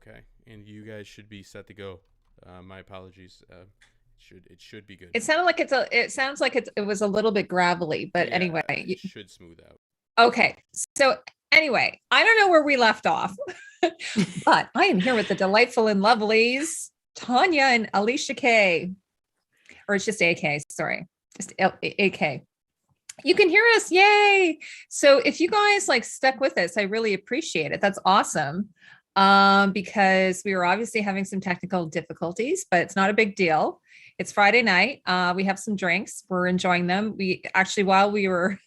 Okay, and you guys should be set to go. My apologies. It should be good. It sounded like it sounds like it was a little bit gravelly, but Yeah, anyway. it should smooth out. Okay. So anyway, I don't know where we left off, but I am here with the delightful and lovelies, Tanya and Alicia K. Or it's just AK, sorry. Just AK. You can hear us. Yay. So if you guys like stuck with us, I really appreciate it. That's awesome. Because we were obviously having some technical difficulties, but it's not a big deal. It's Friday night. We have some drinks. We're enjoying them. We actually, while we were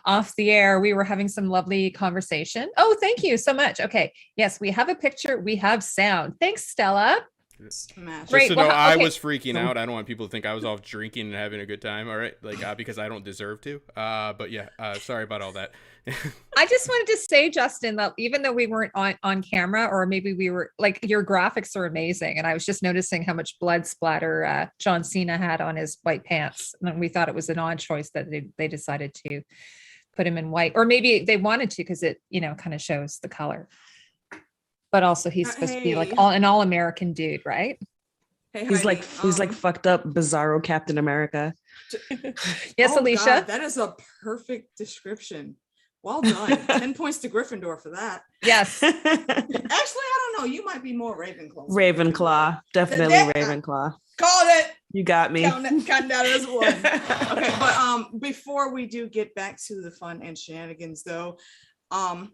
off the air, we were having some lovely conversation. Oh, thank you so much. Okay. Yes, we have a picture. We have sound. Thanks, Stella. Just so know, I was freaking out. I don't want people to think I was off drinking and having a good time. All right, because I don't deserve to. But yeah, sorry about all that. I just wanted to say, Justin, that even though we weren't on camera, or maybe we were, like, your graphics are amazing, and I was just noticing how much blood splatter John Cena had on his white pants, and we thought it was an odd choice that they decided to put him in white, or maybe they wanted to because it kind of shows the color. But also he's supposed to be like an all-American dude, right? Hey, he's Heidi, he's like fucked up bizarro Captain America. Yes, Alicia. God, that is a perfect description. Well done. 10 points to Gryffindor for that. Yes. Actually, I don't know. You might be more Ravenclaw. Ravenclaw. Definitely Ravenclaw. Called it. You got me. Counting down as one. Okay, but before we do get back to the fun and shenanigans, though, I'm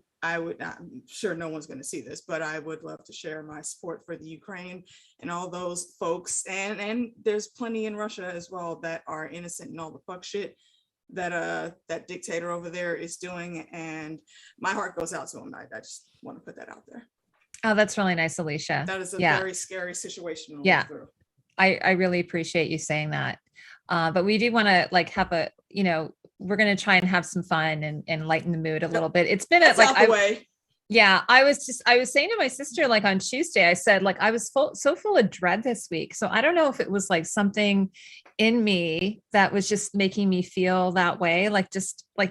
sure no one's going to see this, but I would love to share my support for the Ukraine and all those folks. And there's plenty in Russia as well that are innocent in all the fuck shit that dictator over there is doing. And my heart goes out to him. I just want to put that out there. Oh, that's really nice, Alicia. That is a very scary situation. Yeah. I really appreciate you saying that. But we do want to have a, we're going to try and have some fun and lighten the mood a little bit. It's been I was saying to my sister, on Tuesday, I said, I was so full of dread this week. So I don't know if it was something in me that was just making me feel that way.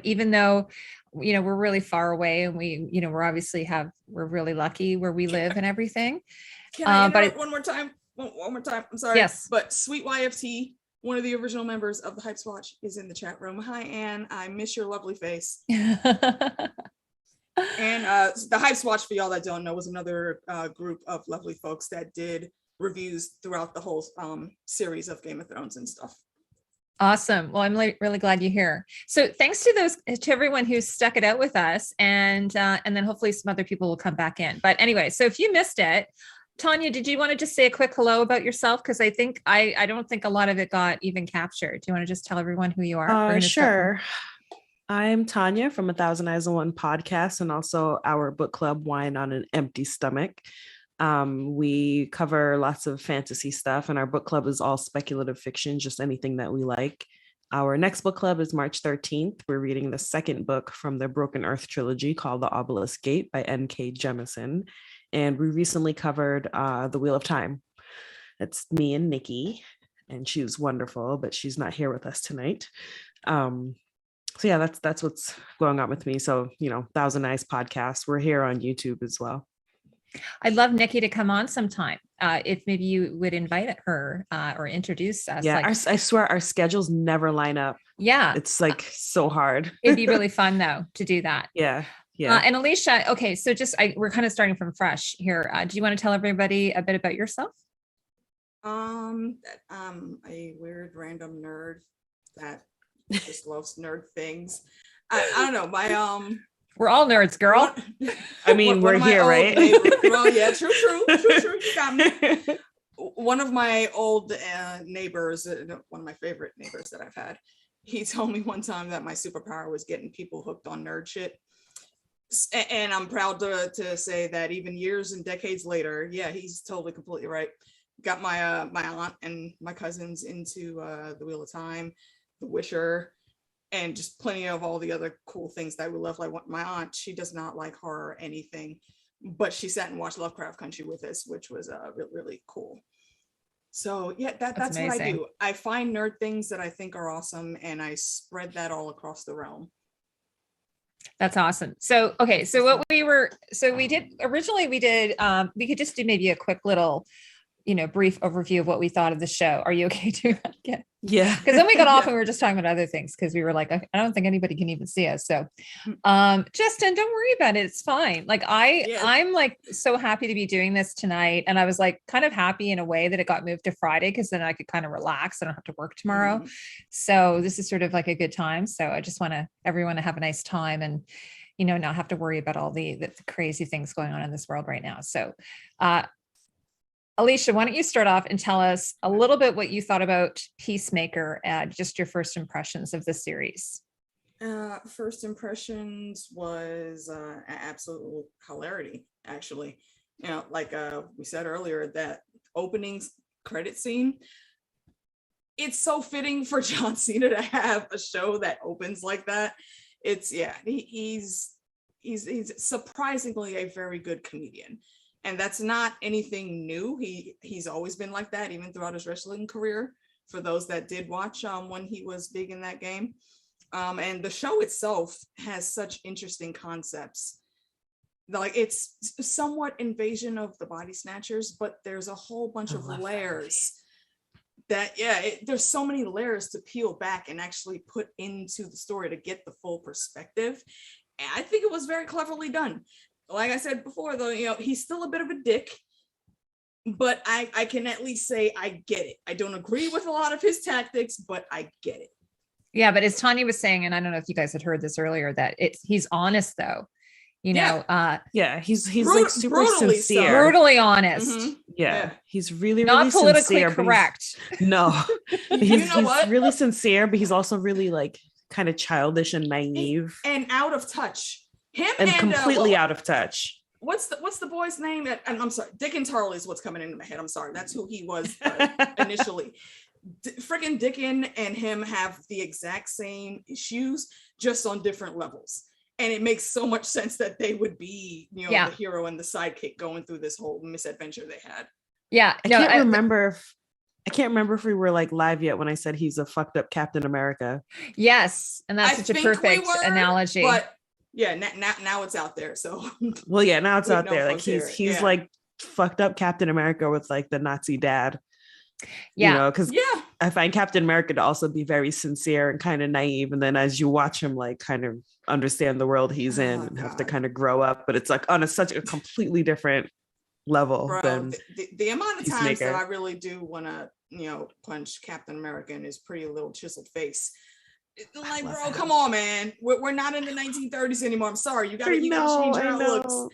Even though, we're really far away and we're obviously we're really lucky where we live and everything. Can I interrupt one more time? One more time. I'm sorry. Yes. But Sweet YFT, one of the original members of the Hypes Watch, is in the chat room. Hi, Anne. I miss your lovely face. And the Hypes Watch, for y'all that don't know, was another group of lovely folks that did reviews throughout the whole series of Game of Thrones and stuff. Awesome. Well, I'm really glad you're here. So thanks to everyone who stuck it out with us, and then hopefully some other people will come back in. But anyway, so if you missed it, Tanya, did you want to just say a quick hello about yourself? Because I think I don't think a lot of it got even captured. Do you want to just tell everyone who you are? Sure. I'm Tanya from 1000 Eyes on One podcast, and also our book club, Wine on an Empty Stomach. We cover lots of fantasy stuff, and our book club is all speculative fiction, just anything that we like. Our next book club is March 13th. We're reading the second book from the Broken Earth trilogy called The Obelisk Gate by N.K. Jemisin. And we recently covered The Wheel of Time. It's me and Nikki, and she was wonderful, but she's not here with us tonight. So yeah, that's what's going on with me. So, 1000 Eyes podcast. We're here on YouTube as well. I'd love Nikki to come on sometime. If maybe you would invite her or introduce us. Yeah, I swear our schedules never line up. Yeah. It's so hard. It'd be really fun though to do that. Yeah. Yeah. And Alicia, okay, so we're kind of starting from fresh here. Do you want to tell everybody a bit about yourself? I'm a weird random nerd that just loves nerd things. I don't know. We're all nerds, girl. I mean, we're here, right? Well, yeah, true. You got me. One of my old neighbors, one of my favorite neighbors that I've had, he told me one time that my superpower was getting people hooked on nerd shit. And I'm proud to say that even years and decades later, yeah, he's totally completely right. Got my my aunt and my cousins into The Wheel of Time, The Wisher, and just plenty of all the other cool things that we love. Like my aunt, she does not like horror or anything, but she sat and watched Lovecraft Country with us, which was really cool. So yeah, that's what I do. I find nerd things that I think are awesome, and I spread that all across the realm. That's awesome. So, okay. So we did, we could just do maybe a quick little, brief overview of what we thought of the show. Are you okay doing that again? Yeah. Because then we got off and we were just talking about other things because we were like, I don't think anybody can even see us. So, Justin, don't worry about it. It's fine. Like I'm like so happy to be doing this tonight. And I was like kind of happy in a way that it got moved to Friday because then I could kind of relax. I don't have to work tomorrow. Mm-hmm. So this is sort of like a good time. So I just want everyone to have a nice time and, not have to worry about all the crazy things going on in this world right now. So, Alicia, why don't you start off and tell us a little bit what you thought about Peacemaker, just your first impressions of the series. First impressions was absolute hilarity, actually. Like we said earlier, that opening credit scene, it's so fitting for John Cena to have a show that opens like that. He's surprisingly a very good comedian. And that's not anything new. He's always been like that, even throughout his wrestling career, for those that did watch when he was big in that game. And the show itself has such interesting concepts. Like, it's somewhat Invasion of the Body Snatchers, but there's a whole bunch of layers there's so many layers to peel back and actually put into the story to get the full perspective. And I think it was very cleverly done. Like I said before, though, he's still a bit of a dick, but I can at least say I get it. I don't agree with a lot of his tactics, but I get it. Yeah, but as Tanya was saying, and I don't know if you guys had heard this earlier, that he's honest though. He's like super sincere, brutally honest. Mm-hmm. Yeah, he's really not politically sincere, correct. No, he's really sincere, but he's also really like kind of childish and naive and out of touch. Completely out of touch. What's the boy's name? I'm sorry, Dick and Tarly is what's coming into my head. I'm sorry, that's who he was initially. Freaking Dickon and him have the exact same issues, just on different levels. And it makes so much sense that they would be, the hero and the sidekick going through this whole misadventure they had. Yeah. I can't remember if we were like live yet when I said he's a fucked up Captain America. Yes. And that's such a perfect analogy. But yeah, now it's out there. So well, yeah, now it's out there. Like he's like fucked up Captain America with like the Nazi dad. Yeah. Because I find Captain America to also be very sincere and kind of naive. And then as you watch him like kind of understand the world he's in and have to kind of grow up, but it's like on such a completely different level. Bro, than the amount of times that I really do want to, punch Captain America in his pretty little chiseled face. Like, bro, come on, man. We're not in the 1930s anymore. I'm sorry. You gotta change your outlooks.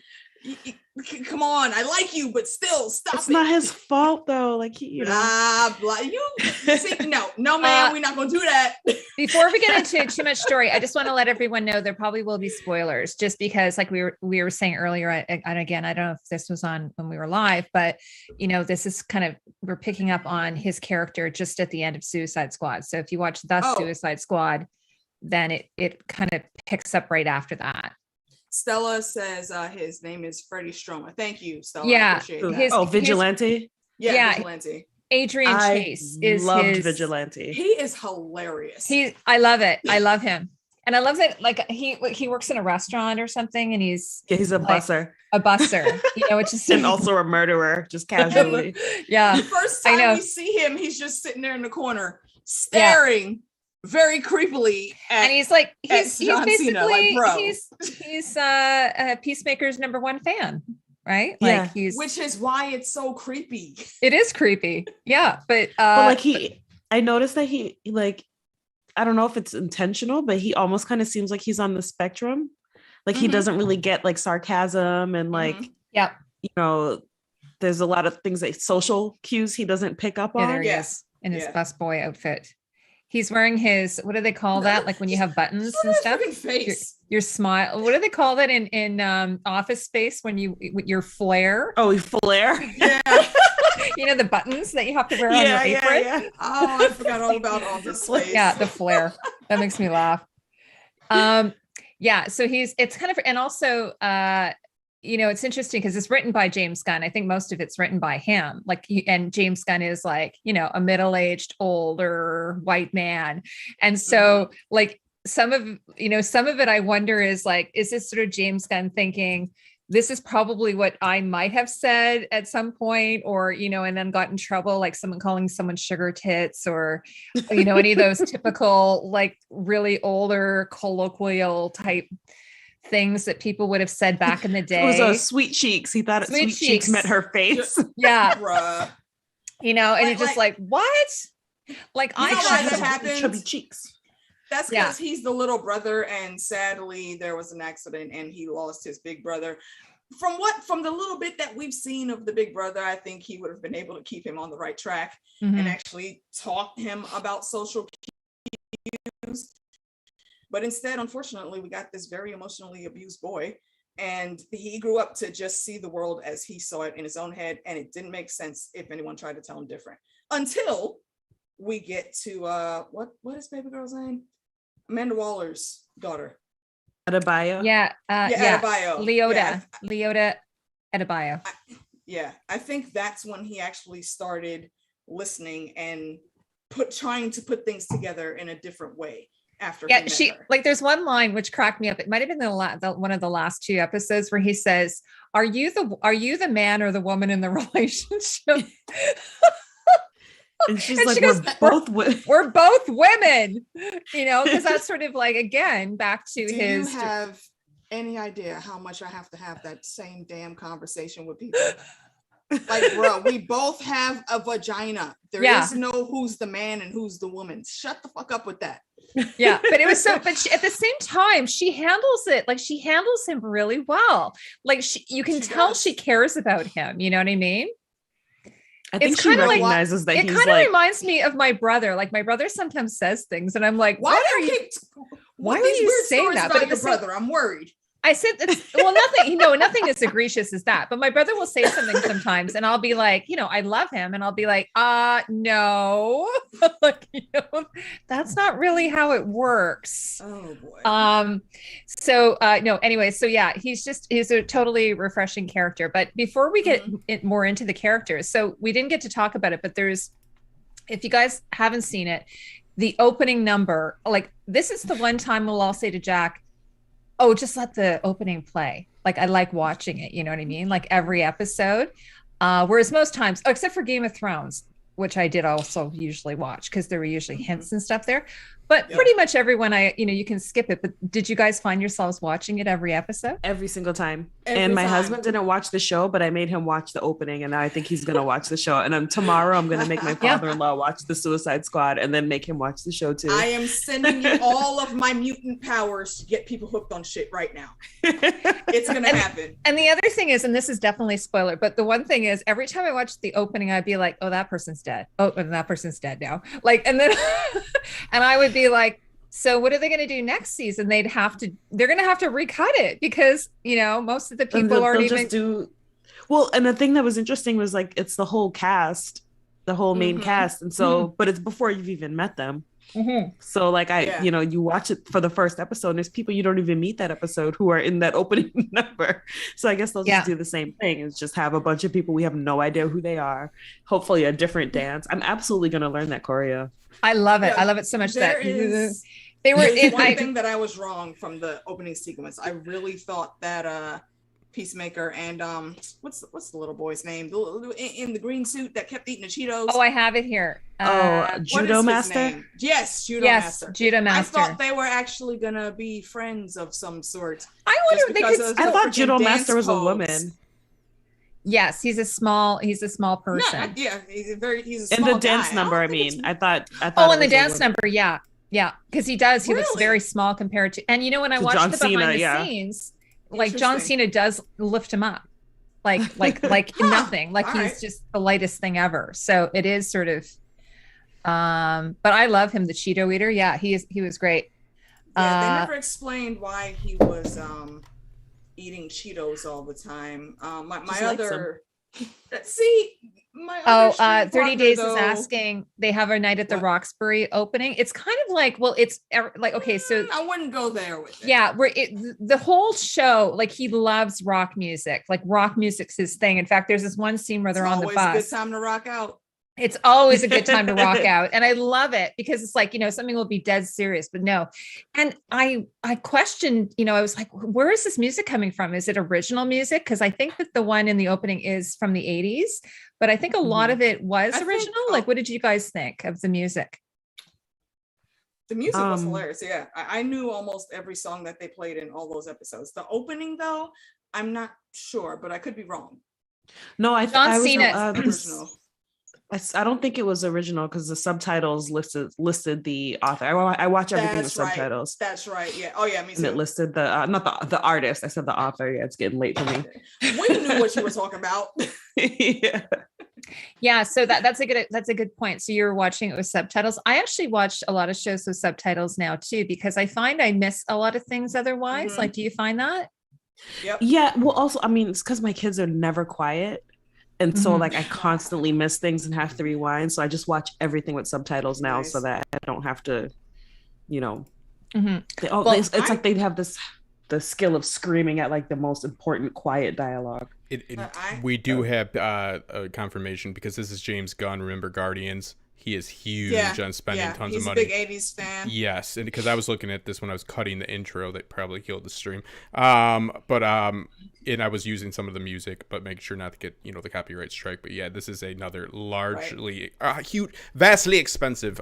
Come on, I like you, but still, stop. It's not his fault though. Like you see, no, man, we're not gonna do that. Before we get into too much story, I just want to let everyone know there probably will be spoilers, just because, like we were saying earlier, and again, I don't know if this was on when we were live, but this is kind of, we're picking up on his character just at the end of Suicide Squad. So if you watch Suicide Squad, then it kind of picks up right after that. Stella says his name is Freddie Stroma. Thank you, Stella. Yeah. I appreciate that. Vigilante? Vigilante. Adrian Chase is Vigilante. He is hilarious. I love it. I love him. And I love that, like, he works in a restaurant or something, and he's a busser. A busser, which is and also a murderer, just casually. Yeah. The first time we see him, he's just sitting there in the corner staring very creepily at, and he's basically Cena, like, bro. he's Peacemaker's #1 fan, right? Yeah. Like which is why it's so creepy. It is creepy. Yeah. But I noticed that he, like, I don't know if it's intentional, but he almost kind of seems like he's on the spectrum. Like he doesn't really get like sarcasm and like, there's a lot of things like social cues he doesn't pick up on. There he is in his busboy outfit. He's wearing his, what do they call that? Like when you have buttons and stuff. Face. Your smile. What do they call that in Office Space when your flare? Oh, flare. Yeah. The buttons that you have to wear on your apron. Yeah. Oh, I forgot all about Office Space. Yeah, the flare. That makes me laugh. So it's kind of, and also, it's interesting because it's written by James Gunn. I think most of it's written by him. And James Gunn is like, a middle-aged, older white man. And so some of it I wonder is like, is this sort of James Gunn thinking this is probably what I might have said at some point, or, and then got in trouble, like someone calling someone sugar tits, or, any of those typical, like really older colloquial type things that people would have said back in the day. It was sweet cheeks. He thought sweet cheeks meant her face. Yeah. Bruh. And you're just like, what? Like, I know why that happened. Chubby cheeks. That's because he's the little brother, and sadly there was an accident and he lost his big brother. From the little bit that we've seen of the big brother, I think he would have been able to keep him on the right track and actually talk him about social cues. But instead, unfortunately, we got this very emotionally abused boy, and he grew up to just see the world as he saw it in his own head, and it didn't make sense if anyone tried to tell him different. Until we get to what is baby girl's name? Amanda Waller's daughter. Adebayo. Adebayo. Leota Adebayo. I think that's when he actually started listening and trying to put things together in a different way. After she her. Like, there's one line which cracked me up. It might have been one of the last 2 episodes where he says, "Are you the man or the woman in the relationship?" And she's like, we're both women, because that's sort of like, again, back to Do his. you have any idea how much I have to have that same damn conversation with people? Like, bro, we both have a vagina. There is no who's the man and who's the woman. Shut the fuck up with that. Yeah, but it was at the same time, she handles it. Like, she handles him really well. Like, you can tell she cares about him. You know what I mean? I think she recognizes that it kind of reminds me of my brother. Like, my brother sometimes says things and I'm like, why are you saying that? But your brother, I'm worried. I said, nothing as egregious as that. But my brother will say something sometimes and I'll be like, I love him. And I'll be like, no, like, that's not really how it works. Oh boy. Anyway, so yeah, he's a totally refreshing character. But before we get more into the characters, so we didn't get to talk about it, but if you guys haven't seen it, the opening number, like, this is the one time we'll all say to Jack, oh, just let the opening play. Like, I like watching it. You know what I mean? Like, every episode. Whereas most times, except for Game of Thrones, which I did also usually watch because there were usually hints and stuff there. But pretty much everyone you can skip it. But did you guys find yourselves watching it every episode? Every single time. My husband didn't watch the show, but I made him watch the opening, and now I think he's going to watch the show. And tomorrow I'm going to make my father-in-law watch the Suicide Squad and then make him watch the show too. I am sending you all of my mutant powers to get people hooked on shit right now. It's going to happen. And the other thing is, and this is definitely a spoiler, but the one thing is, every time I watch the opening, I'd be like, oh, that person's dead. Oh, and that person's dead now. Like, and then, and I would be like, so what are they going to do next season? They're going to have to recut it because, most of the people aren't even. Well, and the thing that was interesting was, like, it's the whole cast, the whole main cast. And so, but it's before you've even met them. Mm-hmm. So, like, you watch it for the first episode and there's people you don't even meet that episode who are in that opening number. So I guess they'll just do the same thing. It's just have a bunch of people we have no idea who they are. Hopefully a different one absolutely going to learn that choreo. I love it. I love it so much one thing that I was wrong from the opening sequence. I really thought that Peacemaker and what's the little boy's name in the green suit that kept eating the Cheetos? Oh, I have it here. Judo Master. Yes, Judo Master. Judo Master. I thought they were actually gonna be friends of some sort. I wonder if I thought Judo Master was a woman. Yes, he's a small person. He's a small in the dance guy. number. I mean, I thought. Oh, in the dance number, yeah, because he does. He looks very small compared to. And when I watched the behind the scenes, like, John Cena does lift him up, like nothing. Like, he's just the lightest thing ever. So it is sort of. But I love him, the Cheeto eater. Yeah, he was great. Yeah, they never explained why he was eating Cheetos all the time. My other 30 Days is asking, they have a Night at the Roxbury opening. It's kind of like, well, it's like, okay, so I wouldn't go there with it. Yeah, the whole show, like, he loves rock music. Like, rock music's his thing. In fact, there's this one scene where they're on the bus. Always a good time to rock out. It's always a good time to rock out. And I love it because it's like, something will be dead serious, but no. And I questioned, I was like, where is this music coming from? Is it original music? Because I think that the one in the opening is from the 80s, but I think a lot of it was original. Like, what did you guys think of the music? The music was hilarious. Yeah. I knew almost every song that they played in all those episodes. The opening though, I'm not sure, but I could be wrong. No, I was original. I don't think it was original because the subtitles listed the author. I watch everything with subtitles. That's right. Yeah. Oh yeah, me too. And it listed the not the artist. I said the author. Yeah, it's getting late for me. We knew what you were talking about. Yeah. Yeah, so that's a good point. So you're watching it with subtitles. I actually watched a lot of shows with subtitles now too, because I find I miss a lot of things otherwise. Mm-hmm. Like, do you find that? Yep. Yeah. Well, also, I mean, it's because my kids are never quiet. And so like I constantly miss things and have to rewind. So I just watch everything with subtitles now so that I don't have to, it's like they have the skill of screaming at like the most important quiet dialogue. We do have a confirmation because this is James Gunn. Remember Guardians? He is huge on spending tons of money. He's a big 80s fan. Yes, and because I was looking at this when I was cutting the intro, that probably killed the stream. And I was using some of the music, but make sure not to get the copyright strike. But yeah, this is another largely huge, vastly expensive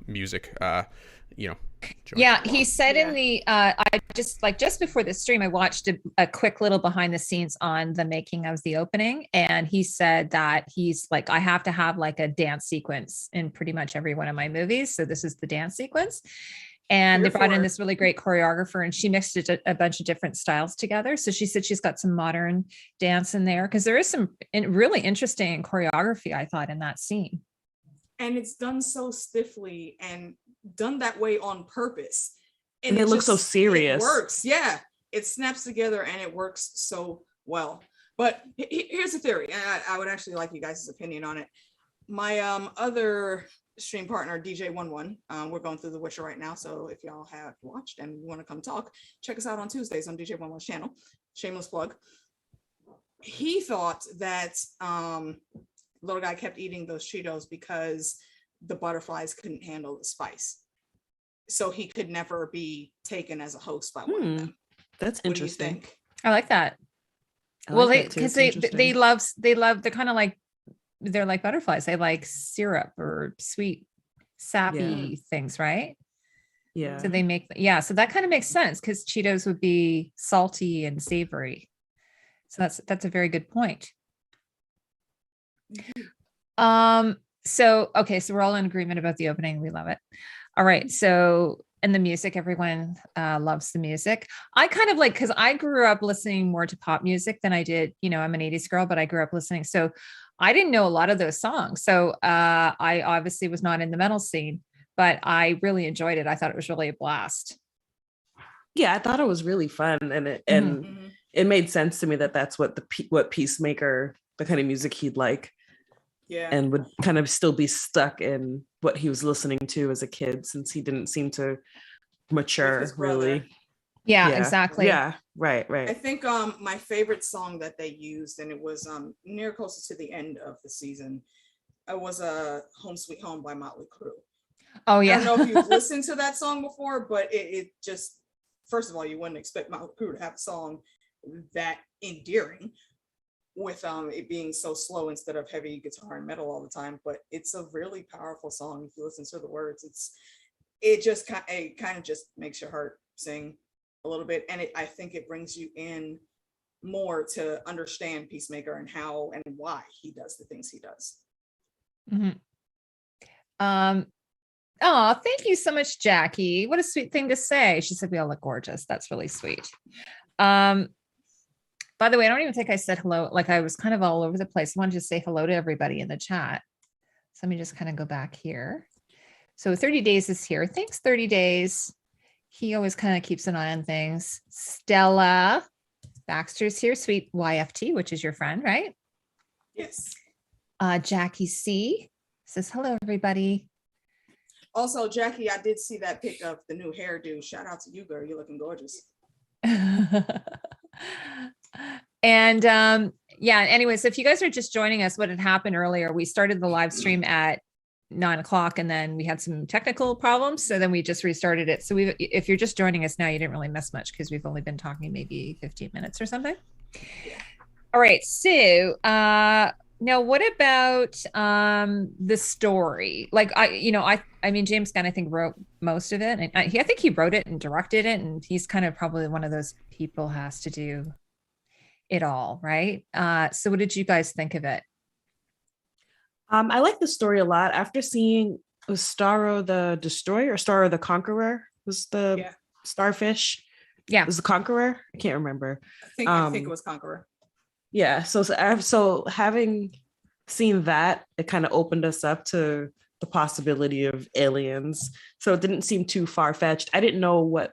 music. Yeah, he said in the I just before the stream, I watched a quick little behind the scenes on the making of the opening, and he said that he's like, I have to have like a dance sequence in pretty much every one of my movies, so this is the dance sequence. And they brought in this really great choreographer, and she mixed a bunch of different styles together. So she said she's got some modern dance in there because there is some really interesting choreography, I thought, in that scene. And it's done so stiffly and done that way on purpose. And it looks so serious. It works. Yeah. It snaps together and it works so well. But here's the theory. And I would actually like you guys' opinion on it. My other stream partner, DJ11, we're going through The Witcher right now. So if y'all have watched and you want to come talk, check us out on Tuesdays on DJ11's channel. Shameless plug. He thought that little guy kept eating those Cheetos because the butterflies couldn't handle the spice. So he could never be taken as a host by one of them. That's interesting. What do you think? I like that. Because they love, they're kind of like, they're like butterflies. They like syrup or sweet, sappy things, right? Yeah. So they make, so that kind of makes sense because Cheetos would be salty and savory. So that's a very good point. So we're all in agreement about the opening. We love it. All right. So, and the music, everyone loves the music. I kind of like, because I grew up listening more to pop music than I did, I'm an 80s girl, but I grew up listening. So I didn't know a lot of those songs. So I obviously was not in the metal scene, but I really enjoyed it. I thought it was really a blast. Yeah, I thought it was really fun. And it made sense to me that that's what what Peacemaker, the kind of music he'd like. Yeah. And would kind of still be stuck in what he was listening to as a kid, since he didn't seem to mature really. Yeah, exactly. Yeah, right. I think my favorite song that they used, and it was near closer to the end of the season, it was Home Sweet Home by Motley Crue. Oh yeah. I don't know if you've listened to that song before, but it just, first of all, you wouldn't expect Motley Crue to have a song that endearing, with it being so slow instead of heavy guitar and metal all the time. But it's a really powerful song. If you listen to the words, it kind of just makes your heart sing a little bit, and I think it brings you in more to understand Peacemaker and how and why he does the things he does. Oh, thank you so much, Jackie. What a sweet thing to say. She said we all look gorgeous. That's really sweet. By the way, I don't even think I said hello. Like, I was kind of all over the place. I wanted to say hello to everybody in the chat. So let me just kind of go back here. So 30 Days is here. Thanks, 30 Days. He always kind of keeps an eye on things. Stella Baxter's here. Sweet YFT, which is your friend, right? Yes. Jackie C says, hello, everybody. Also, Jackie, I did see that pic of the new hairdo. Shout out to you, girl. You're looking gorgeous. And Yeah. Anyways, if you guys are just joining us, what had happened earlier, we started the live stream at 9:00 and then we had some technical problems. So then we just restarted it. So if you're just joining us now, you didn't really miss much because we've only been talking maybe 15 minutes or something. All right. So now what about the story? Like I mean, James Gunn, I think, wrote most of it. And I think he wrote it and directed it. And he's kind of probably one of those people who has to do it all, right? So what did you guys think of it? I like the story a lot. After seeing Starro the Destroyer or Starro the Conqueror was the starfish. Yeah. Was the Conqueror? I can't remember. I think it was Conqueror. Yeah. So having seen that, it kind of opened us up to the possibility of aliens. So it didn't seem too far-fetched. I didn't know what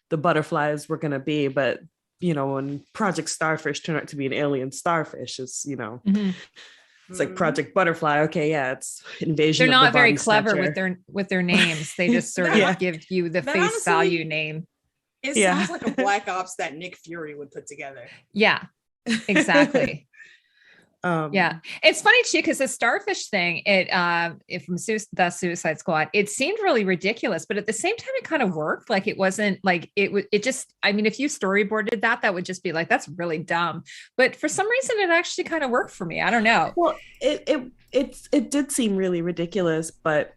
the butterflies were going to be, but when Project Starfish turned out to be an alien starfish, it's, it's like Project Butterfly. Okay, yeah, it's invasion. They're not very snatcher. clever with their names. They just sort of give you the face honestly, value name. It sounds like a Black Ops that Nick Fury would put together. Yeah, exactly. Yeah, it's funny too because the starfish thing, from the Suicide Squad, it seemed really ridiculous, but at the same time, it kind of worked. Like it wasn't like it just. I mean, if you storyboarded that would just be like that's really dumb. But for some reason, it actually kind of worked for me. I don't know. Well, it did seem really ridiculous, but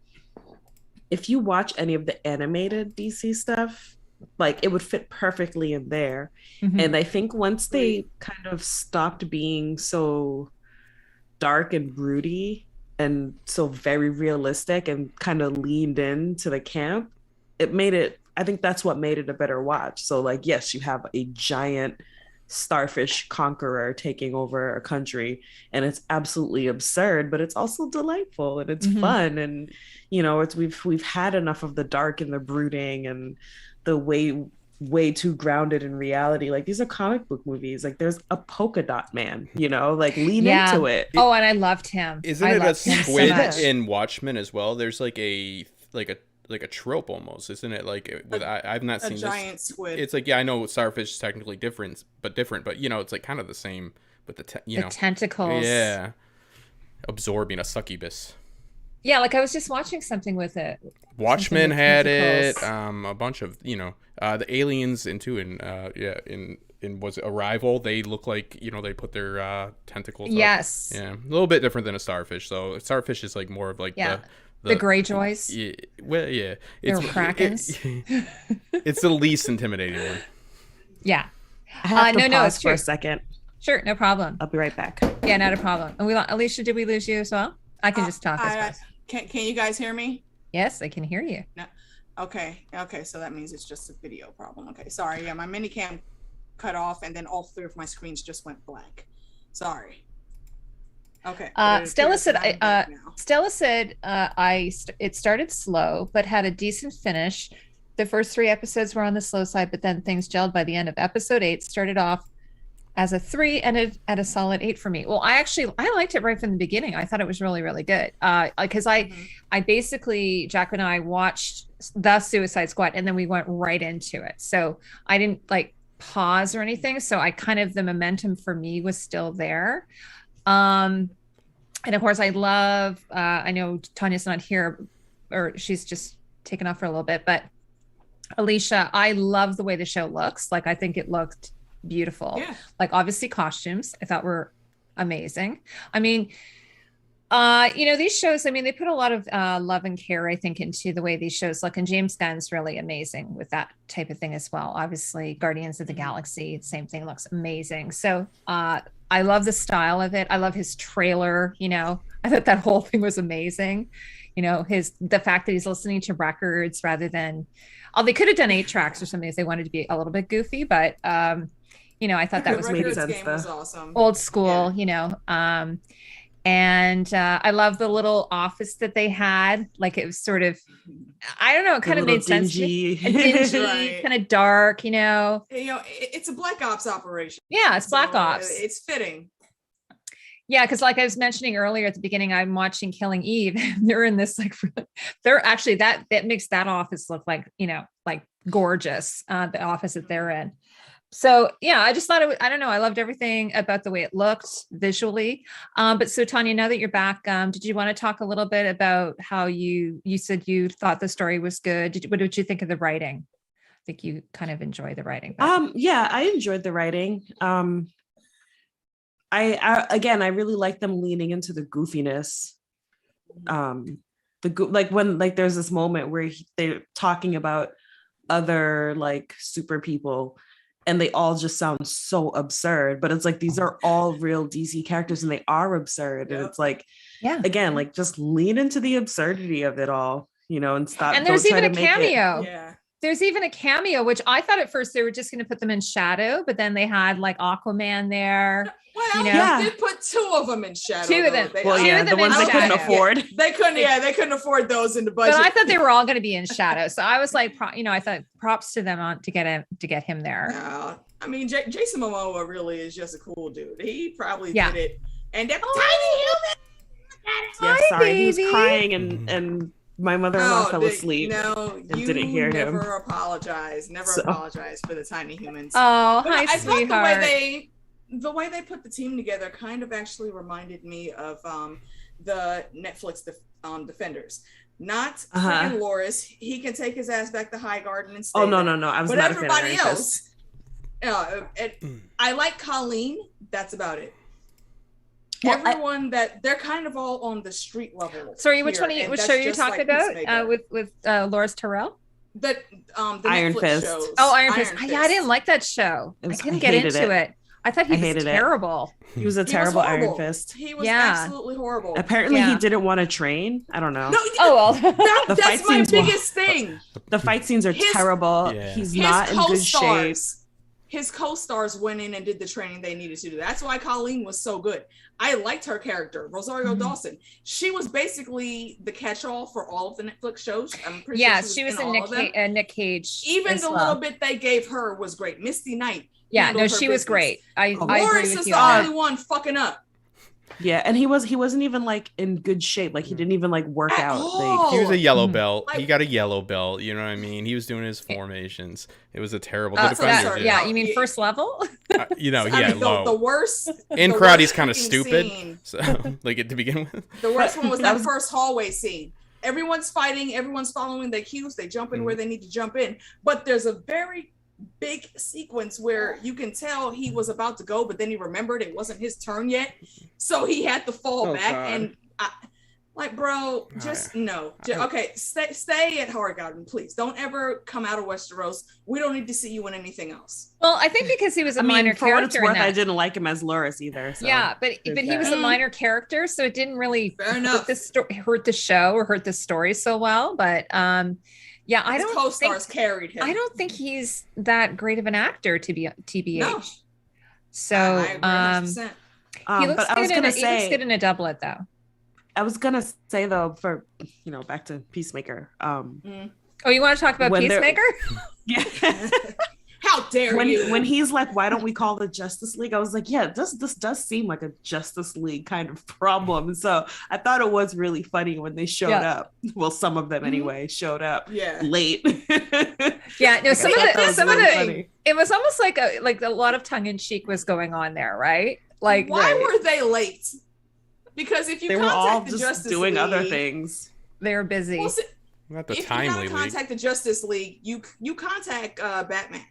if you watch any of the animated DC stuff, like it would fit perfectly in there. Mm-hmm. And I think once they kind of stopped being so dark and broody and so very realistic and kind of leaned into the camp, I think that's what made it a better watch. So like, yes, you have a giant starfish conqueror taking over a country and it's absolutely absurd, but it's also delightful and it's fun. And, we've had enough of the dark and the brooding and the way too grounded in reality. Like these are comic book movies. Like there's a polka dot man, like lean into it. Oh, and I loved him. Isn't it a squid in Watchmen as well? There's like a trope almost, isn't it? Like I've not seen a giant squid. It's like, I know starfish is technically different, but it's like kind of the same with the tentacles. Yeah. Absorbing a succubus. Yeah, like I was just watching something with it. Watchmen had it. A bunch of the aliens in was it Arrival? They look like they put their tentacles. Yes. Up. Yeah, a little bit different than a starfish. So a starfish is like more of like the Greyjoys. Yeah, well, yeah, they're Krakens. It's the least intimidating one. Yeah. I have to pause for a second. Sure, no problem. I'll be right back. Yeah, not a problem. And Alicia, did we lose you as well? I can just talk. Can you guys hear me? Yes, I can hear you. No. Okay, so that means it's just a video problem. Okay, sorry. Yeah, my minicam cut off and then all three of my screens just went blank. Sorry. Okay. Stella said it started slow but had a decent finish. The first 3 episodes were on the slow side, but then things gelled by the end of episode 8. Started off as a 3 and at a solid 8 for me. Well, I liked it right from the beginning. I thought it was really, really good. Because I basically, Jack and I watched the Suicide Squad and then we went right into it. So I didn't like pause or anything. So the momentum for me was still there. And of course I love, I know Tanya's not here or she's just taken off for a little bit, but Alicia, I love the way the show looks. Like, I think it looked beautiful. Yeah. Like, obviously costumes I thought were amazing. I mean, these shows, I mean, they put a lot of love and care, I think, into the way these shows look. And James Gunn's really amazing with that type of thing as well. Obviously, Guardians of the Galaxy, same thing, looks amazing. So I love the style of it. I love his trailer. I thought that whole thing was amazing. The fact that he's listening to records rather than, they could have done 8 tracks or something if they wanted to be a little bit goofy, but I thought that was awesome. Old school, and I love the little office that they had. Like, it was sort of, I don't know, it kind of made sense. Dingy, right. Kind of dark, it's a Black Ops operation. Yeah, it's Black Ops. It's fitting. Yeah, because like I was mentioning earlier at the beginning, I'm watching Killing Eve. And they're in this they're actually that makes that office look like like gorgeous. The office that they're in. So yeah, I just thought I don't know. I loved everything about the way it looked visually. But so Tanya, now that you're back, did you want to talk a little bit about how you said you thought the story was good? What did you think of the writing? I think you kind of enjoy the writing. But... Yeah, I enjoyed the writing. I really like them leaning into the goofiness. When there's this moment where they're talking about other like super people, and they all just sound so absurd, but it's like these are all real DC characters and they are absurd. And it's like, again, like just lean into the absurdity of it all, and stop. And there's even a cameo. There's even a cameo, which I thought at first they were just going to put them in shadow, but then they had like Aquaman there. Well, they did put 2 of them in shadow. 2 of them. The ones they couldn't afford. They couldn't afford those in the budget. But I thought they were all going to be in shadow. So I was like, I thought props to them to get him there. I mean, Jason Momoa really is just a cool dude. He probably did it. And that tiny human. Yeah, sorry, he was crying and my mother-in-law fell asleep. No, you didn't hear him. Never apologize for the tiny humans. Oh, but hi, sweetheart. The way they put the team together kind of actually reminded me of the Netflix Defenders. Not freaking Loris. He can take his ass back to High Garden and stay. Oh no! I was not a fan of everybody else. I like Colleen. That's about it. Well, everyone that they're kind of all on the street level. Sorry, which show you're talking about? With Loris Terrell? The Iron Netflix Fist. shows. Oh, Iron Fist. Yeah, I didn't like that show. I couldn't get into it. I thought he was terrible. He was a terrible Iron Fist. He was absolutely horrible. Apparently, he didn't want to train. I don't know. No, that's my biggest thing. The fight scenes are terrible. Yeah. He's not in good shape. His co-stars went in and did the training they needed to do. That's why Colleen was so good. I liked her character, Rosario Dawson. She was basically the catch-all for all of the Netflix shows. I'm pretty sure she was in Nick Cage. Even the little bit they gave her was great. Misty Knight. Yeah, no, she was great. I agree Loris with is you. the only one fucking up. Yeah, and he wasn't even like in good shape. Like he didn't even like work out. He was a yellow belt. He got a yellow belt. You know what I mean? He was doing his formations. It was a terrible. You mean first level? The worst. In karate's kind of stupid. So, like to begin with. The worst one was that first hallway scene. Everyone's fighting. Everyone's following their cues. They jump in where they need to jump in. But there's a very big sequence where you can tell he was about to go, but then he remembered it wasn't his turn yet, so he had to fall back. God. And okay, stay at High Garden, please. Don't ever come out of Westeros. We don't need to see you in anything else. Well, I think because he was a minor for character. What it's worth, I didn't like him as Loris either. So yeah, but he was a minor character, so it didn't really hurt the show or hurt the story so well. But yeah, I don't co-stars carried him. I don't think he's that great of an actor to be TBH. No. So I agree 100%. He looks good in a doublet though. I was gonna say though, for back to Peacemaker. Oh, you want to talk about Peacemaker? Yeah. How dare you? When he's like, why don't we call the Justice League? I was like, yeah, this does seem like a Justice League kind of problem. And so I thought it was really funny when they showed up. Well, some of them anyway showed up late. Yeah, no, some of the it was almost like a lot of tongue in cheek was going on there, right? Like, why were they late? Because if you they were all just doing other things, they were busy. Well, not the if timely you gotta contact the Justice League, you contact Batman.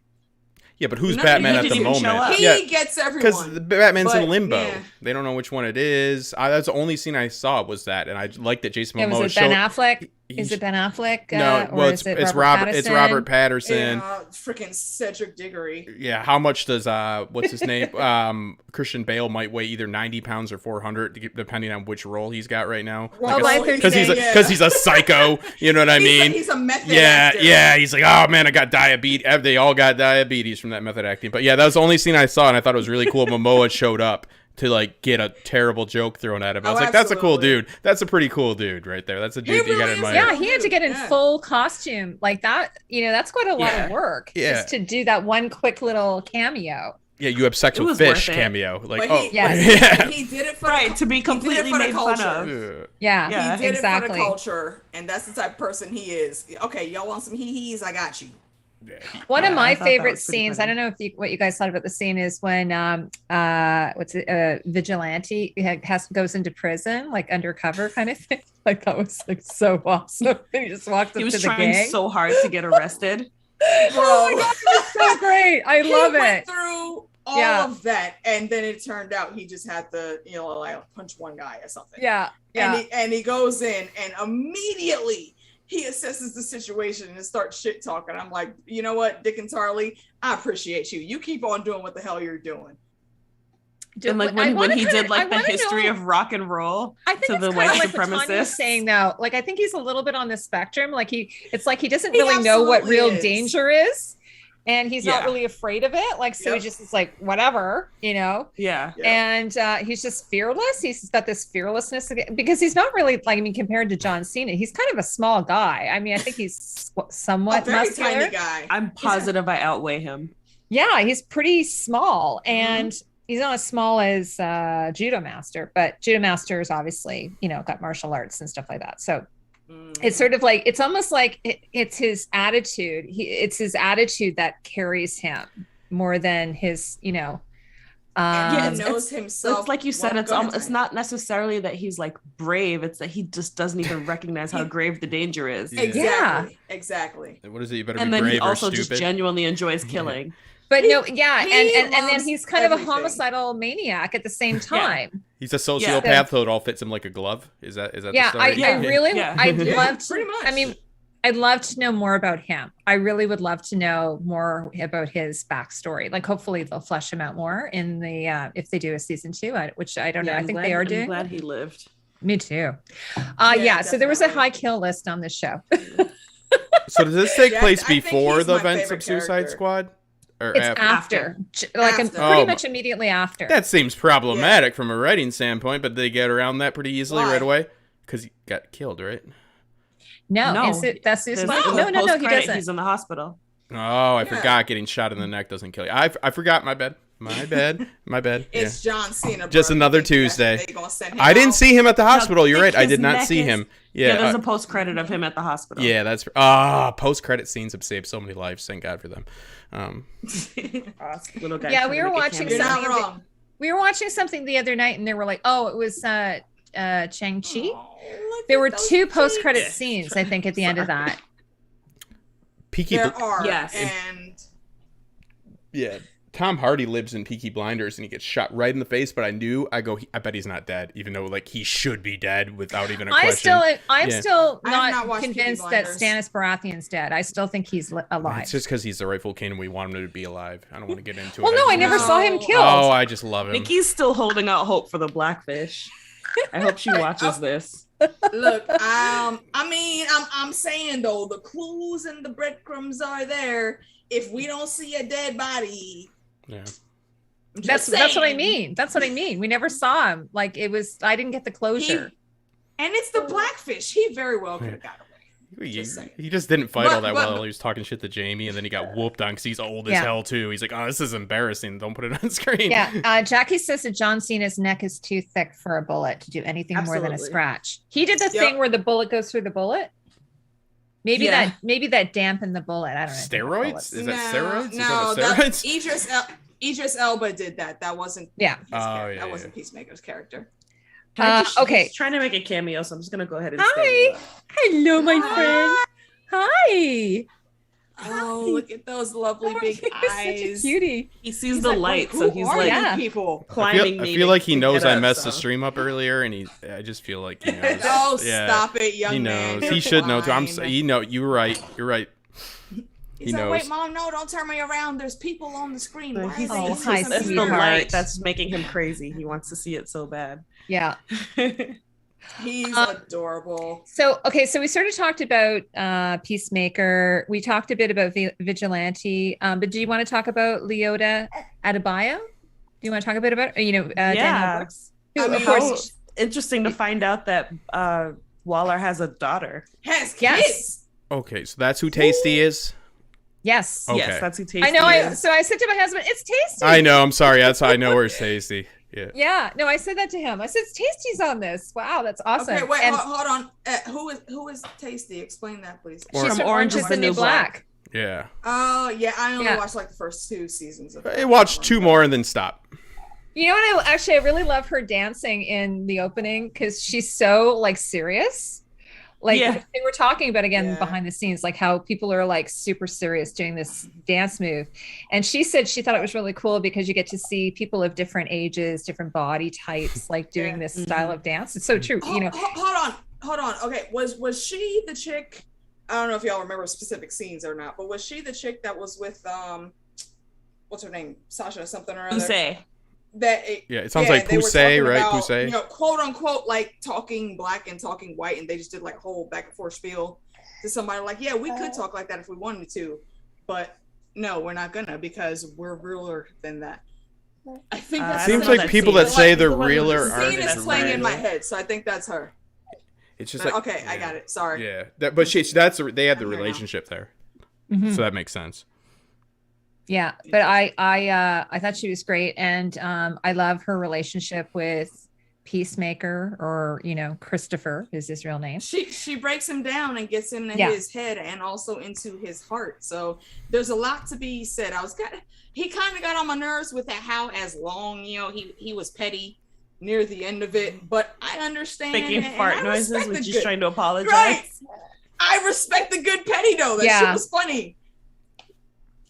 Yeah, but who's Batman at the moment? He gets everyone. Because Batman's in limbo. Yeah. They don't know which one it is. That's the only scene I saw was that, and I liked that Jason Momoa was it Ben Affleck? Is it Ben Affleck? No, well, it's Robert Pattinson. Yeah, freaking Cedric Diggory. Yeah, how much does what's his name? Christian Bale might weigh either 90 pounds or 400, depending on which role he's got right now. Because he's a psycho. You know what I mean? He's a method actor. Yeah. He's like, oh man, I got diabetes. They all got diabetes from that method acting. But yeah, that was the only scene I saw, and I thought it was really cool. Momoa showed up to like get a terrible joke thrown at him. I was like, that's a cool dude. That's a pretty cool dude right there. That's a dude you gotta admire. Yeah, he had to get in full costume like that. That's quite a lot of work just to do that one quick little cameo. Yeah, you have sex with fish cameo. Like, he did it for to be completely made fun of. Yeah, he did it for the culture, and that's the type of person he is. Okay, y'all want some hee-hees? I got you. One of my I thought that favorite was pretty scenes, I funny. don't know if what you guys thought about the scene, is when Vigilante goes into prison, like undercover kind of thing. Like that was like so awesome. He just walked up He was to the trying gang. so hard to get arrested. Oh my god, it was so great. I love he went it. through all Yeah. of that, and then it turned out he just had to, like punch one guy or something. Yeah. Yeah. And he goes in, and immediately he assesses the situation and starts shit talking. I'm like, you know what, Dick and Tarly, I appreciate you. You keep on doing what the hell you're doing. And like when he did like the history of rock and roll I think to it's the kind white of like what Tanya's supremacists. saying though. Like I think he's a little bit on the spectrum. Like it's like he doesn't He really know what absolutely real is. danger is, and he's not Yeah. really afraid of it. Like so, he Yep. just is like whatever, Yeah. Yeah. And he's just fearless. He's got this fearlessness because he's not really like compared to John Cena. He's kind of a small guy. I mean, I think he's somewhat A very muscular. tiny guy. I'm positive I outweigh him. Yeah, he's pretty small, and he's not as small as Judo Master, but Judo Master is obviously, got martial arts and stuff like that. So it's sort of like, it's almost like it's his attitude. It's his attitude that carries him more than his, And he knows himself. It's like you said, Well, go ahead, it's Tanya. not necessarily that he's like brave. It's that he just doesn't even recognize how grave the danger is. Yeah. Exactly. What is it? You better And be then he brave or also stupid. just genuinely enjoys killing. But no, yeah, He and then loves he's kind of a everything. homicidal maniac at the same time. He's a sociopath, Yeah. so it all fits him like a glove. Is that Yeah, the I story? really, Yeah. I'd Yeah, love to. pretty much. I mean, I'd love to know more about him. I really would love to know more about his backstory. Like, hopefully, they'll flesh him out more in the if they do a season 2, which I don't know. I I'm think glad- they are I'm doing. glad he lived. Me too. Yeah, Yeah. So there was a definitely. high kill list on this show. So does this take Yeah, place I think before he's the my events favorite of Suicide character. Squad? Or It's after? after, like After. pretty Oh, much immediately after. That seems problematic from a writing standpoint, but they get around that pretty easily Why? right away because he got killed, right? no, is it, that's There's- Suicide? in No, the no, he post-credit, doesn't. He's in the hospital. Oh, I Yeah. forgot getting shot in the neck doesn't kill you. I forgot. My bad. My bad. My bad. Yeah. It's John Cena. Just bro. another You think that Tuesday. they gonna send him I didn't out? see him at the hospital. You're right. I His did not neck see is- him. Yeah, there's Yeah. a post credit of him at the hospital. Yeah, that's post credit scenes have saved so many lives. Thank God for them. Little guy. Yeah, trying we to were make a watching cameo. You're not something wrong. We were watching something the other night, and they were like, "Oh, it was Shang-Chi." Oh, look There at were those 2 post-credit cheeks. scenes, I think, at the end of that. Peaky. There are. Yes. And Yeah. Tom Hardy lives in Peaky Blinders and he gets shot right in the face, but I bet he's not dead, even though like he should be dead without even a question. I'm Yeah. still I have not not watched Peaky convinced that Blinders. Stannis Baratheon's dead. I still think he's alive. It's just because he's the rightful king and we want him to be alive. I don't want to get into Well, it. no, I just never want to- saw him No. killed. Oh, I just love him. Nikki's still holding out hope for the Blackfish. I hope she watches this. look, I mean, I'm saying though, the clues and the breadcrumbs are there. If we don't see a dead body, Yeah. I'm That's just what I saying. mean. That's what I mean. We never saw him. Like I didn't get the closure. And it's the Blackfish. He very well could have got away. He Just saying. just didn't fight all that But- well. He was talking shit to Jamie, and then he got whooped on because he's old as Yeah. hell too. He's like, "Oh, this is embarrassing. Don't put it on screen." Yeah, Jackie says that John Cena's neck is too thick for a bullet to do anything more than a Absolutely. scratch. He did the Yep. thing where the bullet goes through the bullet. Maybe Yeah. that dampened the bullet. I don't know. Steroids? Is that steroids? No, Is that steroids? Idris Elba did that. That wasn't. Yeah. his Oh, character. yeah, That yeah. wasn't Peacemaker's character. Okay. He's trying to make a cameo, so I'm just gonna go ahead and Hi. stand up. Hello, my Hi. friend. Hi. Oh, look at those lovely big He's such a eyes. cutie. He sees He's the like, light, "Wait, so who he's are like you Yeah. people. climbing. I me feel to like he knows get I up, messed the so. stream up earlier, and I just feel like he knows. Oh, Yeah. stop it, young He man. knows. You're He should know too. fine. You're right. You're right. He's He like, knows. wait, mom, no, don't turn me around. There's people on the screen. Why He's, are they Oh, hi, using it's the sweetheart. light that's making him crazy. He wants to see it so bad. Yeah. He's Um, adorable. So we sort of talked about Peacemaker. We talked a bit about Vigilante. But do you want to talk about Leota Adebayo? Do you want to talk a bit about Daniel Yeah. Brooks? Who, I of mean, course, Interesting to find out that Waller has a daughter. Has yes. kids. Okay, so that's who Tasty is. Yes. Okay. Yes, that's who Tasty I know. is. So I said to my husband, "It's Tasty." I know. I'm sorry. That's I know where's Tasty. Yeah. Yeah. No, I said that to him. I said, "Tasty's on this." Wow, that's awesome. Okay, wait, And hold on. Who is Tasty? Explain that, please. Or- she's From from Orange is the New Black. Yeah. Oh, yeah. I only Yeah. watched like the first 2 seasons of I watched 2 more and then stopped. You know what? I really love her dancing in the opening because she's so like serious. Like Yeah. they were talking about again Yeah. behind the scenes, like how people are like super serious doing this dance move. And she said she thought it was really cool because you get to see people of different ages, different body types, like doing this style of dance. It's so true. You know, Hold on. Okay, was she the chick? I don't know if y'all remember specific scenes or not, but was she the chick that was with what's her name? Sasha something or other? Usay. It sounds like they were Pusey, talking right? about, Pusey. you know, quote unquote, like talking black and talking white, and they just did like a whole back and forth spiel to somebody like, yeah, we could talk like that if we wanted to, but no, we're not gonna because we're realer than that. I think that seems like people that say they're realer the aren't scene is playing in my head, so I think that's her. It's just But, like, okay, I got it. Sorry. Yeah, they had the relationship there, so that makes sense. Yeah, but I thought she was great, and I love her relationship with Peacemaker, or you know, Christopher is his real name. She breaks him down and gets into his head and also into his heart. So there's a lot to be said. He kind of got on my nerves with that how as long, you know, he was petty near the end of it, but I understand. Making fart noises when she's trying to apologize. Right. I respect the good petty though. That shit was funny.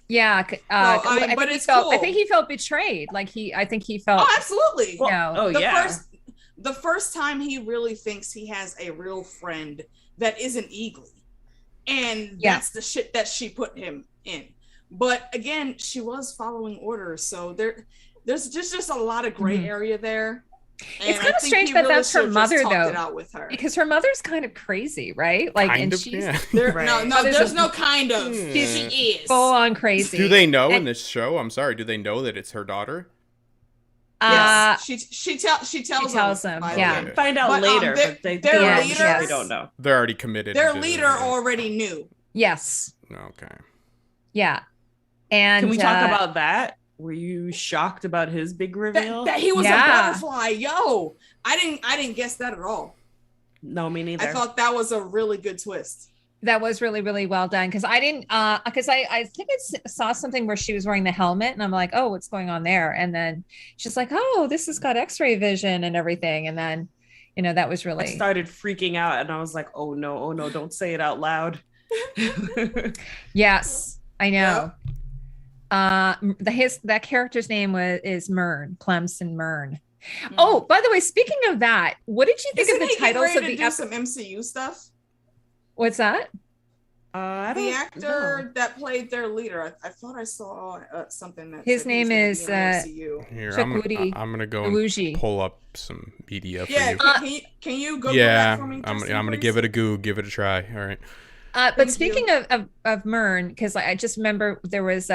Yeah, but it's cool. I think he felt betrayed. Like I think he felt. Oh, absolutely. The first time he really thinks he has a real friend that isn't Eagly, and that's the shit that she put him in. But again, she was following orders, so there's just a lot of gray area there. It's kind of strange that that's her mother, though, because her mother's kind of crazy, right? Like, and she's no, there's no kind of. She is full on crazy. Do they know in this show? I'm sorry. Do they know that it's her daughter? Yes, she tells them. Yeah, find out later, but they don't know. They're already committed. Their leader already knew. Yes. Okay. Yeah, and can we talk about that? Were you shocked about his big reveal? That he was a butterfly? Yo, I didn't guess that at all. No, me neither. I thought that was a really good twist. That was really, really well done. Because I didn't, because I think I saw something where she was wearing the helmet, and I'm like, oh, what's going on there? And then she's like, oh, this has got X-ray vision and everything. And then, you know, that was really. I started freaking out, and I was like, oh no, don't say it out loud. Yes, I know. That character's name is Mern, Clemson Mern. Oh, by the way, speaking of that, what did you think of the titles of the some MCU stuff? What's that? The actor that played their leader, I thought I saw something that his name is Here, I'm gonna go and pull up some media for you. Can you go that for me? I'm gonna give it a go, give it a try. All right. But speaking of Mern, because I just remember there was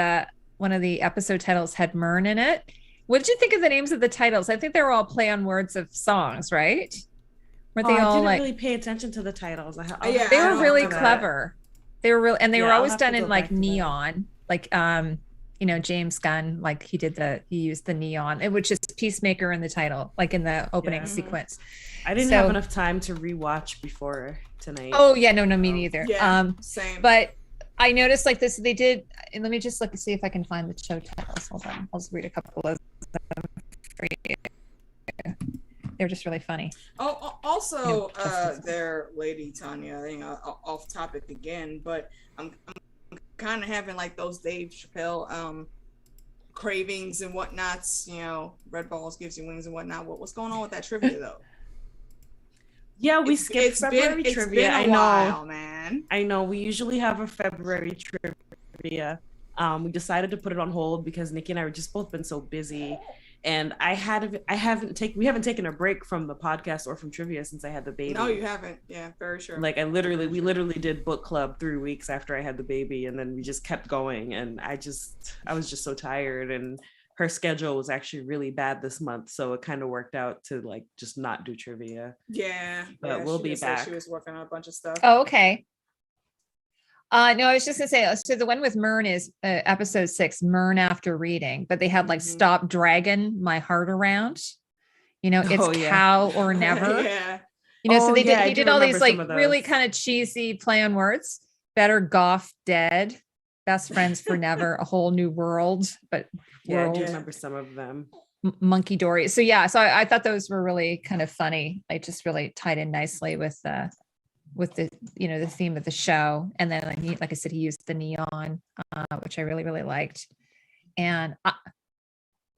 one of the episode titles had Mern in it. What did you think of the names of the titles? I think they were all play on words of songs, right? Were they all I didn't really pay attention to the titles. They were really clever. They were real, and they were always done in like neon, like you know, James Gunn, like he used the neon, which is Peacemaker in the title, like in the opening sequence. I didn't have enough time to rewatch before tonight. Oh yeah, no, me neither. Yeah, same. But I noticed like this, they did, and let me just look and see if I can find the show titles. Hold on, I'll just read a couple of them for you. They're just really funny. Oh, also, their lady Tanya, off topic again, but I'm kind of having like those Dave Chappelle cravings and whatnots. You know, Red Balls gives you wings and whatnot. What's going on with that trivia though? Yeah, we skipped February trivia. It's been a while, man. I know. We usually have a February trivia. We decided to put it on hold because Nikki and I have just both been so busy. And we haven't taken a break from the podcast or from trivia since I had the baby. No, you haven't. Yeah, very sure. Like we literally did book club 3 weeks after I had the baby, and then we just kept going. And I was just so tired, and her schedule was actually really bad this month, so it kind of worked out to like just not do trivia. Yeah, but we'll be back. She was working on a bunch of stuff. Oh, okay. No, I was just gonna say, so the one with Mern is episode 6, Mern After Reading, but they had like Stop Dragging My Heart Around. You know, it's cow or never. Yeah. You know, so he did all these like really kind of cheesy play on words. Better Goff Dead. Best Friends for Never, A Whole New World, but Yeah, I world. do remember some of them. Monkey Dory. So yeah, so I thought those were really kind of funny. Like just really tied in nicely with the the theme of the show. And then like I said, he used the neon, which I really, really liked. And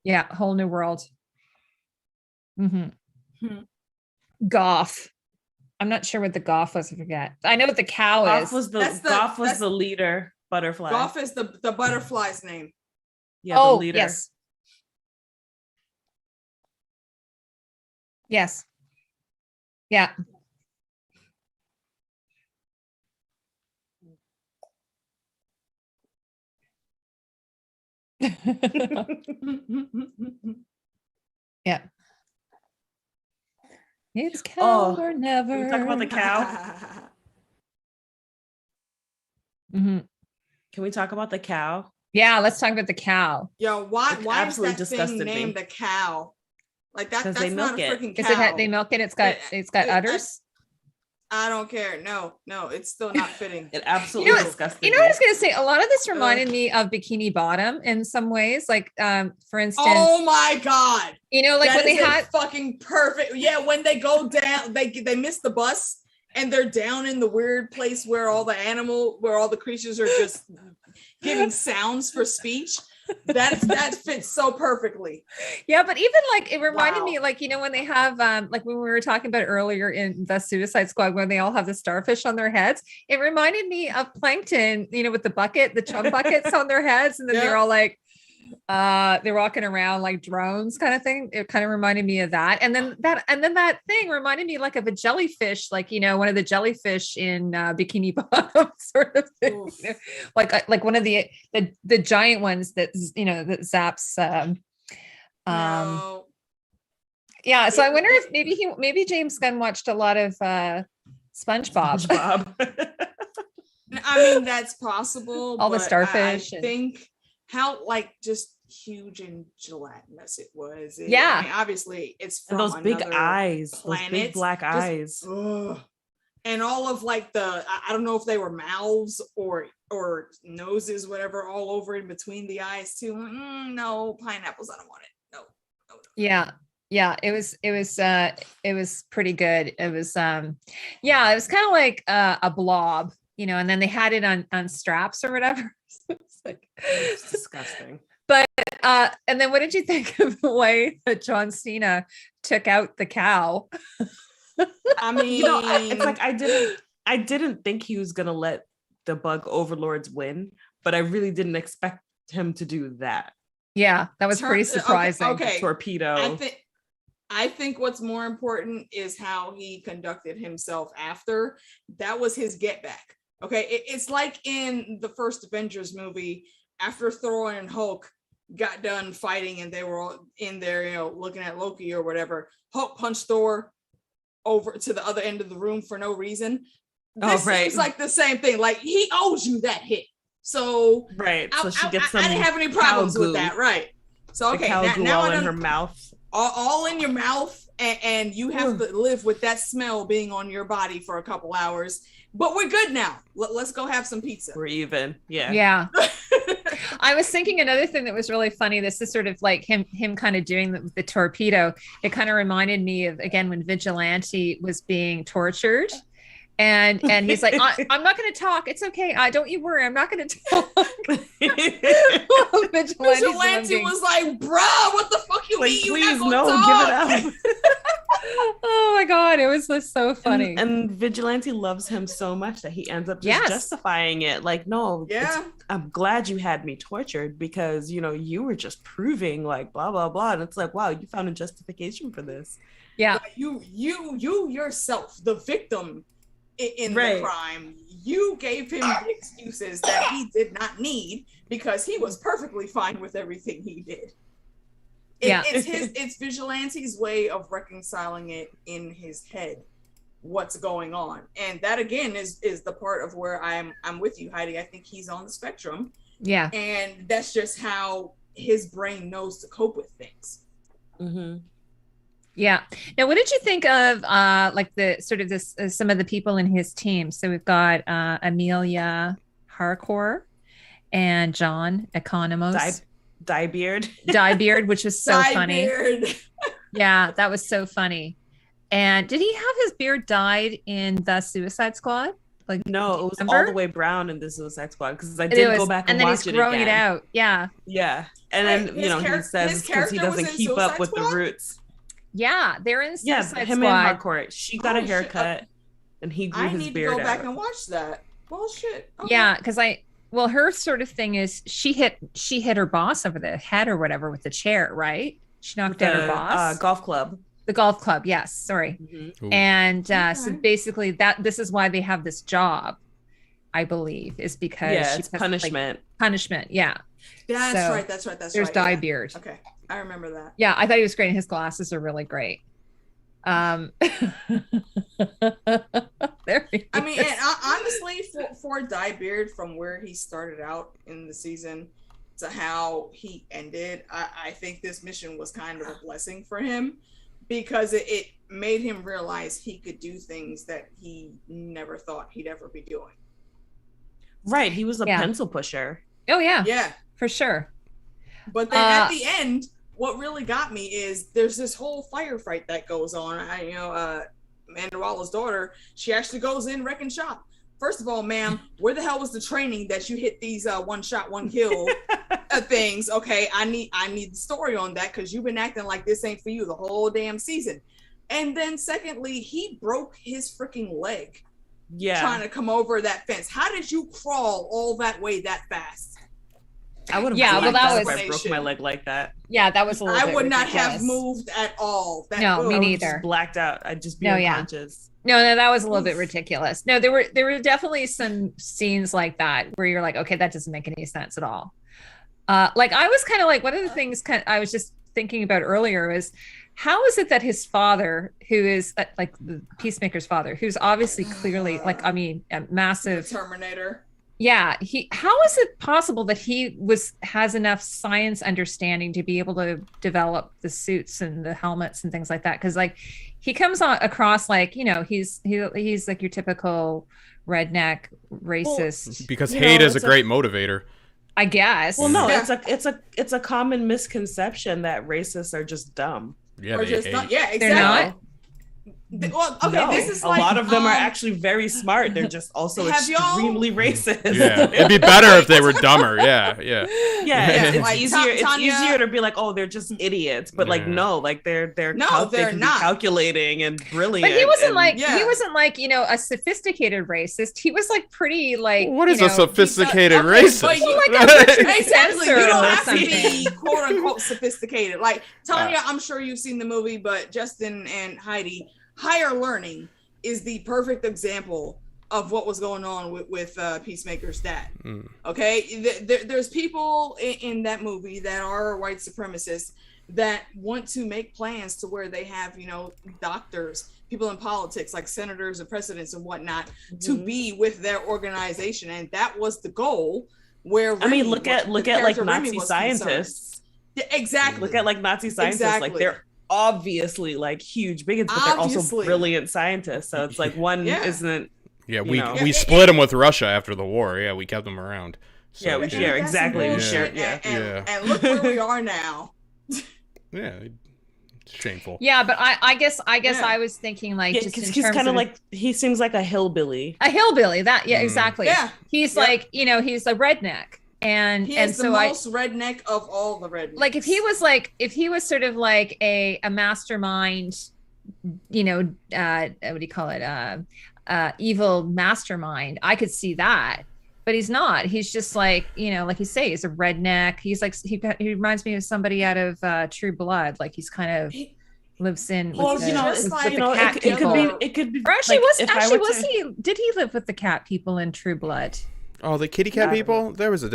yeah, Whole New World. Goff. I'm not sure what the Goff was. I forget. I know what the cow Goff is. Was the leader butterfly. Goff is the butterfly's name. Yeah, the leader. Yes. Yes. Yeah. Yeah. It's cow or never. Can we talk about the cow? Mm-hmm. Can we talk about the cow? Yeah, let's talk about the cow. Yo, why is that thing disgusted named a cow? Like that's they not a milk it. freaking Because cow. they milk it. It's got udders. I don't care. No, it's still not fitting. It absolutely disgusted You know what I was gonna say? A lot of this reminded me of Bikini Bottom in some ways. Like, for instance, oh my god, like that when they had fucking perfect. Yeah, when they go down, they miss the bus and they're down in the weird place where all the creatures are just giving sounds for speech. That fits so perfectly. Yeah, but even like it reminded me, like, when they have like when we were talking about earlier in the Suicide Squad, when they all have the starfish on their heads, it reminded me of Plankton, with the chum buckets on their heads, and then they're all like they're walking around like drones kind of thing. It kind of reminded me of that. And then that thing reminded me like of a jellyfish, like, one of the jellyfish in Bikini Bottom sort of thing. Like one of the giant ones that, that zaps. No. Yeah. So I wonder if maybe James Gunn watched a lot of SpongeBob. I mean, that's possible. All the starfish. I think how just huge and gelatinous it was. Yeah. I mean, obviously it's from those big eyes, planet. those big black eyes. And all of like I don't know if they were mouths or noses, whatever, all over in between the eyes too. No, pineapples, I don't want it. No. Yeah, it was pretty good. It was it was kind of like a blob, and then they had it on straps or whatever. It's like it's disgusting. But and then what did you think of the way that John Cena took out the cow? I mean, it's like I didn't think he was gonna let the bug overlords win, but I really didn't expect him to do that. Yeah, that was pretty surprising. Okay. Torpedo. I think what's more important is how he conducted himself after. That was his get back. Okay, it's like in the first Avengers movie, after Thor and Hulk got done fighting and they were all in there, looking at Loki or whatever. Hulk punched Thor over to the other end of the room for no reason. This seems like the same thing. Like, he owes you that hit. So right. So she gets some. I didn't have any problems with that. Right. So okay, now all in her mouth. All in your mouth, and you have to live with that smell being on your body for a couple hours. But we're good now. Let's go have some pizza. We're even. Yeah. Yeah. I was thinking another thing that was really funny. This is sort of like him kind of doing the torpedo. It kind of reminded me of, again, when Vigilante was being tortured. And he's like, I'm not going to talk. It's okay. Don't you worry. I'm not going to talk. Vigilante was like, bruh, what the fuck you mean? Please, no, talk? Give it up. Oh my God. It was just so funny. And Vigilante loves him so much that he ends up just justifying it. Like, no, I'm glad you had me tortured because, you were just proving like blah, blah, blah. And it's like, wow, you found a justification for this. Yeah. You yourself, the victim in the crime, you gave him the excuses that he did not need because he was perfectly fine with everything he did. It's Vigilante's way of reconciling it in his head, what's going on. And that again is the part of where I'm with you, Heidi. I think he's on the spectrum. Yeah. And that's just how his brain knows to cope with things. Mm-hmm. Yeah. Now, what did you think of like the sort of this some of the people in his team? So we've got Amelia Harcourt and John Economos. Dyebeard. Dyebeard, which was so funny. Beard. Yeah, that was so funny. And did he have his beard dyed in the Suicide Squad? Like, No, it was remember? all the way brown in the Suicide Squad because I did go back and then watch he's it growing again. it out. Yeah. Yeah. And Wait, then, you know, he says because he doesn't keep up with the roots. Yeah, they're in Yeah, Suicide him Squad. and Harcourt. She got a Oh, shit. haircut and he grew I his need to beard go back out. and watch that. Bullshit. Okay. Yeah, because her sort of thing is she hit her boss over the head or whatever with the chair, right? She knocked out her boss. Golf club. The golf club, yes. Sorry. Mhm. And so Okay. basically this is why they have this job, I believe, is because It's punishment. Punishment, yeah. That's So, right. That's right. That's There's right. Dyebeard. Yeah. Okay. I remember that. Yeah, I thought he was great. And his glasses are really great. There he I mean, is. and honestly, for Dyebeard, from where he started out in the season to how he ended, I think this mission was kind of a blessing for him because it made him realize he could do things that he never thought he'd ever be doing. Right. He was a Yeah. pencil pusher. Oh yeah, Yeah. for sure. But then at the end, what really got me is there's this whole firefight that goes on. Amanda Waller's daughter, she actually goes in wrecking shop. First of all, ma'am, where the hell was the training that you hit these one shot, one kill things? Okay, I need the story on that because you've been acting like this ain't for you the whole damn season. And then secondly, he broke his freaking leg trying to come over that fence. How did you crawl all that way that fast? I would have Yeah, well, that if was- I broke my leg like that. Yeah, that was a little I bit would not ridiculous. have moved at all. No, me ugh. neither. Just blacked out. I'd just be No, yeah. unconscious. No, that was a little bit ridiculous. No, there were definitely some scenes like that where you're like, okay, that doesn't make any sense at all. Like I was kind of like, one of the things I was just thinking about earlier is how is it that his father, who is like the Peacemaker's father, who's obviously clearly like, I mean, a massive Terminator. Yeah, how is it possible that he has enough science understanding to be able to develop the suits and the helmets and things like that? Because like he comes across like, you know, he's like your typical redneck racist. Because You hate know, is a it's great motivator. I guess. Well, no, Yeah. it's a common misconception that racists are just just Yeah, Or they just hate. not, yeah, exactly. They're not? Well, okay, No, this is a like lot of them are actually very smart. They're just also Have y'all- extremely racist. Yeah, it'd be better if they were dumber. Yeah, yeah. Yeah, it's Like, easier. It's Tanya- easier to be like, oh, they're just idiots, but like, Yeah. no, like they're No, they they're can not. be calculating and brilliant. But he wasn't and- like yeah. he wasn't like, you know, a sophisticated racist. He was like pretty like What is you a know, sophisticated okay, racist? but you- like a Richard Exactly. Spencer You don't or have to something. be quote unquote sophisticated. Like Tanya, I'm sure you've seen the movie, but Justin and Heidi, Higher Learning is the perfect example of what was going on with Peacemaker's dad. Okay, there's people in that movie that are white supremacists that want to make plans to where they have, you know, doctors, people in politics like senators and presidents and whatnot to be with their organization, and that was the goal. Where I mean, Remy, look at like character Remy Nazi was scientists. concerned. Yeah, exactly. Look at like Nazi scientists. Like Exactly. they're obviously like huge bigots, but they're also Obviously. brilliant scientists. So it's like one Yeah. isn't. Yeah, You we know. we split them with Russia after the war. Yeah, we kept them around. So, Yeah, we And share that's exactly. We bullshit. share. Yeah. And look where we are now. Yeah, it's shameful. Yeah, but I guess Yeah. I was thinking like Yeah, just because in he's terms kind of of like he seems like a hillbilly. a hillbilly. That Mm. exactly. Yeah. He's Yep. like, you know, he's a redneck. And He and is the so most redneck of all the rednecks. like if he was sort of like a mastermind, you know, what do you call it? Evil mastermind. I could see that. But he's not. He's just like, you know, like you say, he's a redneck. He's like he reminds me of somebody out of True Blood. Like he's kind of lives in with Well, the, you know, just with like, the you know, cat it could people. be- Or actually, like, if I were to- he? Did he live with the cat people in True Blood? Oh, the kitty cat Yeah. people? That was a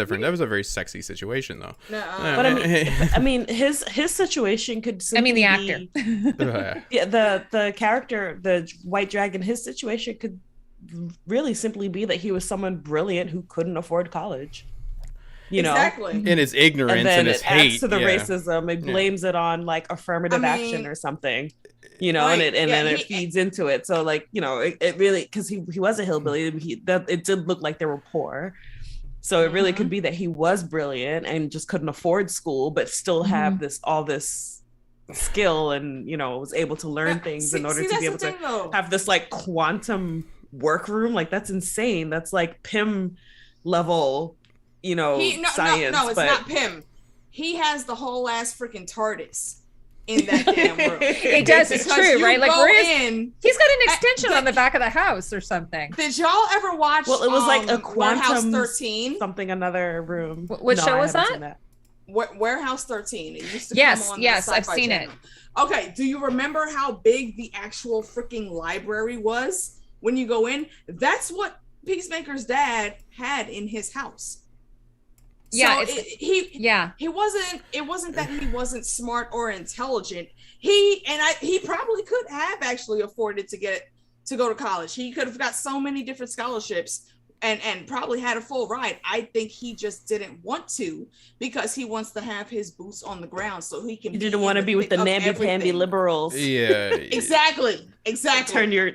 very sexy situation though. Nuh-uh. But I mean, his situation could. I mean, the actor. Yeah, the character, the White Dragon, his situation could really simply be that he was someone brilliant who couldn't afford college. You know, exactly. In his ignorance and then and his it hate. adds to the yeah. racism. It blames it on like affirmative I mean, action or something. You know, right, and yeah, then it he- feeds into it. So like, you know, it really, because he was a hillbilly. It did look like they were poor. So it really could be that he was brilliant and just couldn't afford school, but still have all this skill and, you know, was able to learn things in order to be able to have this like quantum workroom. Like that's insane. That's like Pym level, you know, science. No, it's not Pym. He has the whole ass freaking TARDIS in that damn room. It does. It's true, right? Like he's got an extension on the back of the house or something. Did y'all ever watch? Well, it was like a Warehouse 13. Something, another room. What show was that? Warehouse 13. It used to yes, come on yes, the I've seen channel. it. Okay, do you remember how big the actual freaking library was when you go in? That's what Peacemaker's dad had in his house. Yeah, so it wasn't that he wasn't smart or intelligent. He probably could have actually afforded to go to college. He could have got so many different scholarships and probably had a full ride. I think he just didn't want to because he wants to have his boots on the ground so he can. He didn't want to be with the namby-pamby liberals. Yeah, exactly. Turn your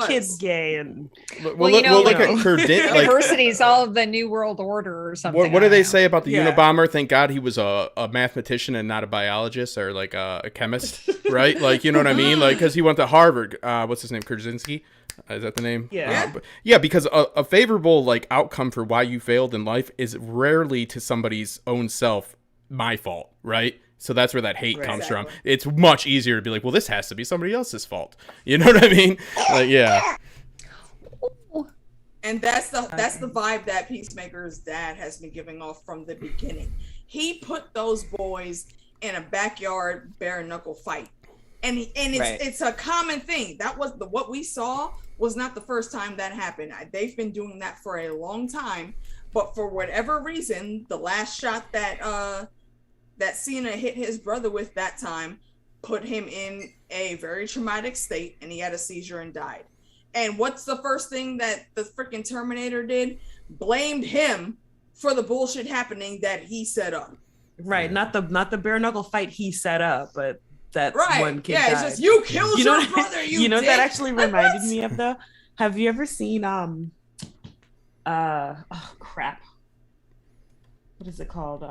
kids gay and. Well, look at universities, all of the New World Order or something. What do they say about the Unabomber? Thank God he was a mathematician and not a biologist or like a chemist, right? Like, you know what I mean? Like, because he went to Harvard. What's his name? Krasinski. Is that the name? Yeah. Because a favorable like outcome for why you failed in life is rarely to somebody's own self my fault, right? So that's where that hate comes from. It's much easier to be like, well, this has to be somebody else's fault. You know what I mean? Like, yeah. And that's the vibe that Peacemaker's dad has been giving off from the beginning. He put those boys in a backyard bare knuckle fight. And it's a common thing. That was what we saw was not the first time that happened. They've been doing that for a long time, but for whatever reason, the last shot that Cena hit his brother with that time put him in a very traumatic state, and he had a seizure and died. And what's the first thing that the freaking Terminator did? Blamed him for the bullshit happening that he set up. Right, not the bare knuckle fight he set up, but that one kid died. It's just you killed your brother. You know what that actually reminded me of though? Have you ever seen oh crap, what is it called?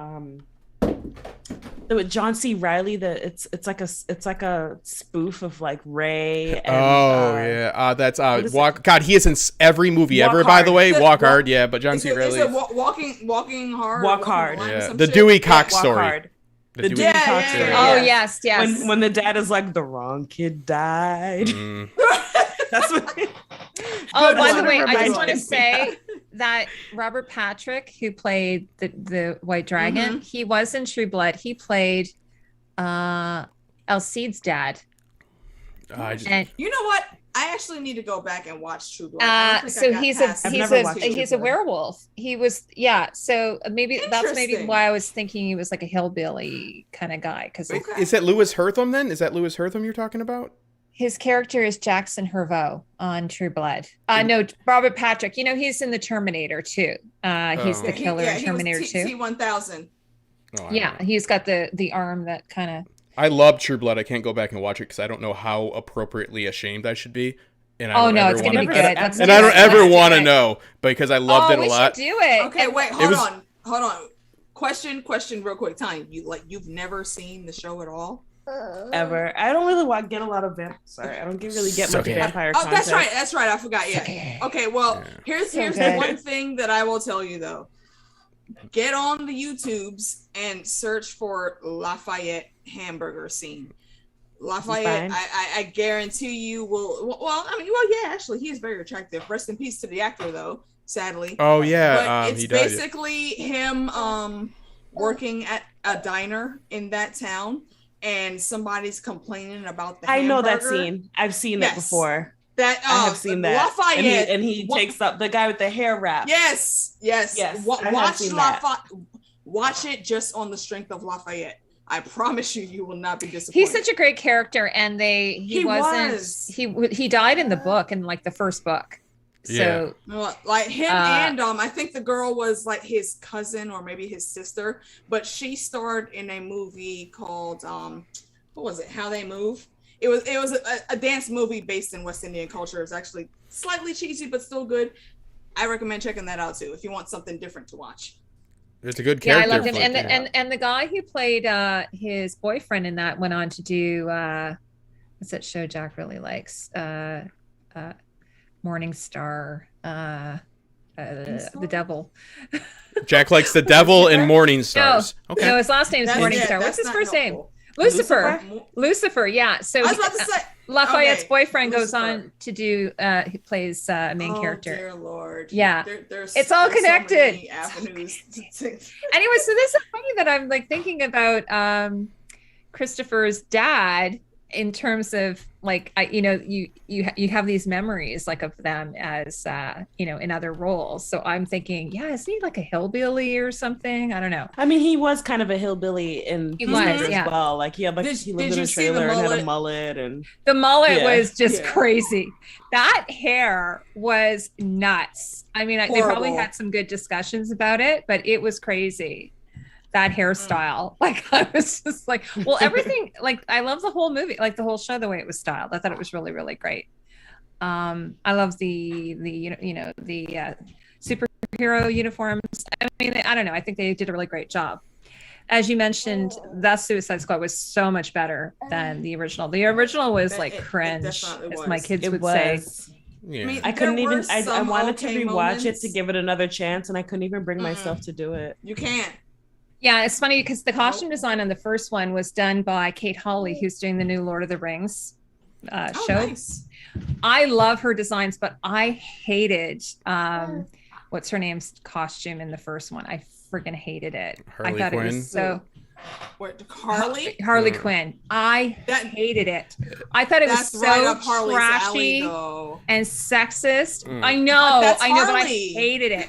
With John C. Reilly, it's like a spoof of like Ray. And, that's God. He is in every movie ever. By the way, Walk Hard. Yeah, but John C. Reilly. Walking Hard. Walk Hard. Yeah, the Dewey Cox story. The Dewey Cox story. Oh yes. When the dad is like, the wrong kid died. That's what. By the way, I just want to say that Robert Patrick, who played the White Dragon, he was in True Blood. He played Alcide's dad. And you know what? I actually need to go back and watch True Blood. So he's a werewolf. He was So that's maybe why I was thinking he was like a hillbilly kind of guy. Because is that Lewis Hertham then? Is that Lewis Hertham you're talking about? His character is Jackson Hervaux on True Blood. No, Robert Patrick. You know, he's in the Terminator too. He's the killer in Terminator 2. T-1000. He's got the arm that kind of. I love True Blood. I can't go back and watch it because I don't know how appropriately ashamed I should be. And it's going to be good. I don't ever want to know because I loved it a lot. We should do it. Okay, wait, hold on. Question, real quick. Tanya, you've never seen the show at all? Ever. I don't really get a lot of Sorry, I don't really get much vampire content. That's right. I forgot. Yeah. Okay. Well, here's one thing that I will tell you though. Get on the YouTubes and search for Lafayette hamburger scene. Lafayette, I guarantee you will. Actually, he is very attractive. Rest in peace to the actor, though. Sadly. Oh yeah, but it's basically him working at a diner in that town, and somebody's complaining about the hamburger. I know that scene. I've seen it before. I have seen that. Lafayette, and he takes up the guy with the hair wrap. Yes. Watch Lafayette. Watch it just on the strength of Lafayette. I promise you will not be disappointed. He's such a great character, and he died in the book, in like the first book. So like him and I think the girl was like his cousin or maybe his sister, but she starred in a movie called what was it? How They Move. It was a dance movie based in West Indian culture. It's actually slightly cheesy but still good. I recommend checking that out too if you want something different to watch. It's a good Yeah, character. I loved him. flick, And the guy who played his boyfriend in that went on to do what's that show Jack really likes? Morning Star. The Devil. Jack likes the devil in Morning Stars. Okay. No, his last name is Morning Star. What's his first name? Lucifer. Yeah. So I was about to say Lafayette's boyfriend goes on to do he plays a main character. Dear Lord. Yeah. It's all connected. So anyway, so this is funny that I'm like thinking about Christopher's dad in terms of like you have these memories like of them as in other roles. So I'm thinking, isn't he like a hillbilly or something? I don't know. I mean, he was kind of a hillbilly in Peacemaker as well. Like he lived in a trailer and had a mullet, and the mullet was just crazy. That hair was nuts. I mean, they probably had some good discussions about it, but it was crazy. That hairstyle, like I was just like, well, everything, like I love the whole movie, like the whole show, the way it was styled. I thought it was really, really great. I love the superhero uniforms. I mean, I don't know. I think they did a really great job. As you mentioned, the Suicide Squad was so much better than the original. The original was like cringe, as my kids would say. Yeah. I mean, I couldn't even. I wanted to rewatch it to give it another chance, and I couldn't even bring myself to do it. You can't. Yeah, it's funny because the costume design on the first one was done by Kate Hawley, who's doing the new Lord of the Rings show. Nice. I love her designs, but I hated what's her name's costume in the first one. I freaking hated it. Harley I thought Quinn? It was so. What, Harley? Harley Quinn. I hated it. I thought it was so trashy and sexist. I know, but I hated it.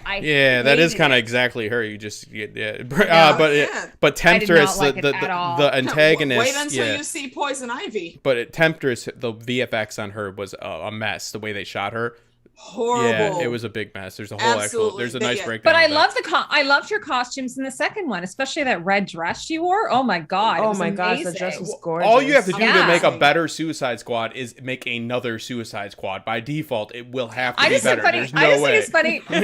That is kind of exactly her. You just but Temptress, the antagonist. Wait until you see Poison Ivy. But Temptress, the VFX on her was a mess. The way they shot her. Horrible. Yeah, it was a big mess. There's a whole there's a nice breakdown. But I love I loved your costumes in the second one, especially that red dress you wore. Oh my god! Oh my gosh, the dress was gorgeous. All you have to do to make a better Suicide Squad is make another Suicide Squad. By default, it will have to be better. There's no way. It's funny. They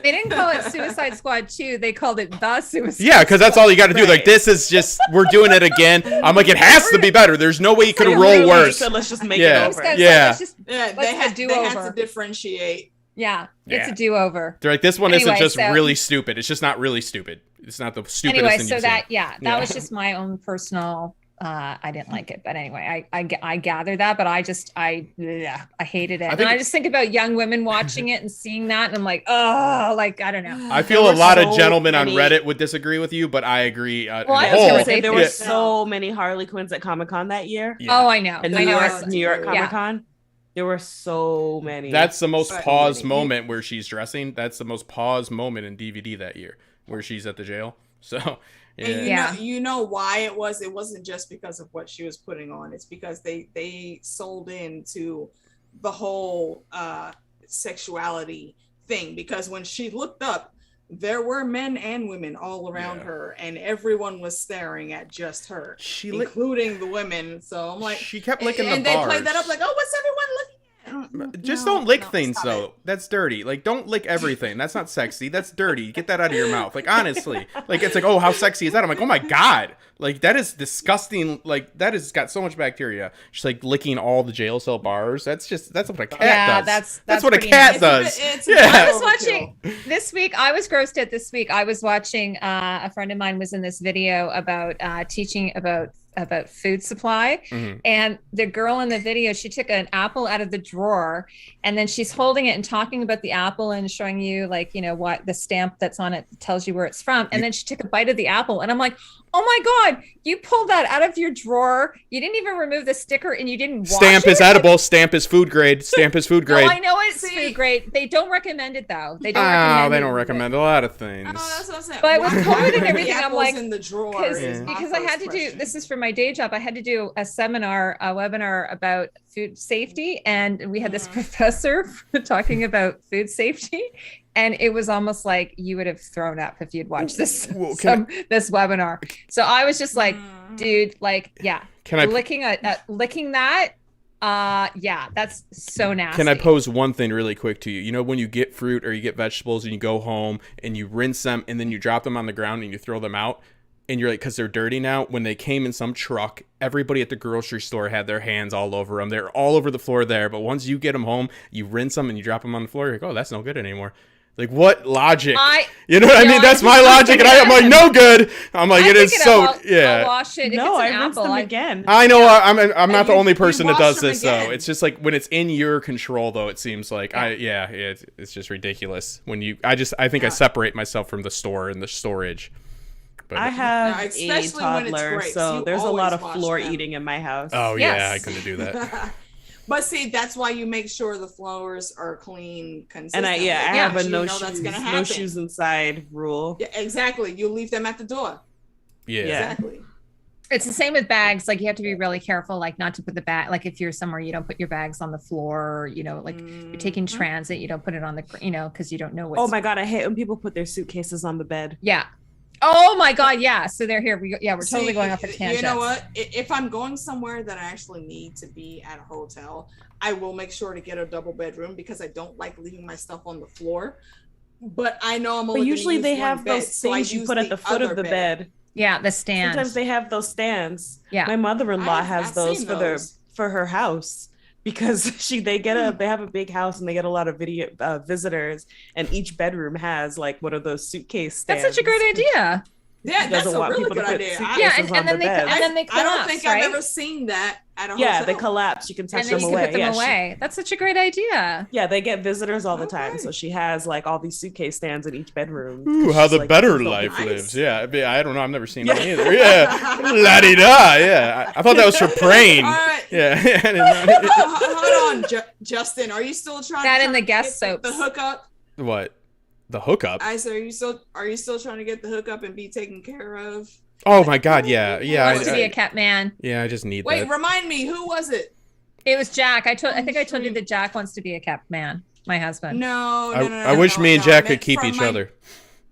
didn't call it Suicide Squad 2. They called it the Suicide. Yeah, because that's all you got to do. Like this is just we're doing it again. I'm like it has to be better. There's no way you could roll worse. So let's just make it over. They had to differentiate. Yeah, it's a do-over. They're like, this one isn't just really stupid. It's just not really stupid. It's not the stupidest thing you've seen. That was just my own personal. I didn't like it, but anyway, I gather that, but I hated it. And I just think about young women watching it and seeing that, and I'm like, oh, like I don't know. I feel a lot of gentlemen on Reddit would disagree with you, but I agree. I was gonna say there were so many Harley Quinns at Comic-Con that year. Yeah. Oh, I know. New York Comic-Con. Yeah. There were so many. That's the most paused moment where she's dressing. That's the most paused moment in DVD that year, where she's at the jail. So, and you know why it was? It wasn't just because of what she was putting on. It's because they sold into the whole sexuality thing. Because when she looked up, there were men and women all around her, and everyone was staring at just her, including the women. So I'm like, she kept licking the bars. And they played that up like, oh, what's everyone looking at? Just don't lick things though. That's dirty. Like don't lick everything. That's not sexy. That's dirty. Get that out of your mouth. Like honestly, like it's like, oh, how sexy is that? I'm like, oh my god, like that is disgusting. Like that has got so much bacteria. She's like licking all the jail cell bars. That's what a cat does. That's what a cat does. I was watching this week. I was grossed out this week. I was watching. A friend of mine was in this video about teaching about food supply, and the girl in the video, she took an apple out of the drawer and then she's holding it and talking about the apple and showing you like, what the stamp that's on it tells you where it's from, and then she took a bite of the apple and I'm like, oh my god, you pulled that out of your drawer, you didn't even remove the sticker, and you didn't wash Stamp is edible. Stamp is food grade. Stamp is food grade. No, I know it's food grade. They don't recommend it though. They don't recommend a lot of things. That's what I'm saying. But with COVID and everything, I'm like, in the drawer because I had to do, this is for my day job, I had to do a webinar about food safety, and we had this professor talking about food safety, and it was almost like you would have thrown up if you'd watched this webinar. So I was just like, dude, like, licking that, Yeah, that's so nasty. Can I pose one thing really quick to you? You know, when you get fruit or you get vegetables and you go home and you rinse them and then you drop them on the ground and you throw them out and you're like, because they're dirty now. When they came in some truck, everybody at the grocery store had their hands all over them. They're all over the floor there. But once you get them home, you rinse them and you drop them on the floor. You're like, oh, that's no good anymore. Like, what logic? You know what I mean? That's my logic. And I'm like, no good. I'm like, it is so, I'll wash it. No, I rinse them again. I know. I'm not the only person that does this, though. It's just like when it's in your control, though, it seems like, it's just ridiculous. When I think I separate myself from the store and the storage. But I have a toddler, so there's a lot of floor eating in my house. Oh, yeah, I couldn't do that. But see, that's why you make sure the floors are clean consistently. And I have a no shoes inside rule. Yeah, exactly. You leave them at the door. Yeah. Exactly. It's the same with bags. Like, you have to be really careful, like, not to put the bag, like, if you're somewhere, you don't put your bags on the floor, you know, like you're taking transit, you don't put it on the, you know, because you don't know what's. Oh my God, I hate when people put their suitcases on the bed. Yeah. Oh my God, yeah. So they're here. We're totally going off a tangent. You know what? If I'm going somewhere that I actually need to be at a hotel, I will make sure to get a double bedroom because I don't like leaving my stuff on the floor. But I know I'm only. But usually they have those things you put at the foot of the bed. Yeah, the stand. Sometimes they have those stands. Yeah, my mother-in-law has those for her house. Because they have a big house and they get a lot of visitors, and each bedroom has like one of those suitcase stands. That's such a great idea. Yeah, that's a really good idea. And then they collapse. I don't think I've ever seen that at a hotel. Yeah, they collapse. You can tuck them away. And then you can put them away. That's such a great idea. Yeah, they get visitors all the time. So she has like all these suitcase stands in each bedroom. Ooh, how the better life lives. Yeah, I don't know. I've never seen that either. Yeah, la-di-da. Yeah, I thought that was for praying. All right. Yeah. Hold on, Justin. Are you still trying that in the guest soap? The hookup? What? The hookup? I said, are you still trying to get the hookup and be taken care of? Oh my God, yeah. Wants to be a kept man. Yeah, I just need that. Wait, remind me, who was it? It was Jack. I think I told you that Jack wants to be a kept man. My husband. No. I wish me and Jack could keep each other.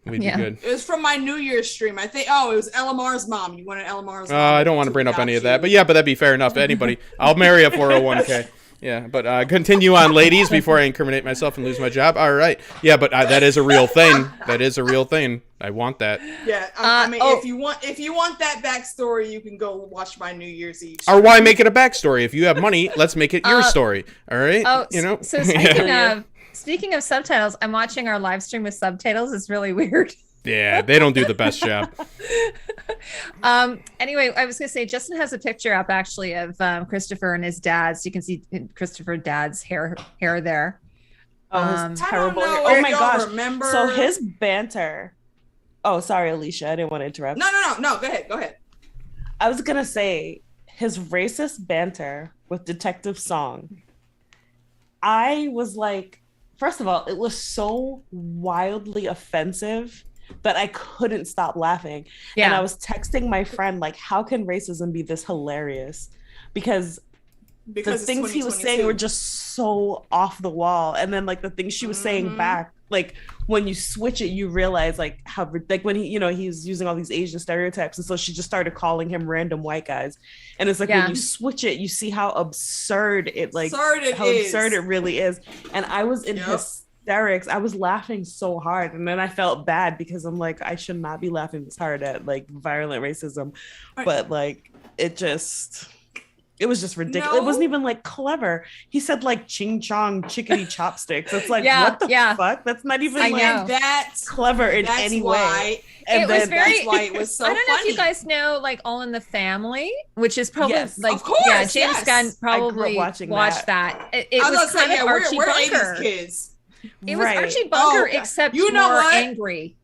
We'd be good. It was from my New Year's stream. I think. Oh, it was Elamar's mom. You wanted Elamar's mom. I don't want to bring up any of that, but that'd be fair enough to anybody. I'll marry a 401k. Yeah, but continue on, ladies, before I incriminate myself and lose my job. All right. Yeah, but that is a real thing. That is a real thing. I want that. Yeah, I mean, if you want that backstory, you can go watch my New Year's Eve. Or why make it a backstory? If you have money, let's make it your story. All right. Oh, So speaking of subtitles, I'm watching our live stream with subtitles. It's really weird. Yeah, they don't do the best job. Anyway, I was gonna say Justin has a picture up actually of Christopher and his dad's. You can see Christopher dad's hair there. Oh, his terrible. Oh my gosh! Remember? So his banter. Oh, sorry, Alicia. I didn't want to interrupt. No. Go ahead. I was gonna say his racist banter with Detective Song. I was like, first of all, it was so wildly offensive that I couldn't stop laughing. Yeah. And I was texting my friend, like, how can racism be this hilarious? Because the things he was saying were just so off the wall. And then like the things she was saying back, like when you switch it, you realize like how, like when he's using all these Asian stereotypes. And so she just started calling him random white guys. And it's like, when you switch it, you see how absurd it really is. And I was in hysterics. I was laughing so hard. And then I felt bad because I'm like, I should not be laughing this hard at like violent racism. But like, it was just ridiculous. No. It wasn't even like clever. He said like ching chong chickadee chopsticks. It's like, what the fuck? That's not even that's clever in any way. And that's why it was so funny. I don't know if you guys know like All in the Family, which is probably like, of course, James Gunn probably watched that. It was kind of Archie Bunker. 80s kids. It was Archie Bunker, except more angry.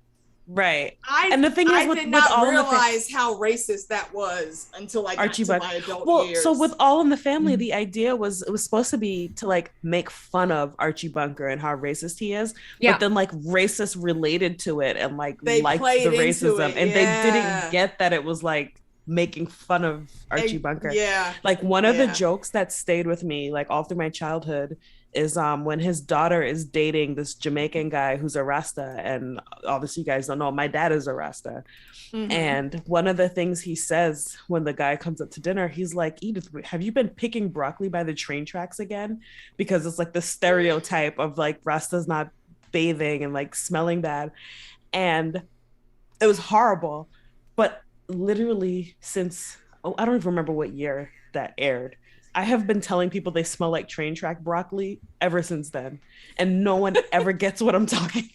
Right. And the thing is, I did not realize how racist that was until I got to my adult years. So with All in the Family, the idea was it was supposed to be to like make fun of Archie Bunker and how racist he is. Yeah. But then like racists related to it and like liked the racism. And they didn't get that it was like making fun of Archie Bunker. Yeah. Like one of the jokes that stayed with me like all through my childhood is when his daughter is dating this Jamaican guy who's a Rasta, and obviously you guys don't know, my dad is a Rasta. Mm-hmm. And one of the things he says when the guy comes up to dinner, he's like, Edith, have you been picking broccoli by the train tracks again? Because it's like the stereotype of like Rastas not bathing and like smelling bad. And it was horrible. But literally since, I don't even remember what year that aired, I have been telling people they smell like train track broccoli ever since then. And no one ever gets what I'm talking.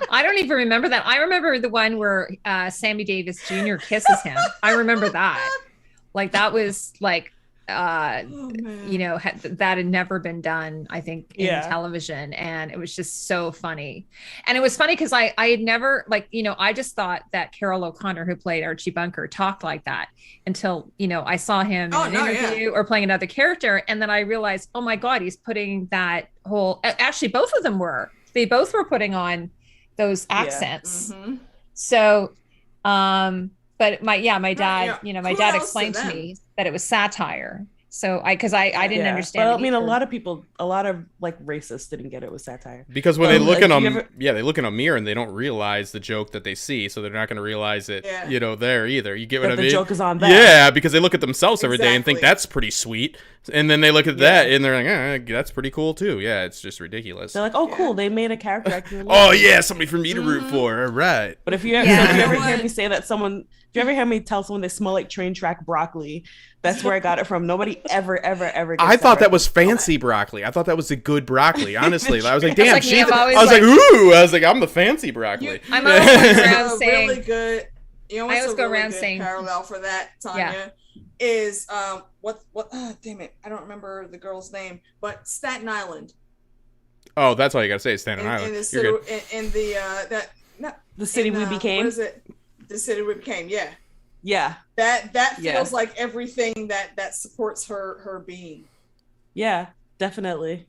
I don't even remember that. I remember the one where Sammy Davis Jr. kisses him. I remember that. Like that was like, you know, that had never been done, I think, in television. And it was just so funny. And it was funny because I had never, like, you know, I just thought that Carol O'Connor, who played Archie Bunker, talked like that until, you know, I saw him in an interview or playing another character. And then I realized, oh my God, he's putting that whole, actually, both of them were. They both were putting on those accents. Mm-hmm. So, but my dad, you know, my dad explained to me that it was satire. So because I didn't understand. But I mean, a lot of like racists didn't get it was satire. Because when they look in them, they look in a mirror and they don't realize the joke that they see, so they're not going to realize it, you know, there either. You get what I mean? The joke is on that. Yeah, because they look at themselves every day and think that's pretty sweet, and then they look at that and they're like, that's pretty cool too. Yeah, it's just ridiculous. They're like, oh, cool, they made a character. Oh yeah, somebody for me to root for. All right. But if you ever hear me say that if you ever hear me tell someone they smell like train track broccoli, that's where I got it from. Nobody ever gets I thought that was fancy broccoli. I thought that was the good broccoli. Honestly, I was like, damn, I'm the fancy broccoli. I'm always around saying really good. You know, I always go around saying parallel for that, Tanya, is what? Damn it, I don't remember the girl's name, but Staten Island. Oh, that's all you gotta say, Staten Island. The city we became. What is it? The city we became. Yeah. Yeah. That feels like everything that supports her being. Yeah, definitely.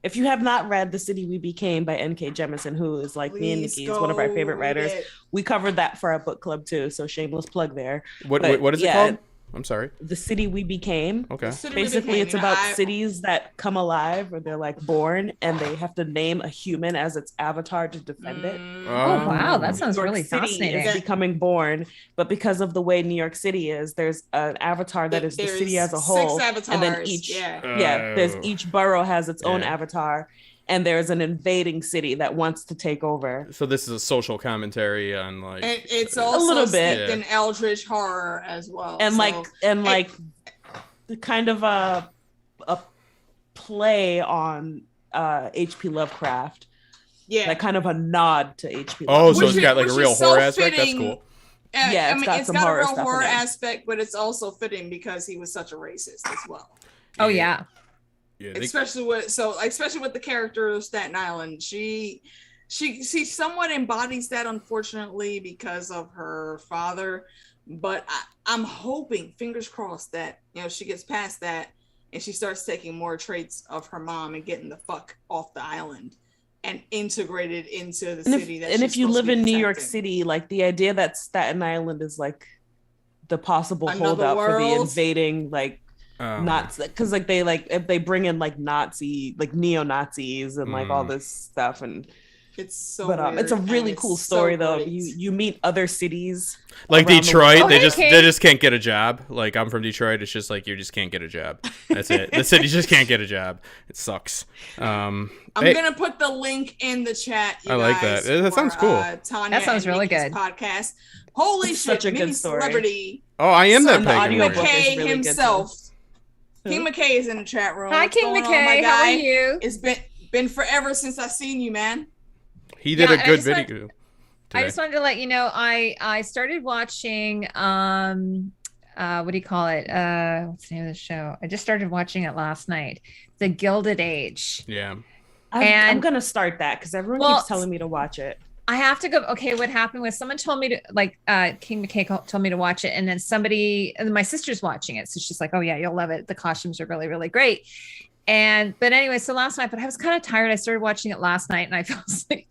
If you have not read The City We Became by N.K. Jemisin, who is like me and Nikki, is one of our favorite writers, we covered that for our book club too. So shameless plug there. What is it called? I'm sorry. The City We Became. Okay. Basically, it's about cities that come alive or they're like born and they have to name a human as its avatar to defend it. Oh, wow. That sounds really fascinating. It's becoming born, but because of the way New York City is, there's an avatar that is the city as a whole. 6 avatars. And then there's each borough has its own avatar. And there's an invading city that wants to take over. So this is a social commentary on like. And it's also a little bit an eldritch horror as well. And kind of a play on H.P. Lovecraft. Yeah. Like kind of a nod to H.P. Lovecraft. So it's got like a real horror aspect. That's cool. Yeah, it's got a real horror aspect, but it's also fitting because he was such a racist as well. Oh yeah. Yeah, especially with the character of Staten Island, she somewhat embodies that, unfortunately, because of her father. But I'm hoping, fingers crossed, that she gets past that and she starts taking more traits of her mom and getting the fuck off the island and integrated into the city. If you live in New York City, like the idea that Staten Island is like the possible holdout for the invading like. Nazis, because like if they bring in like neo-Nazis and like all this stuff, and it's so it's a really cool story though. You meet other cities like Detroit. They just can't get a job. Like I'm from Detroit. It's just like you just can't get a job. That's it. The city just can't get a job. It sucks. I'm gonna put the link in the chat. I like that. That sounds cool. Tanya, that sounds really good. Podcast. Holy shit! Such a good story. Celebrity. Oh, I am that King McKay himself. King McKay is in the chat room. Hi, King McKay. How are you? It's been forever since I've seen you, man. He did a good video. I just wanted to let you know I started watching what do you call it? What's the name of the show? I just started watching it last night. The Gilded Age. Yeah. I'm gonna start that because everyone keeps telling me to watch it. I have to go. Okay, what happened was someone told me to King McKay told me to watch it, and then my sister's watching it, so she's like, "Oh yeah, you'll love it. The costumes are really, really great." But anyway, so last night, but I was kind of tired. I started watching it last night, and I fell asleep.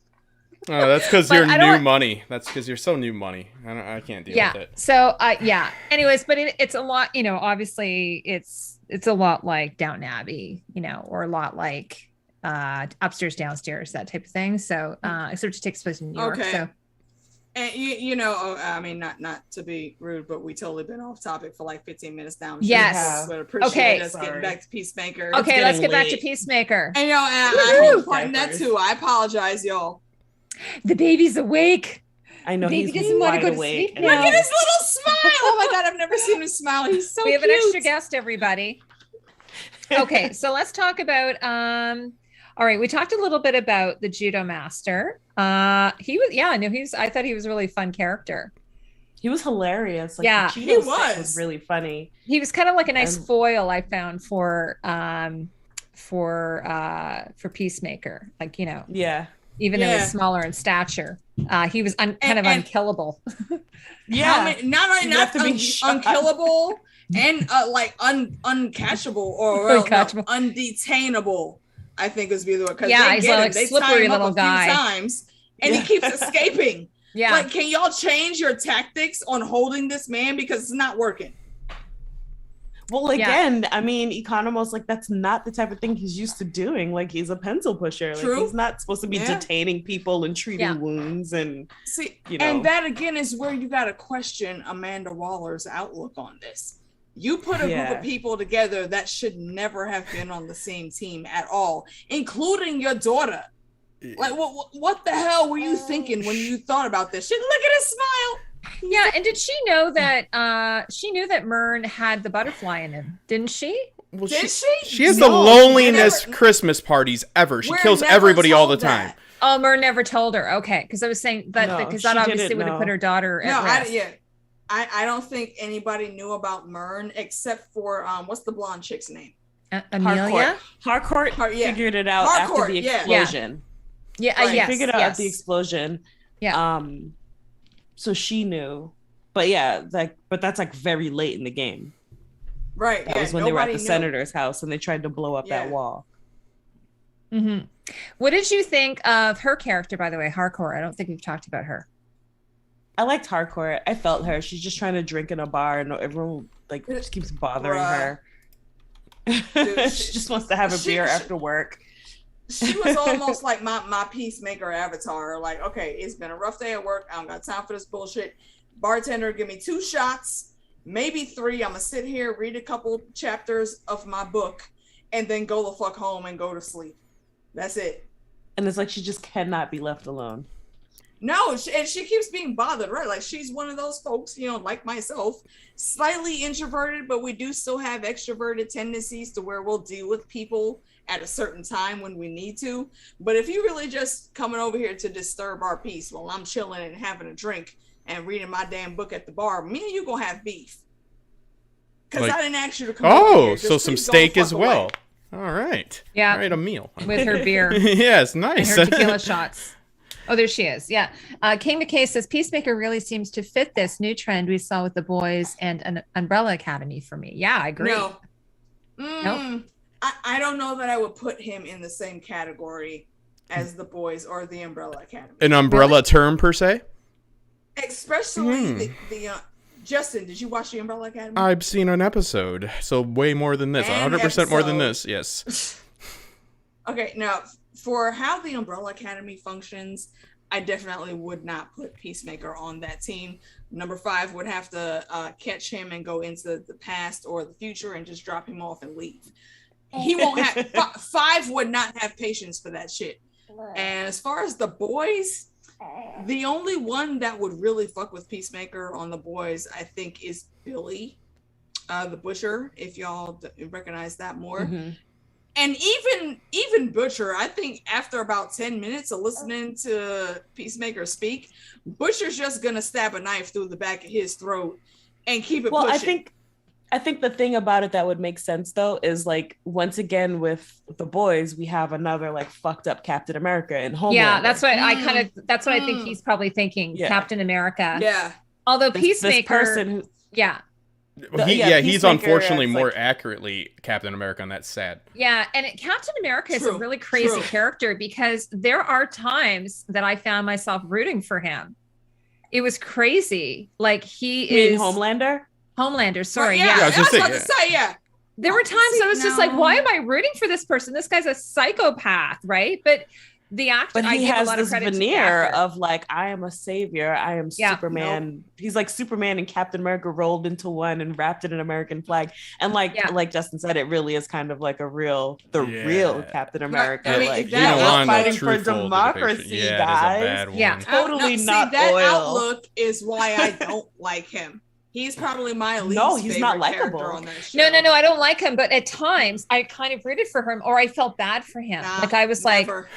Oh, that's because But you're I don't new money. That's because you're so new money. I can't deal Yeah. with it. So, yeah. Anyways, but it's a lot, obviously it's a lot like Downton Abbey, or a lot like Upstairs, Downstairs, that type of thing. So, except it takes place in New York. Okay. So, And I mean, not to be rude, but we totally been off topic for like 15 minutes now. Yes. But appreciate Okay. us getting back to Peacemaker. Okay, let's get back to late. Peacemaker. And I'm important that too. I apologize, y'all. The baby's awake. I know Baby he's doesn't want to wide go to awake. sleep and now. Look at his little smile. Oh my God, I've never seen him smile. He's so We have cute. an extra guest, everybody. Okay, so let's talk about all right, we talked a little bit about the judo master. I thought he was a really fun character. He was hilarious. Like, Yeah, the he Cheetos was. thing was really funny. He was kind of like a nice And- foil I found for Peacemaker. Like, Yeah. even though Yeah. he's smaller in stature, he was kind of And- unkillable. Yeah. Not only You have to be shot. unkillable and like uncatchable or well, Uncatchable. no, undetainable. I think is be the word. Yeah, he's like They slippery tie him little up a guy. few times, and he keeps escaping. Yeah. Like, can y'all change your tactics on holding this man because it's not working? Well, again, I mean, Economos, like, that's not the type of thing he's used to doing. Like, he's a pencil pusher. Like, True. he's not supposed to be detaining people and treating Yeah. wounds and See, You know. and that again is where you got to question Amanda Waller's outlook on this. You put a group of people together that should never have been on the same team at all, including your daughter. Like, what the hell were you thinking when you thought about this shit? Look at his smile. Yeah, and did she know that she knew that Myrn had the butterfly in him, didn't she? Well, Did she? She has No, the loneliest never- Christmas parties ever. She We're kills never everybody all the told time. that. Oh, Myrn never told her. Okay, because I was saying that No, because she that obviously didn't would have know. put her daughter No, at risk. I don't think anybody knew about Myrn except for what's the blonde chick's name? Amelia. Harcourt Yeah. figured it out Harcourt, after the yeah. explosion. Yeah. Right. Yes. Figured out yes. at the explosion. Yeah. So she knew. But yeah, but that's like very late in the game. Right. That yeah, was when they were at the nobody knew. senator's house and they tried to blow up that Yeah. wall. Mm-hmm. What did you think of her character, by the way, Harcourt? I don't think we've talked about her. I liked Harcourt. I felt her. She's just trying to drink in a bar and everyone like just keeps bothering Bruh. her. She just wants to have a beer after work. She was almost like my Peacemaker avatar. Like, okay, it's been a rough day at work. I don't got time for this bullshit. Bartender, give me 2 shots, maybe 3. I'm gonna sit here, read a couple chapters of my book, and then go the fuck home and go to sleep. That's it. And it's like she just cannot be left alone. No, and she keeps being bothered, right? Like, she's one of those folks, like myself, slightly introverted, but we do still have extroverted tendencies to where we'll deal with people at a certain time when we need to. But if you really just coming over here to disturb our peace while I'm chilling and having a drink and reading my damn book at the bar, me and you gonna have beef. Because Like- I didn't ask you to come over here. Oh, Just so some please go the steak fuck as well. away. Yeah. All right. Yeah. All right, a meal. With her beer. Yes, And nice. her tequila shots. Oh, there she is. Yeah. King McKay says Peacemaker really seems to fit this new trend we saw with the boys and an Umbrella Academy for me. Yeah, I agree. No. Nope. I don't know that I would put him in the same category as the boys or the Umbrella Academy. An umbrella term per se? Especially the Justin, did you watch the Umbrella Academy? I've seen an episode, so way more than this. An 100% more than episode. this. Yes. Okay, now for how the Umbrella Academy functions, I definitely would not put Peacemaker on that team. Number 5 would have to catch him and go into the past or the future and just drop him off and leave. He won't have 5 would not have patience for that shit. And as far as the boys, the only one that would really fuck with Peacemaker on the boys, I think, is Billy, the Butcher, if y'all recognize that more. Mhm. And even Butcher, I think after about 10 minutes of listening to Peacemaker speak, Butcher's just gonna stab a knife through the back of his throat and keep it Well, pushing. I think the thing about it that would make sense though is like once again with the boys, we have another like fucked up Captain America and Homelander. Yeah, that's what that's what I think he's probably thinking. Yeah. Captain America. Yeah. Although this Peacemaker. person who Yeah. He's unfortunately it's more like- accurately Captain America, and that's sad. Yeah, and Captain America is a True, really crazy true. character because there are times that I found myself rooting for him. It was crazy. Like he You mean is Homelander? Sorry, yeah, yeah. I was I just was about saying, to say, yeah. There were times I was just like, No. why am I rooting for this person? This guy's a psychopath, right? But the actor, But I he give a has lot of this credit to the veneer actor. of like, I am a savior. I am Yeah. Superman. He's like Superman and Captain America rolled into one and wrapped in an American flag. And like Justin said, it really is kind of like real Captain America. I mean, like you don't we're want a fighting for truthful democracy, depiction. Yeah, guys. it is a bad one. Yeah. Totally see, not that oil. outlook is why I don't like him. He's probably my least No, he's not favorite character likable. on that show. No, I don't like him. But at times I kind of rooted for him or I felt bad for him. Nah, like I was never. like,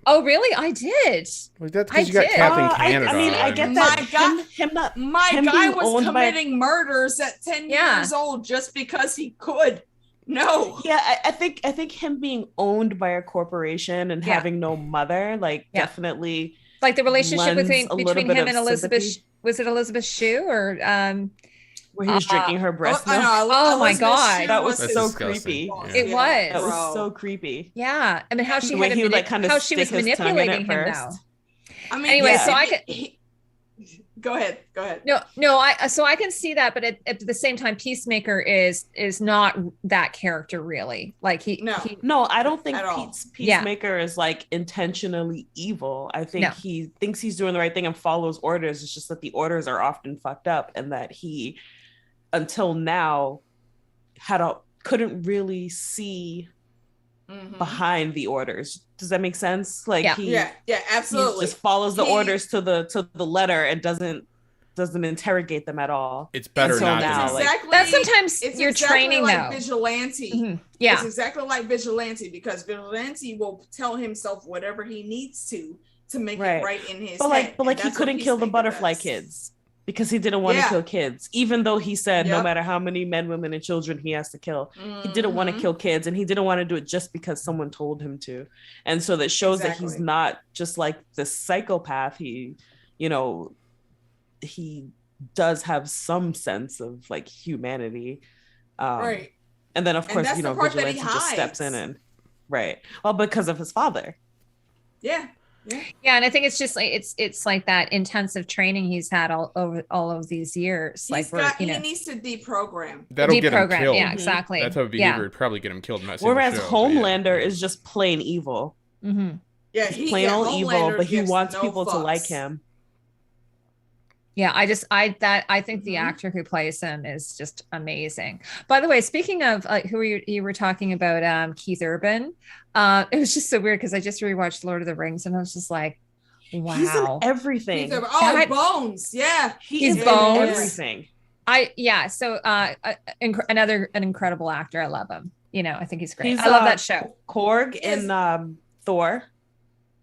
oh, really? I did. Well, that's I because you got did. Captain I Canada. mean, I and- get My that. God. Him My him guy being was owned by- committing murders at 10 Yeah. years old just because he could. No. Yeah, I think him being owned by a corporation and Yeah. having no mother, like Yeah. definitely Like the relationship lends between a little him bit and of Elizabeth. sympathy. Was it Elizabeth Shue or where he was drinking her breast I milk. know, Oh my Elizabeth God. Shue That was That's so disgusting. creepy. Yeah. It was. That was bro. so creepy. Yeah, I mean, how she The way had he would like kind of how she was stick his tongue in manipulating it him first. though. I mean, Anyway, Yeah. so I could Go ahead. no, I can see that, but at the same time, Peacemaker is not that character really. Like No. No, I don't think At all. Peacemaker is like intentionally evil. I think No. he thinks he's doing the right thing and follows orders. It's just that the orders are often fucked up and that he, until now, couldn't really see Mhm. behind the orders. Does that make sense? Like Yeah. he, Yeah, he absolutely. just follows the He- orders to the letter and doesn't interrogate them at all. It's better So not now, to. like- exactly, That's sometimes it's you're exactly training like though. vigilante. Mhm. It's Yeah, exactly like vigilante because vigilante will tell himself whatever he needs to make Right. it right in his But head. like and he that's what couldn't kill the Peacemaker butterfly does. kids because he didn't want to Yeah. kill kids, even though he said no Yep. matter how many men, women, and children he has to kill. He didn't want to Mhm. kill kids, and he didn't want to do it just because someone told him to. And so that shows that he's Exactly. not just like this psychopath. He does have some sense of like humanity. Right. And then of And course, that's the part that he Vigilante just steps in hides. and right. Well, because of his father. Yeah. yeah, and I think it's just like it's like that intensive training he's had all of these years. Like He needs to deprogram. That'll get him deprogram. killed. Yeah, Mhm. exactly. That type of behavior would probably get him killed. I'm not seeing the Whereas show, but yeah. Homelander is just plain evil. Yeah. Mm-hmm. Yeah, He's plain old evil, Homelander but he gives wants no people to like fucks. him. Yeah, I think the Mhm. actor who plays him is just amazing. By the way, speaking of who you were talking about, Keith Urban, it was just so weird because I just rewatched Lord of the Rings and I was just like, wow. He's in everything. That- Bones. Yeah. He's in Bones. everything. An incredible actor. I love him. I think he's great. He's, I love that show. Korg Yes. in Thor.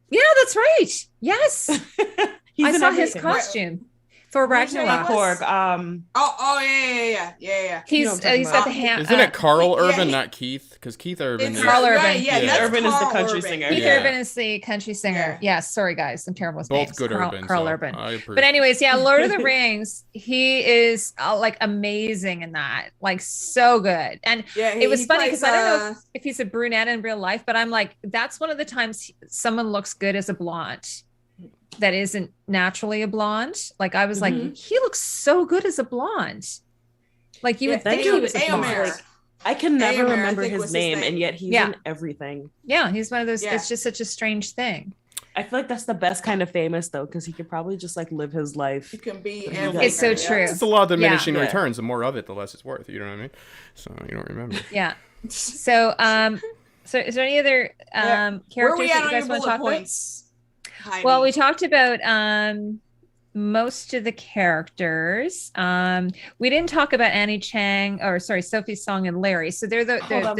Yeah, that's right. Yes. He's I in saw his everything. costume for Which one Ragnarok. was- Korg. Oh yeah. He's You know what I'm talking he's got the about. hand. Isn't it Carl yeah, Urban, he- not Keith? Because Keith Urban It's is. Carl Urban. Right, yeah, Yeah. that's Urban is the Carl country Urban. singer. Keith Yeah. Urban is the country singer. Yeah. Yes, sorry guys, I'm terrible with Both names. good Carl, Urban. Carl so Urban. I approve. But anyways, yeah, Lord of the Rings, he is like amazing in that, like so good. And Yeah, it was funny plays, because I don't know if he's a brunette in real life, but I'm like, that's one of the times someone looks good as a blonde that isn't naturally a blonde. Like I was like, he looks so good as a blonde. Like you would think he was a blonde. Aomer. I can never Aomer, I remember think was his his name, name. and yet he's Yeah. in everything. Yeah, he's one of those. Yeah. It's just such a strange thing. I feel like that's the best kind of famous though, because he could probably just like live his life. You can be It's so everywhere. true. It's a law of diminishing Yeah. returns. The more of it, the less it's worth. You know what I mean? So you don't remember. Yeah. So, so is there any other Where are characters we that at you on your guys want to bullet talk about? points? Heidi? Well, we talked about most of the characters. We didn't talk about Annie Chang, or sorry, Sophie Song and Larry. So they're the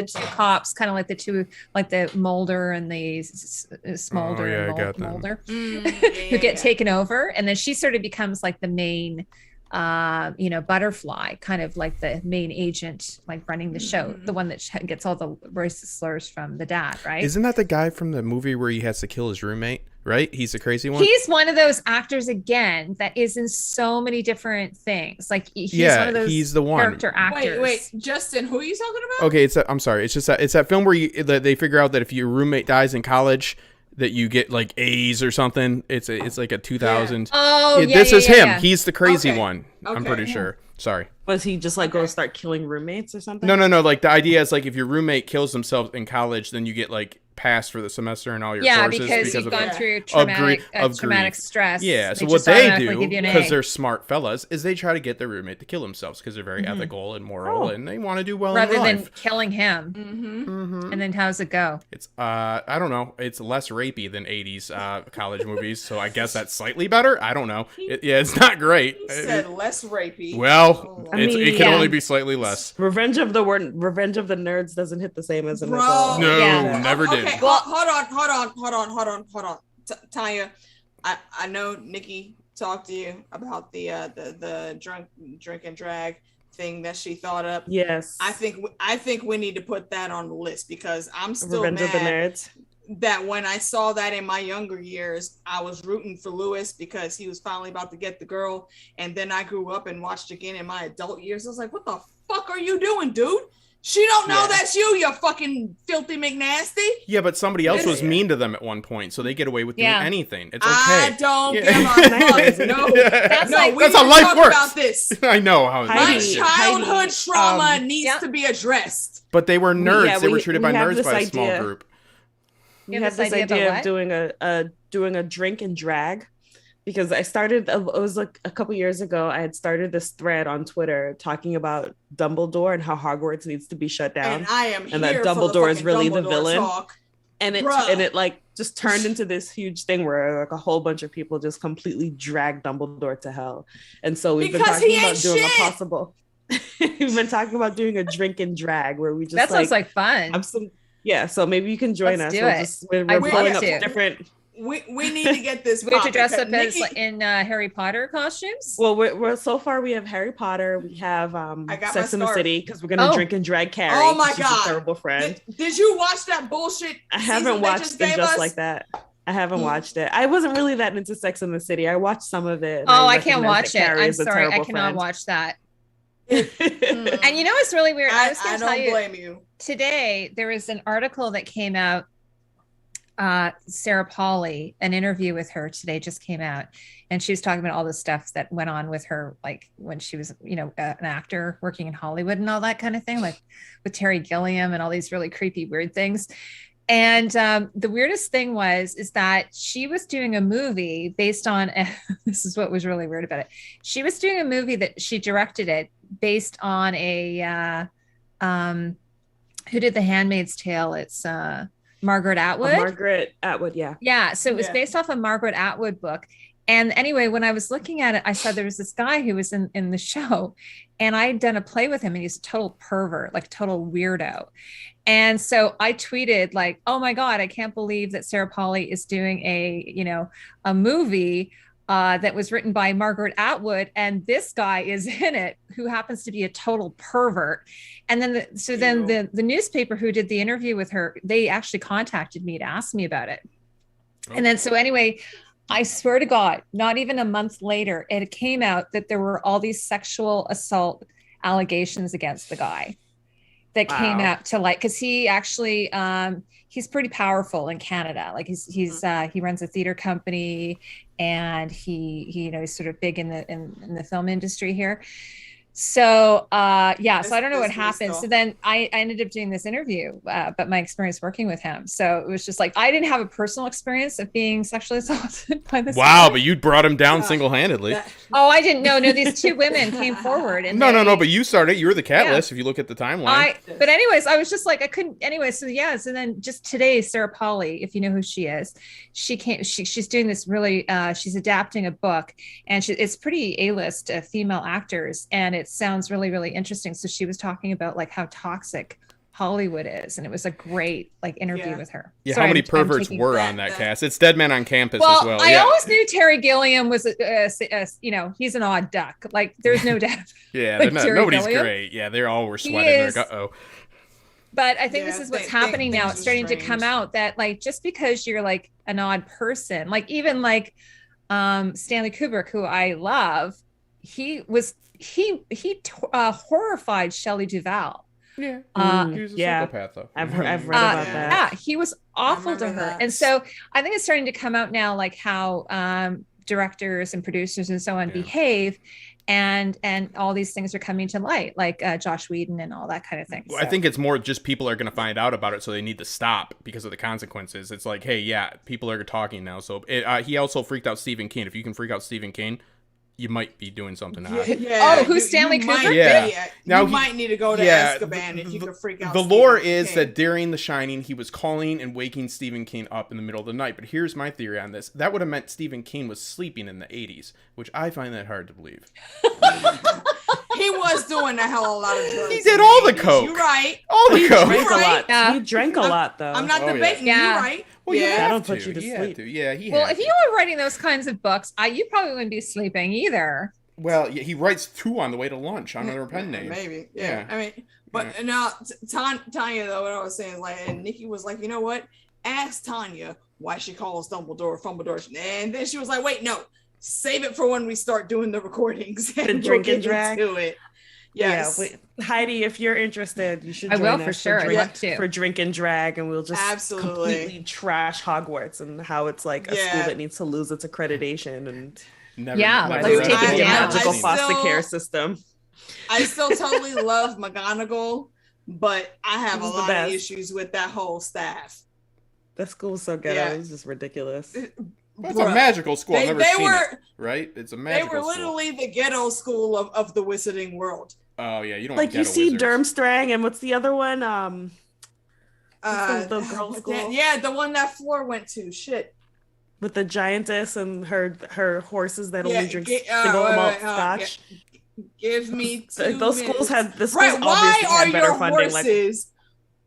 two cops, kind of like the two, like the Mulder and the Smolder yeah, I and got them. Mulder, Yeah, who get taken over, and then she sort of becomes like the main butterfly, kind of like the main agent, like running the show, the one that gets all the racist slurs from the dad, right? Isn't that the guy from the movie where he has to kill his roommate? right? He's the crazy one. He's one of those actors again that is in so many different things. Like he's one of those he's the one. character actors. Wait, Justin, who are you talking about? Okay, I'm sorry. It's just it's that film where they figure out that if your roommate dies in college, that you get like A's or something. It's like a 2000. Oh, this is him. Yeah. He's the crazy Okay. one. I'm pretty sure. Sorry. Was he just like go start killing roommates or something? No. Like the idea is like if your roommate kills himself in college, then you get like passed for the semester and all your courses because you've of gone like, through traumatic traumatic stress. Yeah, so They what just they automatically do, give you an because A. they're smart fellas, is they try to get their roommate to kill themselves because they're very ethical and moral and they want to do well rather in than life. killing him. And then how's it go? It's I don't know. It's less rapey than 80s college movies, so I guess that's slightly better. I don't know. It's not great. He said less rapey. Well, Oh, it can only be slightly less. Revenge of the Nerds doesn't hit the same as an Bro. adult. No, Yeah. never did. Okay, Well- hold on. Tanya, I know Nikki talked to you about the drink and drag thing that she thought up. Yes. I think we need to put that on the list because I'm still Revenge of the mad Nerds. that when I saw that in my younger years, I was rooting for Lewis because he was finally about to get the girl. And then I grew up and watched again in my adult years. I was like, what the fuck are you doing, dude? She don't know that's you fucking filthy McNasty. Yeah, but somebody else was mean to them at one point, so they get away with doing anything. It's okay. I don't Yeah. give a fuck. No, That's no, like- we That's need how to life talk works. about this. I know how. My Heidi, childhood trauma needs yeah. to be addressed. But they were nerds. They were treated by we have nerds this by a small idea. group. We You have have this this idea idea about of doing a drink and drag because I started it was like a couple years ago. I had started this thread on Twitter talking about Dumbledore and how Hogwarts needs to be shut down, And I am and that here for the Dumbledore is fucking really the Dumbledore villain. talk. and Bruh. it like just turned into this huge thing where like a whole bunch of people just completely dragged Dumbledore to hell. And so we've Because been he talking about ain't doing shit. a possible. We've been talking about doing a drink and drag where we just That sounds like fun. have some. Yeah, so maybe you can join Let's us. do We'll it. we're I blowing want up to. different. We need to get this. We have to popping, dress because up as Nikki- in Harry Potter costumes. Well, we're so far we have Harry Potter, we have I got Sex my in the scarf. City because we're gonna Oh. drink and drag Carrie. Oh my she's God. a terrible friend. Did you watch that bullshit? I season haven't they watched just them gave just us? like that. I haven't watched it. I wasn't really that into Sex in the City. I watched some of it. and Oh, I can't recognized watch that it. Carrie I'm is a sorry, I terrible cannot friend. watch that. Mm. And you know what's really weird? I was I going to tell don't you blame you. today. There was an article that came out. Sarah Polley, an interview with her today just came out, and she was talking about all the stuff that went on with her, like when she was, an actor working in Hollywood and all that kind of thing, like with Terry Gilliam and all these really creepy, weird things. And the weirdest thing is that she was doing a movie based on, this is what was really weird about it. She was doing a movie that she directed it based on a, who did The Handmaid's Tale? It's Margaret Atwood. Margaret Atwood, yeah. Yeah. So it was Yeah. based off a Margaret Atwood book. And anyway, when I was looking at it, I saw there was this guy who was in the show, and I had done a play with him, and he's a total pervert, like a total weirdo. And so I tweeted like, "Oh my God, I can't believe that Sarah Polley is doing a movie that was written by Margaret Atwood, and this guy is in it who happens to be a total pervert." And then the newspaper who did the interview with her, they actually contacted me to ask me about it. And then so anyway, I swear to God, not even a month later, it came out that there were all these sexual assault allegations against the guy that came out to like, because he actually he's pretty powerful in Canada. Like he runs a theater company, and he's sort of big in the film industry here. So so I don't know what happened. So then I ended up doing this interview, but my experience working with him. So it was just like, I didn't have a personal experience of being sexually assaulted by this Wow, guy. but you brought him down single-handedly. Oh, I didn't know. No, these two women came forward. And No, but you started. You were the catalyst if you look at the timeline. But anyways, I was just like, I couldn't. Anyway, so then just today, Sarah Polley, if you know who she is, she's doing this really. She's adapting a book, and it's pretty A-list female actors, and it sounds really, really interesting. So she was talking about like how toxic Hollywood is, and it was a great interview with her. Yeah, Sorry, how many I'm perverts taking- were on that cast? It's Dead Man on Campus Well, as well. I Yeah. always knew Terry Gilliam was, he's an odd duck. Like, there's no doubt. Yeah, like Terry nobody's Gilliam. great. Yeah, they all were He sweating. is- Like, uh-oh. But I think this is what's happening now. It's starting to come strange. out that like just because you're like an odd person, like even like Stanley Kubrick, who I love, he horrified Shelley Duvall. Yeah. He was a Yeah. psychopath, though. I've read about that. Yeah, he was awful to remember her. that. And so I think it's starting to come out now, like how directors and producers and so on behave, and all these things are coming to light, like Josh Whedon and all that kind of thing. Well, I think it's more just people are going to find out about it, so they need to stop because of the consequences. It's like, hey, yeah, people are talking now. So he also freaked out Stephen King. If you can freak out Stephen King, you might be doing something odd. Oh, who's Stanley Kubrick? Yeah. Now you might need to go to Azkaban if you can freak out. The Stephen lore is King. that during The Shining, he was calling and waking Stephen King up in the middle of the night. But here's my theory on this. That would have meant Stephen King was sleeping in the 80s, which I find that hard to believe. He was doing a hell of a lot of drugs. He did all the coke. You're right. All the coke. Drank a lot. Yeah. He drank a lot, though. I'm not Oh, debating. yeah. You're right. Well, you yeah. have That'll put you to He had sleep. to. Yeah, he Well, had if to. you were writing those kinds of books, you probably wouldn't be sleeping either. Well, yeah, he writes 2 on the way to lunch under her pen name. Maybe. Yeah. Yeah. I mean, but now Tanya, though, what I was saying is like, and Nikki was like, you know what? Ask Tanya why she calls Dumbledore Fumbledore, and then she was like, wait, no, save it for when we start doing the recordings and The we'll drink and get drag? into it. Yes. Yeah, Heidi, if you're interested, you should I join will us for sure. I'd drink, love to. for drink and drag, and we'll just Absolutely. completely trash Hogwarts and how it's like a school Yeah. that needs to lose its accreditation and Never, Yeah, never let's read take it any the of down. that. magical I foster still- care system. I still totally love McGonagall, but I have a She's the lot best. of issues with that whole staff. That school's so ghetto. Yeah. It was just ridiculous. Well, it's a Bruh. magical school. I've never They seen were it, right? It's a they magical were school. literally the ghetto school of the wizarding world. Oh, yeah, you don't Like you ghetto see wizards. Durmstrang, and what's the other one? What's the girls' school? Yeah, the one that Floor went to. Shit. With the giantess and her horses that Yeah, only drink wait, single malt wait, scotch. Give me two Those minutes. schools had this. Right, why are your funding. horses?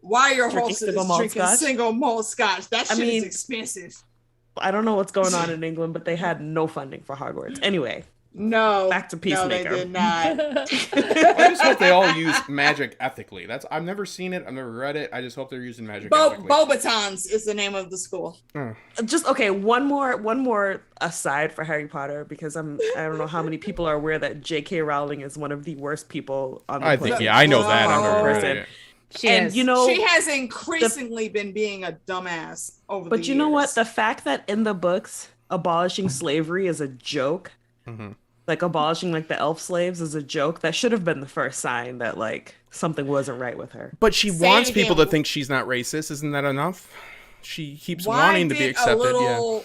Why are your Drinking horses single malt drinking scotch? single malt scotch? That I shit mean- is expensive. I don't know what's going on in England, but they had no funding for Hogwarts. Anyway, No, back to no, Peacemaker. they did not. I just hope they all use magic ethically. I've never seen it. I've never read it. I just hope they're using magic ethically. Bobatons is the name of the school. Just okay. One more aside for Harry Potter, because I don't know how many people are aware that J.K. Rowling is one of the worst people on the I planet. think, yeah, I know that. I've never read Person. it. She And is. you know, She has increasingly been being a dumbass over the but you know what? years. The fact that in the books abolishing slavery is a joke, Mhm. like abolishing like the elf slaves is a joke, that should have been the first sign that like something wasn't right with her. But she Say wants it people again. to think she's not racist. Isn't that enough? She keeps Why wanting to be did accepted.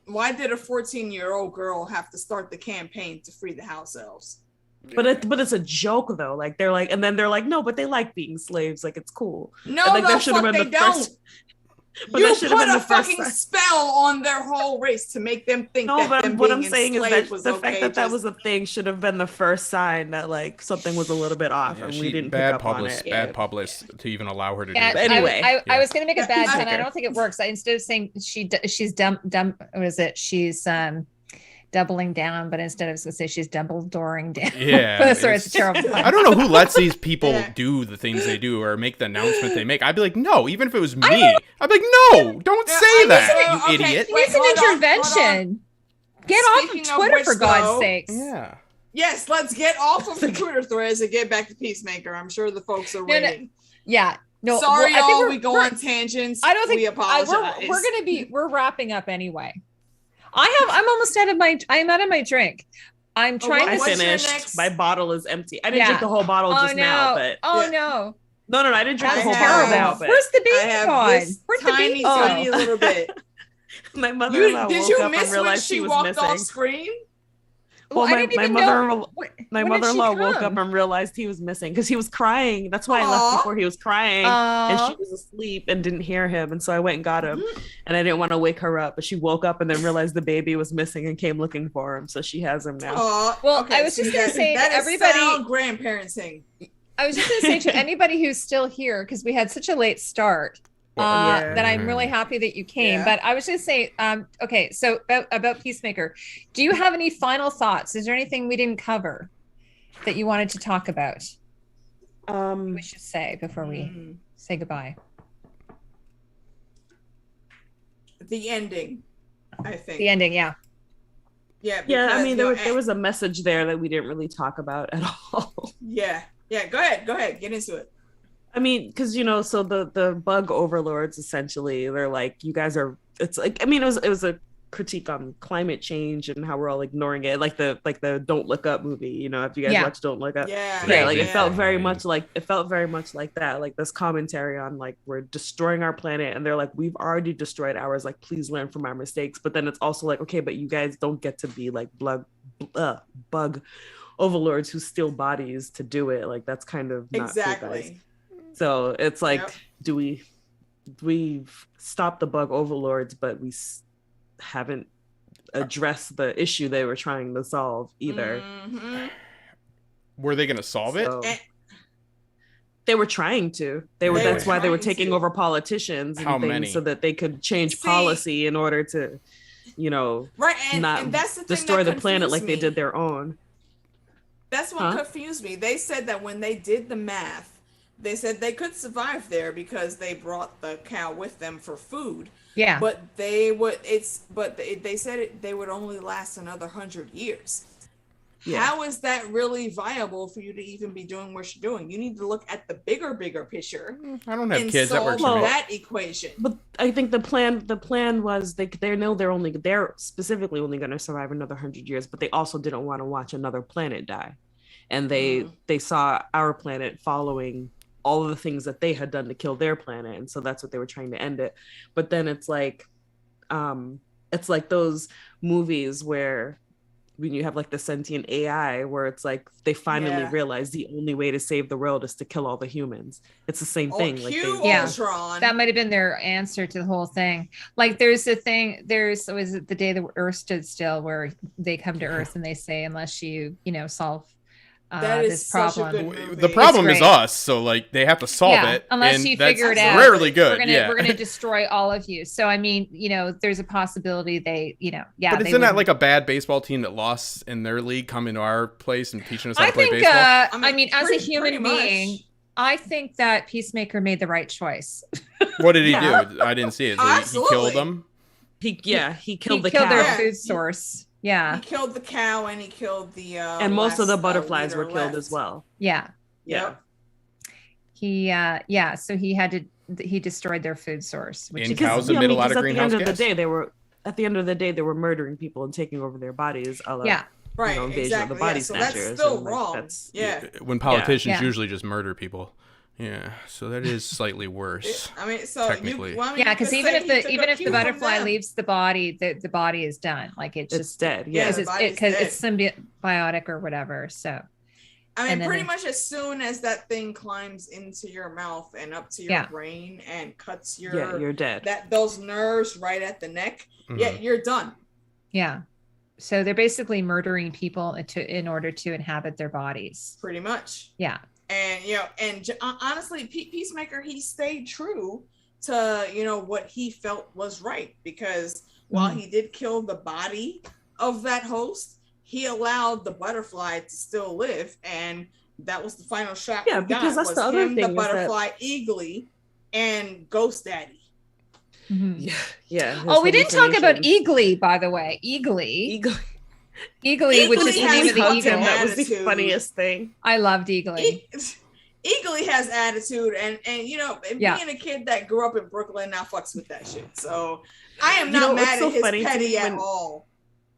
Why did a 14-year-old girl have to start the campaign to free the house elves? But it's a joke though. Like they're like, and then they're like, no, but they like being slaves. Like it's cool. No, And, like, the that should have fuck been they the first- don't. But You that should put have been a the first fucking sign. spell on their whole race to make them think No, that but them what being I'm saying is enslaved that was the okay, fact that that just- was a thing should have been the first sign that like something was a little bit off, Yeah, and she we didn't bad pick up on publicist, it. bad publicist to even allow her to Yeah, do But it. anyway, I yeah. was going to make a bad pun. I Peacemaker. don't think it works. Instead of saying she's dumb. What is it? She's doubling down, but instead I was going to say she's Dumbledoring down. Yeah, Sorry, it's a terrible pun. I don't know who lets these people Yeah. do the things they do or make the announcement they make. I'd be like, no, even if it was me, I'd be like, no, don't Yeah, say I that, listen- you okay. idiot. He needs an Wait, hold on, intervention. Get off of Speaking of Twitter which, for God's though- sakes. Yeah. Yes, let's get off of the Twitter threads and get back to Peacemaker. I'm sure the folks are no. waiting. Yeah. No. Sorry, well, I think y'all. we're- We go we're- on tangents. I don't think we apologize. we're wrapping up anyway. I'm almost out of my drink. I'm trying I what's to your finished. next- My bottle is empty. I didn't Yeah. drink the whole bottle Oh just no. now, but Oh Yeah. no. no, I didn't drink That's the whole have- bottle now. But Where's the I baby have gone? this Where'd the tiny, baby tiny go? little bit. my mother-in-law Did woke you up and miss when realized she was walked missing. off screen? Well, Well, I didn't my even mother- know. My When did she mother-in-law woke come? up and realized he was missing because he was crying. That's why I Aw. left before he was crying. And Aw. she was asleep and didn't hear him. And so I went and got him. And I didn't want to wake her up. But she woke up and then realized the baby was missing and came looking for him. So she has him now. Well, I was just gonna say that to is everybody- sound grandparenting. I was just going to say to anybody who's still here, because we had such a late start, Yeah. that I'm really happy that you came. Yeah. But I was going to say, okay, so about Peacemaker, do you have any final thoughts? Is there anything we didn't cover that you wanted to talk about? We should say before we. say goodbye? The ending, I think. The ending, yeah. Yeah. Yeah, I because, mean, you know, there was a message there that we didn't really talk about at all. Yeah. Go ahead. Get into it. I mean, because so the bug overlords essentially, they're like, you guys are. It's like, I mean, it was a critique on climate change and how we're all ignoring it, like the Don't Look Up movie. If you guys watch Don't Look Up, it felt very much like that, like this commentary on like we're destroying our planet, and they're like, we've already destroyed ours. Like, please learn from our mistakes. But then it's also like, okay, but you guys don't get to be like bug overlords who steal bodies to do it. Like, that's kind of not cool, guys. So it's like, do we stop the bug overlords, but we haven't addressed the issue they were trying to solve either. Mm-hmm. Were they going to solve it? They were trying to. That's why they were taking over politicians and things so that they could change policy in order to, not that's the thing destroy that the planet like me. they did their own. That's what confused me. They said that when they did the math, they said they could survive there because they brought the cow with them for food. Yeah. But they said they would only last another 100 years. Yeah. How is that really viable for you to even be doing what you're doing? You need to look at the bigger picture. I don't have kids. That works for that equation. But I think the plan was they know they're specifically only going to survive another 100 years, but they also didn't want to watch another planet die, and they saw our planet following all of the things that they had done to kill their planet, and so that's what they were trying to end it. But then it's like those movies where when you have like the sentient AI, where it's like they finally realize the only way to save the world is to kill all the humans. It's the same thing. Like that might have been their answer to the whole thing. Like was it the day the Earth stood still, where they come to Earth and they say, unless you solve this problem. The problem is us, so like they have to solve it unless you figure it out. Rarely good. We're gonna destroy all of you. So I mean, there's a possibility they, But isn't that like a bad baseball team that lost in their league coming to our place and teaching us how to play baseball? I mean, as a human being, I think that Peacemaker made the right choice. What did he do? I didn't see it. So he killed them. He killed the cow. Their food source. Yeah. He killed the cow and he killed the and most of the butterflies were killed as well. Yeah. Yep. So he destroyed their food source, which cows emit a lot of greenhouse gas. At the end of the day they were murdering people and taking over their bodies. Right. Invasion of the body snatchers. So that's still wrong. When politicians usually just murder people. Yeah, so that is slightly worse. I mean, so technically, because even if the butterfly leaves the body, the body is done. Like it's just dead. Yeah, because it's symbiotic or whatever. So, I mean, pretty much as soon as that thing climbs into your mouth and up to your brain and cuts you're dead. Those nerves right at the neck. Mm-hmm. You're done. Yeah. So they're basically murdering people in order to inhabit their bodies. Pretty much. Yeah. And honestly, Peacemaker, he stayed true to what he felt was right, because while he did kill the body of that host, he allowed the butterfly to still live, and that was the final shot. Yeah, because that's the other thing. The butterfly, Eagly, and Ghost Daddy. Mm-hmm. Yeah. Oh, we didn't talk about Eagly, by the way. Eagly, which is the name of the eagle. That was the funniest thing. I loved Eagly. Eagly has attitude, and being a kid that grew up in Brooklyn, now fucks with that shit. So I am not mad at his petty at all.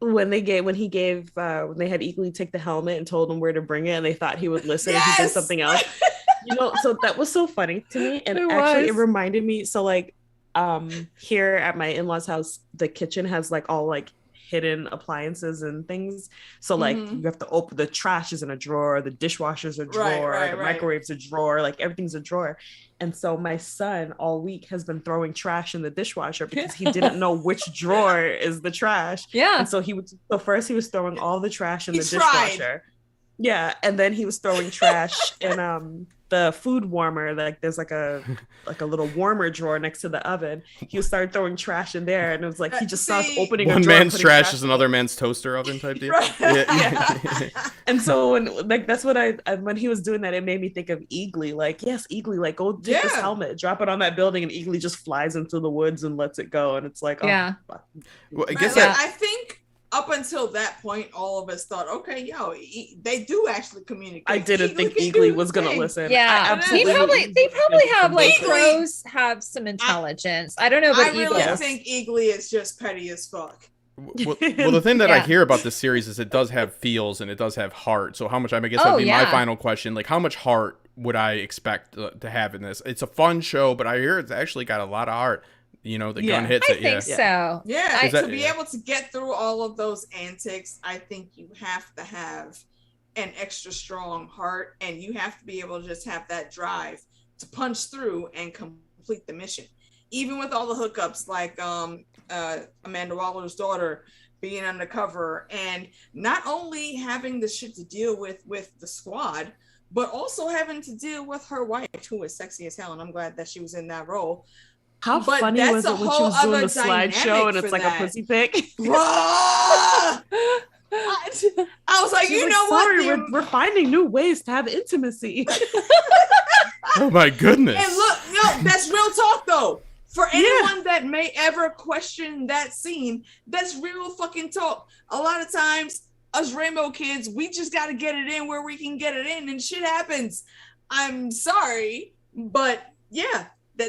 When they had Eagly take the helmet and told him where to bring it, and they thought he would listen, and he did something else. So that was so funny to me, and it reminded me. So like, here at my in-laws' house, the kitchen has like all like hidden appliances and things. So like you have to open, the trash is in a drawer, the dishwasher's a drawer, the microwave's a drawer, like everything's a drawer. And so my son all week has been throwing trash in the dishwasher because he didn't know which drawer is the trash. Yeah. And so first he was throwing all the trash in the dishwasher. Yeah. And then he was throwing trash the food warmer, like there's like a little warmer drawer next to the oven. He would start throwing trash in there, and it was like he just starts opening one a drawer, man's trash is another man's toaster oven type deal. Right. Yeah. And so when that's what when he was doing that, it made me think of Eagly. Like, yes, Eagly, like go take this helmet, drop it on that building, and Eagly just flies into the woods and lets it go. And it's like, Yeah. Well, I guess I think up until that point, all of us thought, okay, they do actually communicate. I didn't think Eagly was gonna listen. Yeah, they probably have like crows have some intelligence. I don't know, but I really think Eagly is just petty as fuck. Well, the thing that I hear about this series is it does have feels and it does have heart. So how much, I guess that'd be my final question. Like, how much heart would I expect to have in this? It's a fun show, but I hear it's actually got a lot of heart. The gun hits it. I think so. Yeah, to be able to get through all of those antics, I think you have to have an extra strong heart, and you have to be able to just have that drive to punch through and complete the mission. Even with all the hookups, like Amanda Waller's daughter being undercover, and not only having the shit to deal with the squad, but also having to deal with her wife, who is sexy as hell, and I'm glad that she was in that role. How funny was it when she was doing the slideshow and it's like a pussy pic? I was like, you know what? We're finding new ways to have intimacy. Oh my goodness. And look, that's real talk though. For anyone that may ever question that scene, that's real fucking talk. A lot of times, us Rainbow kids, we just got to get it in where we can get it in, and shit happens. I'm sorry, but yeah.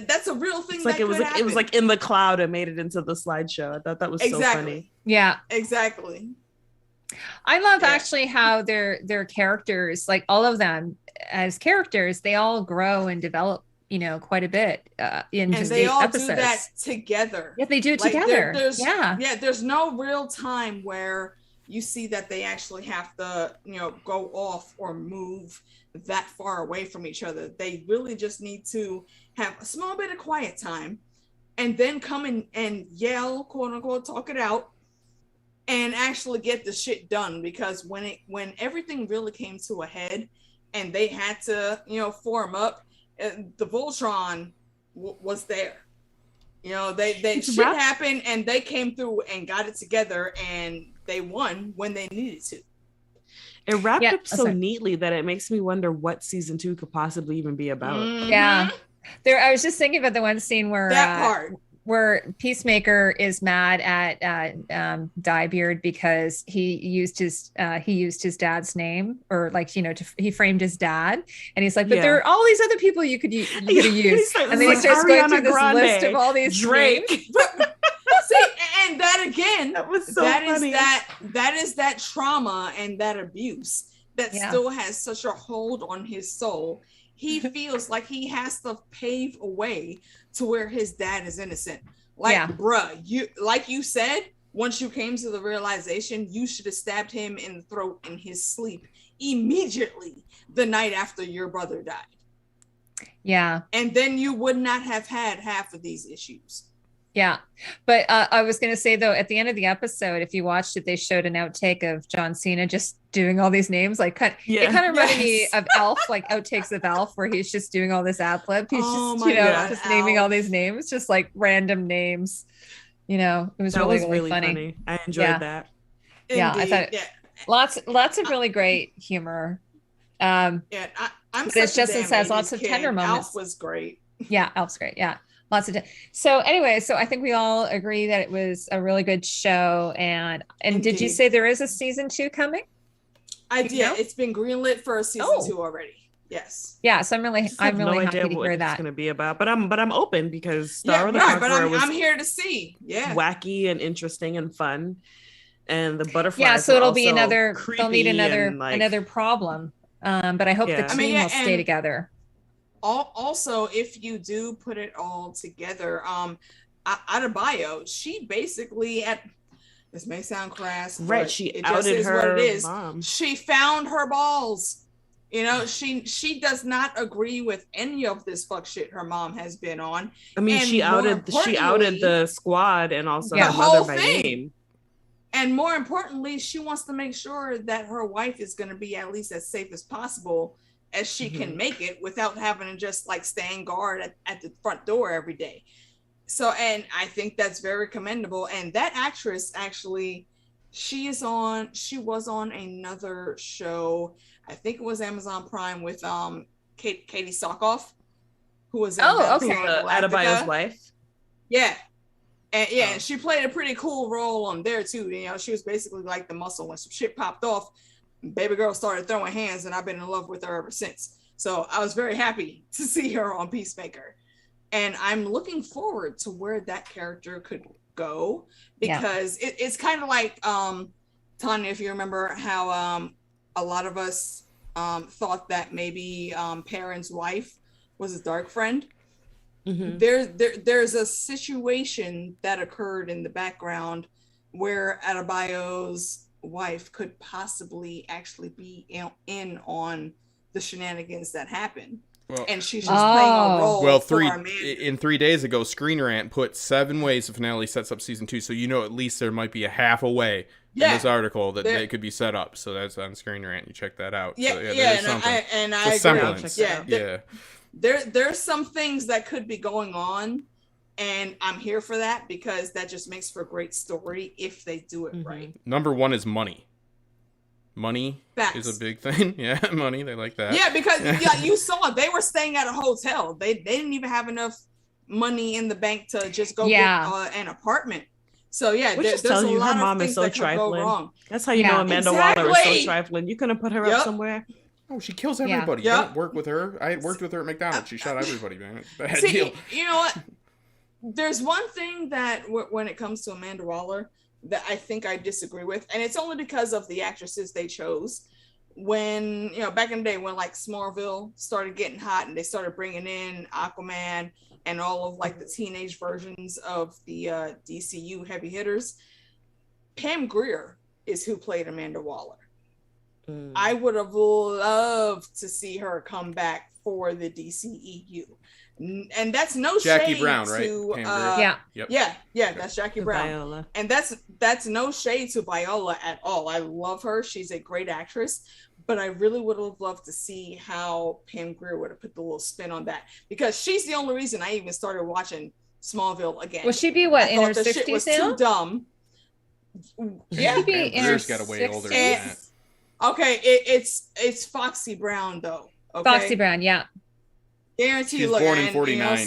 That's a real thing. It was like in the cloud and made it into the slideshow. I thought that was so funny. Yeah, exactly. I love actually how their characters, like all of them as characters, they all grow and develop, quite a bit in just they all episodes. Do that together. Yeah, they do it together. There's no real time where you see that they actually have to, go off or move that far away from each other. They really just need to have a small bit of quiet time and then come in and yell, quote unquote, talk it out and actually get the shit done. Because when everything really came to a head and they had to, form up, the Voltron was there. Shit happened and they came through and got it together and they won when they needed to. It wrapped up so neatly that it makes me wonder what season 2 could possibly even be about. Mm-hmm. Yeah. I was just thinking about the one scene where that part where Peacemaker is mad at Diebeard because he used his dad's name, or like, he framed his dad, and he's like, but there are all these other people you could use. And then he starts going through this list of all these Drake. See, and that again, that was so funny. That is that trauma and that abuse that still has such a hold on his soul. He feels like he has to pave a way to where his dad is innocent. Like, bruh, you said, once you came to the realization, you should have stabbed him in the throat in his sleep immediately the night after your brother died. Yeah. And then you would not have had half of these issues. Yeah. But I was going to say, though, at the end of the episode, if you watched it, they showed an outtake of John Cena just doing all these names. Like, it kind of reminded me of Elf, like outtakes of Elf, where he's just doing all this ad lib. He's just naming all these names, just like random names. It was really funny. I enjoyed that. Yeah, I thought lots of really great humor. I'm this Justin says lots of tender moments. Elf was great. Yeah, Elf's great. Yeah. So anyway, I think we all agree that it was a really good show. And did you say there is a season 2 coming? It's been greenlit for a season 2 already. Yes. Yeah. So I'm really happy to hear that. It's going to be about, but I'm open because Star of the Conqueror was I'm here to see. Yeah. Wacky and interesting and fun, and the butterflies. Yeah. So it'll be another. They'll need another problem. But I hope the team will stay together. Also, if you do put it all together, Adebayo, she basically this may sound crass, right? She outed her mom. She found her balls. She does not agree with any of this fuck shit her mom has been on. I mean, she outed the squad and also her mother by name. And more importantly, she wants to make sure that her wife is going to be at least as safe as possible as she can make it without having to just like stand guard at the front door every day. So, and I think that's very commendable. And that actress actually, she was on another show. I think it was Amazon Prime with Katie Sackhoff, who was in Adebayo's wife. Yeah. And she played a pretty cool role on there too. You know, she was basically like the muscle. When some shit popped off, baby girl started throwing hands, and I've been in love with her ever since. So I was very happy to see her on Peacemaker. And I'm looking forward to where that character could go, because it's kind of like, Tanya, if you remember how a lot of us thought that maybe Perrin's wife was a dark friend. There's a situation that occurred in the background where Adebayo's wife could possibly actually be in on the shenanigans that happened. Well, and she's just playing a role. Well, 3 days ago, Screen Rant put 7 ways the finale sets up season 2. So you know at least there might be a half a way in this article that they could be set up. So that's on Screen Rant. You check that out. Yeah, so, and I agree. Yeah, there's some things that could be going on, and I'm here for that, because that just makes for a great story if they do it right. Number 1 is money. Money is a big thing. Yeah, money. They like that. Yeah, because you saw they were staying at a hotel. They didn't even have enough money in the bank to just go get an apartment. So there's a lot of things that could go wrong. That's how you know Amanda Waller is so trifling. You couldn't put her up somewhere. Oh, she kills everybody. You don't work with her. I worked with her at McDonald's. She shot everybody, man. Bad deal. You know what? There's one thing that when it comes to Amanda Waller that I think I disagree with, and it's only because of the actresses they chose. When, back in the day when like Smallville started getting hot and they started bringing in Aquaman and all of like the teenage versions of the DCU heavy hitters, Pam Grier is who played Amanda Waller. I would have loved to see her come back for the DCEU. And that's no Jackie shade Brown, to right? That's Jackie Brown. Viola. And that's no shade to Viola at all. I love her. She's a great actress, but I really would have loved to see how Pam Grier would have put the little spin on that, because she's the only reason I even started watching Smallville again. Will she be in her 60s shit was now? Too dumb. She'd be in her 60s. Okay, it's Foxy Brown though. Okay? Foxy Brown, yeah. Guarantee. She's look, born in 49.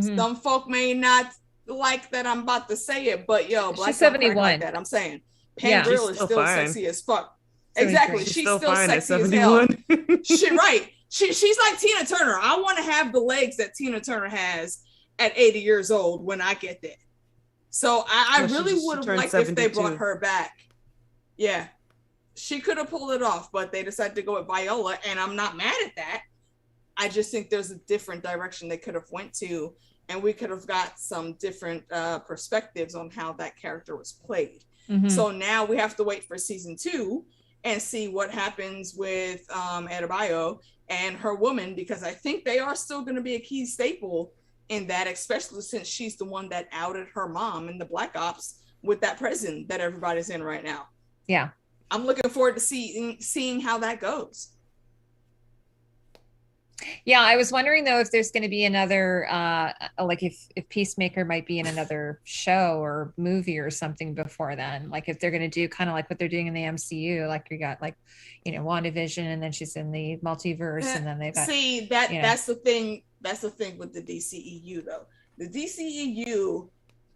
Some folk may not like that I'm about to say it, but black she's 71. Like that. I'm saying Pam Grier is still sexy as fuck. Exactly, she's still sexy as hell. She's like Tina Turner. I want to have the legs that Tina Turner has at 80 years old when I get there. So I really would have liked if they brought her back. Yeah. She could have pulled it off, but they decided to go with Viola, and I'm not mad at that. I just think there's a different direction they could have went to, and we could have got some different perspectives on how that character was played. So now we have to wait for season 2 and see what happens with Adebayo and her woman, because I think they are still going to be a key staple in that, especially since she's the one that outed her mom in the Black Ops with that prison that everybody's in right now. Yeah. I'm looking forward to seeing how that goes. Yeah, I was wondering though if there's going to be another, like if Peacemaker might be in another show or movie or something before then. Like if they're going to do kind of like what they're doing in the MCU, like you got like, WandaVision, and then she's in the multiverse, and then they've got. See, that's the thing. That's the thing with the DCEU though. The DCEU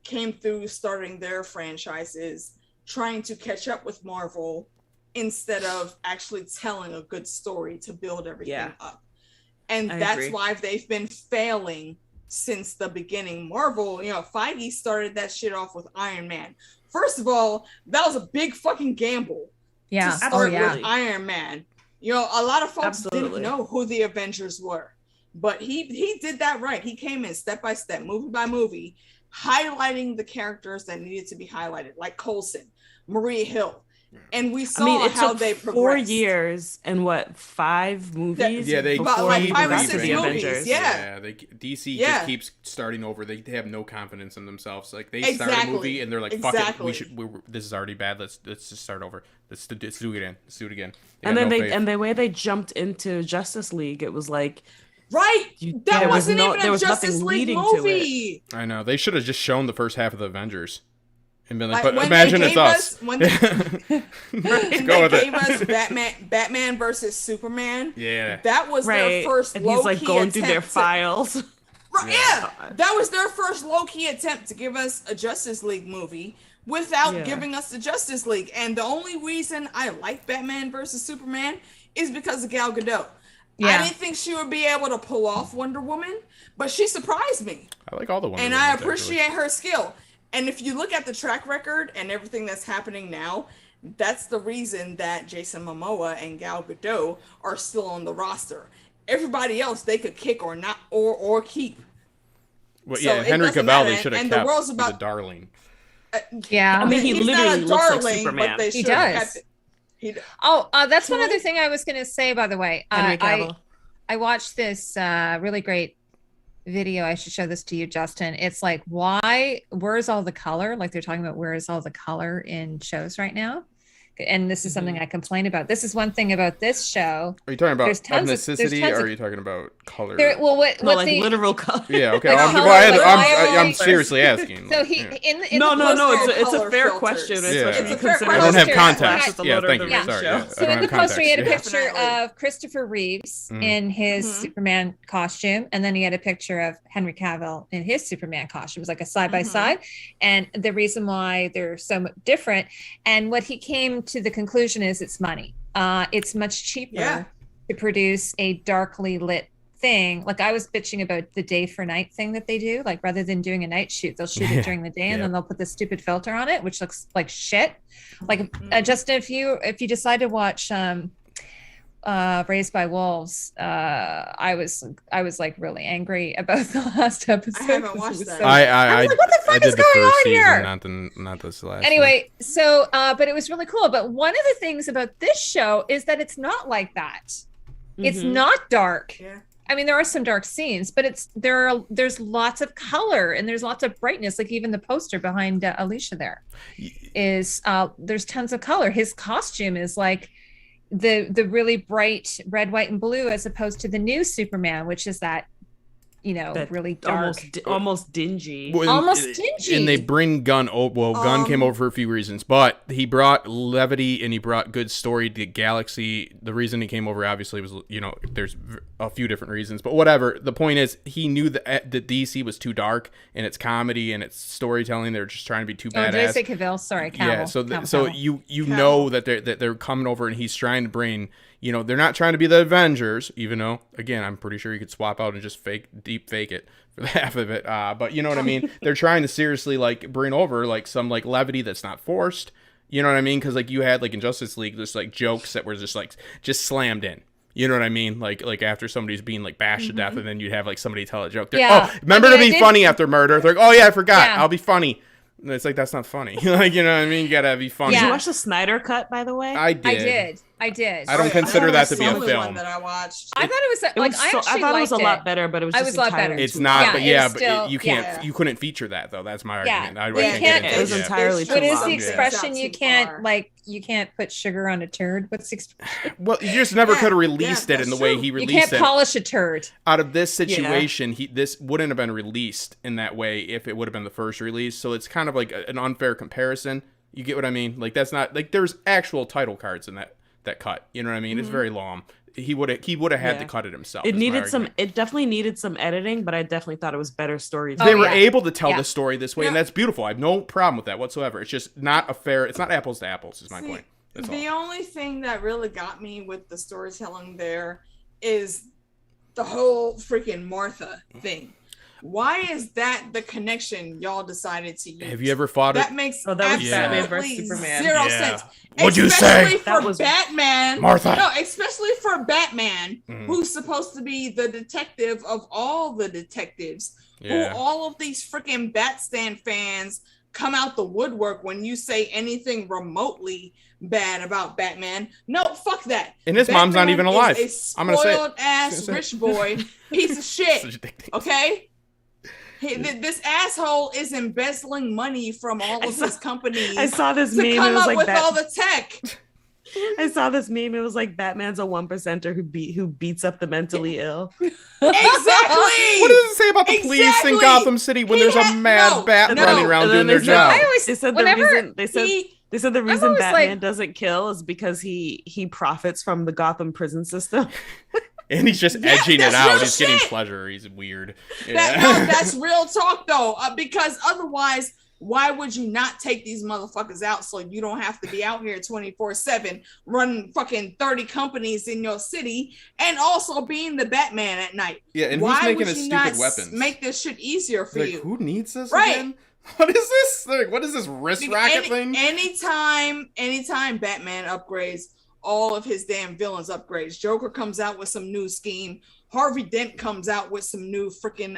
came through starting their franchises, trying to catch up with Marvel instead of actually telling a good story to build everything up. And that's why they've been failing since the beginning. Marvel, Feige started that shit off with Iron Man. First of all, that was a big fucking gamble to start with Iron Man. A lot of folks didn't know who the Avengers were, but he did that right. He came in step by step, movie by movie, highlighting the characters that needed to be highlighted, like Coulson, Maria Hill. and we saw it how took they 4 progressed. years and 5 movies. Yeah, they About, like, keep 5 or leaving. 6 the movies. Avengers. Yeah. DC Yeah. just keeps starting over. They have no confidence in themselves. Like they start a Exactly. movie and they're like, "Fuck it, Exactly. this is already bad. Let's just start over. Let's do it again. Let's do it again." And got then no faith. the way they jumped into Justice League, it was like Right. That there was wasn't no- even there a was Justice nothing League leading to it. movie. I know they should have just shown the first half of the Avengers and been like, Like, "But when imagine they it's gave us." when Let's they go with gave it. us Batman versus Superman. Yeah. That was their first and low he's like key going attempt through their files. Right, yeah, that was their first low-key attempt to give us a Justice League movie without giving us the Justice League. And the only reason I like Batman versus Superman is because of Gal Gadot. Yeah. I didn't think she would be able to pull off Wonder Woman, but she surprised me. I like all the Wonder And Womans, I actually. appreciate her skill. And if you look at the track record and everything that's happening now, that's the reason that Jason Momoa and Gal Gadot are still on the roster. Everybody else they could kick or not or keep. Well, So yeah, it Henry doesn't Cavill matter, they should have and kept. the world's He's about- a darling. Yeah. I mean, he He's literally not a looks like darling, Superman. but they He should have does. kept it. That's one True. other thing I was going to say, by the way. Henry Cavill. I watched this really great video. I should show this to you, Justin. It's like, where's all the color? Like they're talking about where's all the color in shows right now. And this is something I complain about. This is one thing about this show. Are you talking about There's tons of- ethnicity there's tons or of- are you talking about color? What No, like the, literal color. Yeah, okay. Like I'm, color, well, like I'm oil. seriously asking. So like, he yeah. in No, the no, no. poster- It's a color fair filters. question. Yeah. Especially It's a fair considering I don't have poster. context. It's a Yeah, Lord of thank the you. Rings Sorry. show. Yeah, So I don't in the have poster, he had a context. picture Definitely. of Christopher Reeves Mhm. in his Mhm. Superman costume, and then he had a picture of Henry Cavill in his Superman costume. It was like a side by Mhm. side, and the reason why they're so different, and what he came to the conclusion is it's money. It's much cheaper Yeah. to produce a darkly lit thing. Like I was bitching about the day for night thing that they do. Like rather than doing a night shoot, they'll shoot it during the day and then they'll put the stupid filter on it, which looks like shit. Like Justin, if you decide to watch Raised by Wolves, I was like really angry about the last episode. I haven't 'cause it watched was that. so- I like, what the fuck I did is the going first on here? season, not this last. Anyway, so but it was really cool. But one of the things about this show is that it's not like that. It's Mhm. not dark. Yeah. I mean, there are some dark scenes, but there's lots of color and there's lots of brightness. Like even the poster behind Alicia there is there's tons of color. His costume is like the really bright red, white, and blue, as opposed to the new Superman, which is that That really dark. almost dingy. Well, Almost dingy. And they bring Gunn. Gunn came over for a few reasons, but he brought levity and he brought good story to Galaxy. The reason he came over, obviously, was there's a few different reasons, but whatever. The point is, he knew that the DC was too dark and it's comedy and it's storytelling. They're just trying to be too Oh, badass. did I say Cavill? Sorry, Cavill. Yeah, so Cavill. you know that they're coming over and he's trying to bring, they're not trying to be the Avengers, even though again I'm pretty sure you could swap out and just deep fake it for the half of it. But you know what I mean? They're trying to seriously like bring over like some like levity that's not forced. You know what I mean? Because like you had like in Justice League, there's like jokes that were just slammed in. You know what I mean? Like after somebody's being like bashed to death, and then you'd have like somebody tell a joke. Yeah. Remember I mean, to I be did- funny after murder. They're like, oh yeah, I forgot. Yeah. I'll be funny. And it's like that's not funny. Like you know what I mean? You gotta be funny. Did Yeah. you watch the Snyder cut, by the way? I did. I did. I don't Oh, consider yeah, that to that's be a the only film. one that I watched. I thought it was It like was I so, actually I thought it was a liked lot better, but it was I just was a lot better. entirely It's too not, Yeah, but it yeah, was but still- you can't, yeah. you couldn't feature that though. That's my Yeah. argument. I Well, you can't can't- get It was into it. entirely too What is long. the Yeah. expression? Too You can't far. you can't put sugar on a turd. What's the expression? Well, you just never Yeah, could have released yeah, it in the that's way true. he You released can't it. polish a turd. Out of this situation, this wouldn't have been released in that way if it would have been the first release. So it's kind of like an unfair comparison. You get what I mean? Like that's not like there's actual title cards in that cut. You know what I mean? It's very long. He would have had to cut it himself. It is my needed some. argument. It definitely needed some editing, but I definitely thought it was better story. They were yeah. able to tell Yeah. the story this way, and Yeah. that's beautiful. I have no problem with that whatsoever. It's just not a fair. It's not apples to apples. Is my See, point. That's the all. only thing that really got me with the storytelling there is the whole freaking Martha thing. Why is that the connection y'all decided to use? Have you ever fought it? That makes Oh, that was Batman absolutely versus Superman. zero Yeah. sense. What'd you Especially say? for That was- Batman, Martha. No, especially for Batman, Mhm. who's supposed to be the detective of all the detectives. Yeah. Who all of these freaking Batstand fans come out the woodwork when you say anything remotely bad about Batman. No, fuck that. And his mom's not even alive. I'm gonna say spoiled ass rich boy piece of shit. Okay. This asshole is embezzling money from all of his companies. I saw this meme. To come up like with all the tech. I saw this meme. It was like Batman's a 1%er who beats up the mentally ill. Exactly. What does it say about the police in Gotham City when there's a mad bat running around doing their job? They said the reason Batman doesn't kill is because he profits from the Gotham prison system. And he's just edging it out. He's getting pleasure. He's weird. Yeah. That's real talk though, because otherwise, why would you not take these motherfuckers out so you don't have to be out here 24/7 running fucking 30 companies in your city and also being the Batman at night? Yeah, and why who's making would his you stupid not weapons? Make this shit easier for you. Who needs this right. again? What is this? What is this wrist racket thing? Anytime Batman upgrades, all of his damn villains upgrades. Joker comes out with some new scheme. Harvey Dent comes out with some new freaking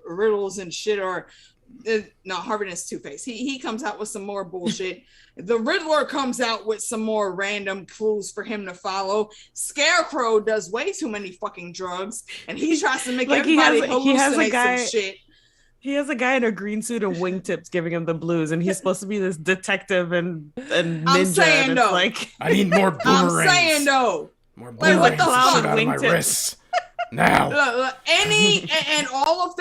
riddles and shit, or no, Harvey Dent's Two-Face. He comes out with some more bullshit. The Riddler comes out with some more random clues for him to follow. Scarecrow does way too many fucking drugs, and he tries to make everybody hallucinate some shit. He has a guy in a green suit and wingtips giving him the blues, and he's supposed to be this detective and ninja. I'm saying and though, like, I need more boomerangs. I'm saying though, more like, what the fuck? Out of my wrists. Now, and all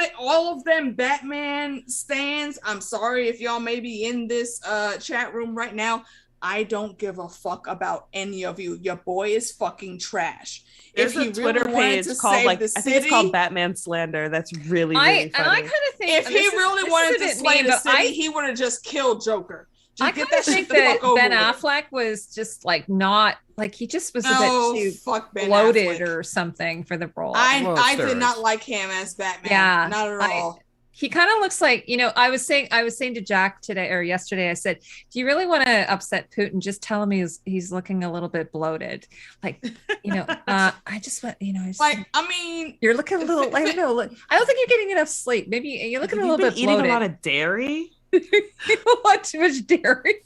of them Batman stands. I'm sorry if y'all may be in this chat room right now. I don't give a fuck about any of you. Your boy is fucking trash. There's a Twitter page called I think it's called Batman Slander. That's really funny. And I kind of think if he really wanted to slay the city, he would have just killed Joker. I kind of think that Ben Affleck was just like not like he just was a bit too bloated or something for the role. I did not like him as Batman. Yeah, not at all. He kind of looks like, I was saying to Jack today or yesterday, I said, do you really want to upset Putin? Just tell him he's looking a little bit bloated. Like, I just went, you're looking a little, I don't know. I don't think you're getting enough sleep. Maybe you're looking a little bit bloated. Eating a lot of dairy? You want too much dairy.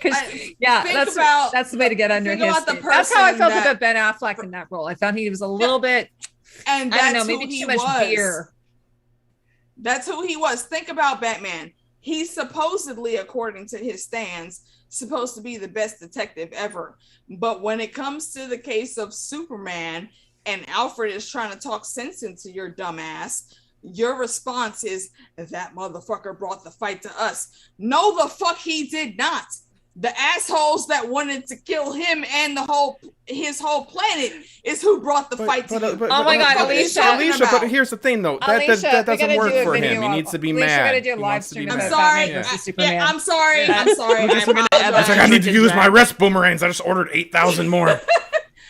That's the way to get under his skin. That's how I felt about Ben Affleck in that role. I found he was a little bit, and I don't know, maybe too much beer. That's who he was. Think about Batman. He's supposedly, according to his stands, supposed to be the best detective ever. But when it comes to the case of Superman and Alfred is trying to talk sense into your dumb ass, your response is, that motherfucker brought the fight to us. No, the fuck he did not. The assholes that wanted to kill him and his whole planet is who brought the fight to you. Oh my God, Alicia! But here's the thing, though. That doesn't work for him. He needs to be mad. I'm sorry. I'm sorry. I need to use my rest boomerangs. I just ordered 8,000 more.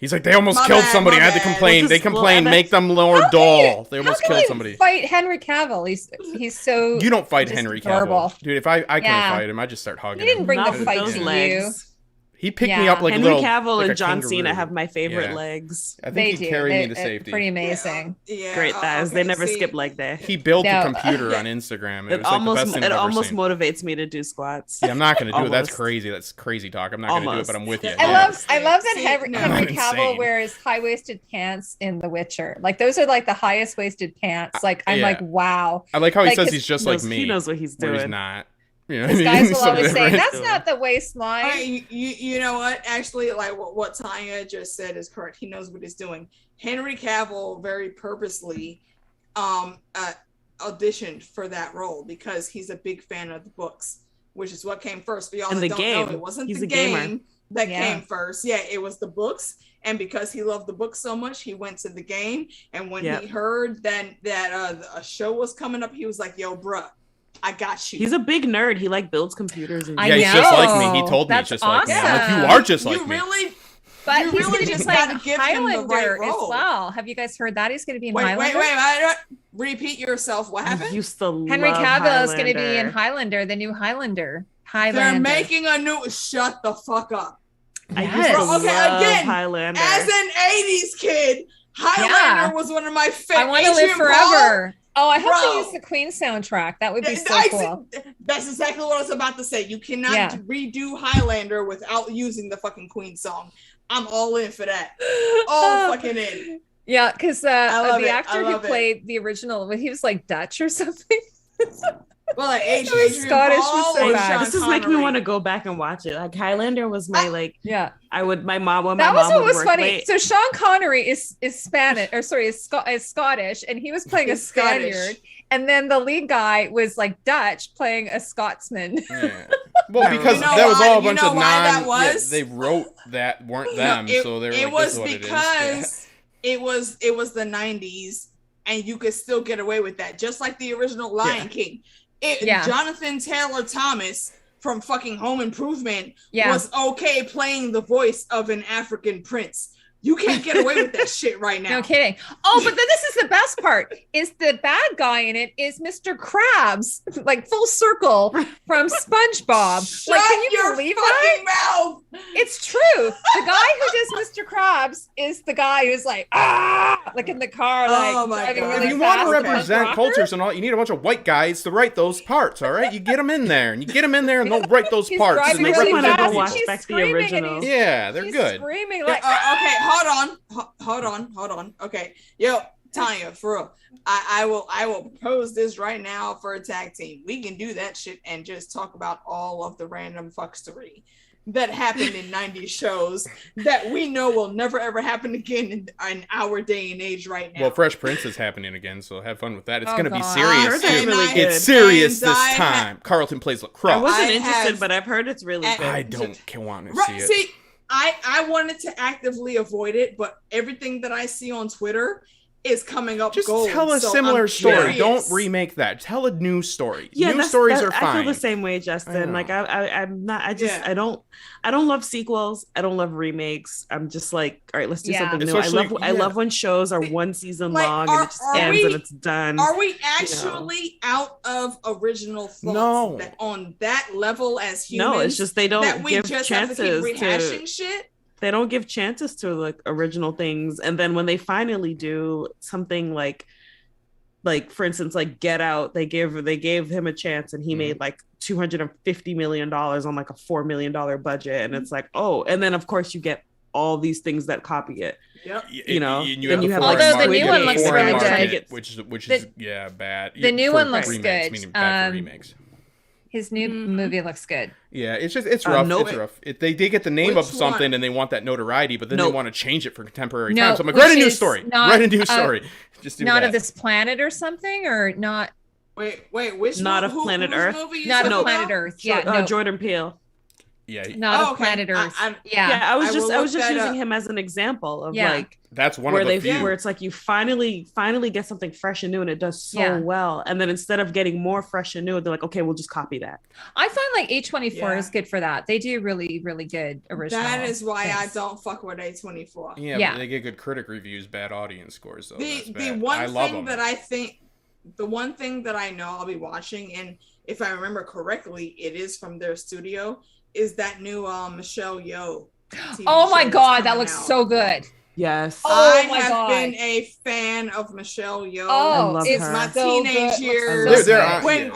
He's like, they almost killed somebody. I had to complain. They complained. Make them more dull. They almost killed somebody. Fight Henry Cavill. He's so. You don't fight Henry Cavill, dude. If I couldn't fight him, I just start hugging him. He didn't bring the fight to you. He picked me up like Henry a little. Cavill and John Cena have my favorite legs. I think he carried me to safety. Pretty amazing. Great thighs. They never skip leg day. He built a computer on Instagram. It almost motivates me to do squats. Yeah, I'm not going to do it. That's crazy. That's crazy talk. I'm not going to do it, but I'm with you. I love that Henry Cavill wears high-waisted pants in The Witcher. Like those are like the highest waisted pants. Like I'm like, wow. I like how he says he's just like me. He knows what he's doing. He's not. These guys will always say that's not the waistline. You know what? Actually, like what Tanya just said is correct. He knows what he's doing. Henry Cavill very purposely auditioned for that role because he's a big fan of the books, which is what came first. For y'all that don't know, it wasn't the game that came first. Yeah, it was the books. And because he loved the book so much, he went to the game. And when he heard that a show was coming up, he was like, "Yo, bruh, I got you." He's a big nerd. He builds computers. And he's just like me. He told me he's just like me. I'm like, you are just like me. But he's going to be playing Highlander as well. Have you guys heard that? He's going to be in Highlander. Wait. Repeat yourself. What happened? Henry Cavill is going to be in Highlander, the new Highlander. They're making a new. Shut the fuck up. Highlander. As an 80s kid, Highlander was one of my favorite. I Want to Live Forever. Oh, I hope Bro. they use the Queen soundtrack. That would be so cool. That's exactly what I was about to say. You cannot redo Highlander without using the fucking Queen song. I'm all in for that. All fucking in. Yeah, because the actor who played the original, he was like Dutch or something. Well, like Adrian Scottish was Paul so or bad. Sean This is making me Connery? want to go back and watch it. Like Highlander was my my mom when that my was mom what would was work funny. late. So Sean Connery is Spanish, or sorry, is Scottish, and he was playing a Scottish. Spaniard. And then the lead guy was like Dutch, playing a Scotsman. Yeah. Well, because that was all a bunch of that was? they wrote that weren't them, so they were it like, was this is what because it it was the 90s, and you could still get away with that, just like the original Lion King. Jonathan Taylor Thomas from fucking Home Improvement was okay playing the voice of an African prince. You can't get away with that shit right now. No kidding. Oh, but then this is the best part: is the bad guy in it is Mr. Krabs, like full circle from SpongeBob. Shut like, can you your believe fucking that? mouth. It's true. The guy who does Mr. Krabs is the guy who's like like in the car, like Oh my driving God. really If you want fast to and represent punk cultures and all, you need a bunch of white guys to write those parts. All right, you get them in there, and they'll write those He's parts. driving And they'll really represent fast, the and people. watch she's back the screaming, and original. he's- Yeah, they're he's good. screaming like, Okay, hold on. Okay, yo, Tanya, for real, I will propose this right now for a tag team. We can do that shit and just talk about all of the random fuckstery that happened in 90s shows that we know will never ever happen again in our day and age right now. Well, Fresh Prince is happening again, so have fun with that. It's Oh, going to be God. serious I heard too. really It's good. serious And this I time. Carlton plays lacrosse. I wasn't I interested, have- but I've heard it's really good. I don't want to see Right, it. see, I wanted to actively avoid it, but everything that I see on Twitter is coming up Just gold. tell a so similar I'm story. curious. Don't remake that. Tell a new story. Yeah, New stories are I fine. feel the same way, Justin. Like I'm not. Yeah. I don't love sequels. I don't love remakes. I'm just like, all right, let's do something new. Especially- I love when shows are one season Like, long and it just ends and it's done. Are we actually out of original thoughts No. that on that level as humans? No, it's just they don't that we give just have to chances keep rehashing shit. They don't give chances to like original things, and then when they finally do something like for instance, like Get Out, they gave him a chance, and he made like $250 million on like a $4 million budget, and it's like, oh, and then of course you get all these things that copy it. Yep. You know, then you have foreign Although the market, new one looks foreign really market, good. which The- is bad. the new For one looks remakes, good. meaning bad for remakes. his new movie looks good. Yeah, it's rough. Nope. It's rough. They get the name of Which something one? and they want that notoriety, but then they Nope. want to change it for contemporary No, times. So I'm like, which write a new is story. not, Write a new story. Just do Not that. of this planet or something, or not Wait, which Not one? of Planet whose Earth? movie you not of talking Planet about? Earth. Yeah, no, Jordan Peele. Yeah, not Oh, of okay. Planet Earth. I- yeah. I was I just will look using that up. him as an example of Yeah. like that's one where of the they few. where it's like you finally get something fresh and new and it does so Yeah. well, and then instead of getting more fresh and new, they're like, okay, we'll just copy that. I find like A24 Yeah. is good for that. They do really, really good original. That is why I things. don't fuck with A24. Yeah, Yeah. but they get good critic reviews, bad audience scores. Though. That's The bad. one I love thing them. that I think, the one thing that I know I'll be watching, and if I remember correctly, it is from their studio, is that new Michelle Yeoh TV Oh my show God, that's that coming looks out. so good. Yes. Oh I my have God. been a fan of Michelle Yeoh Oh, love since her. my so teenage good. years. Looks so They're- good.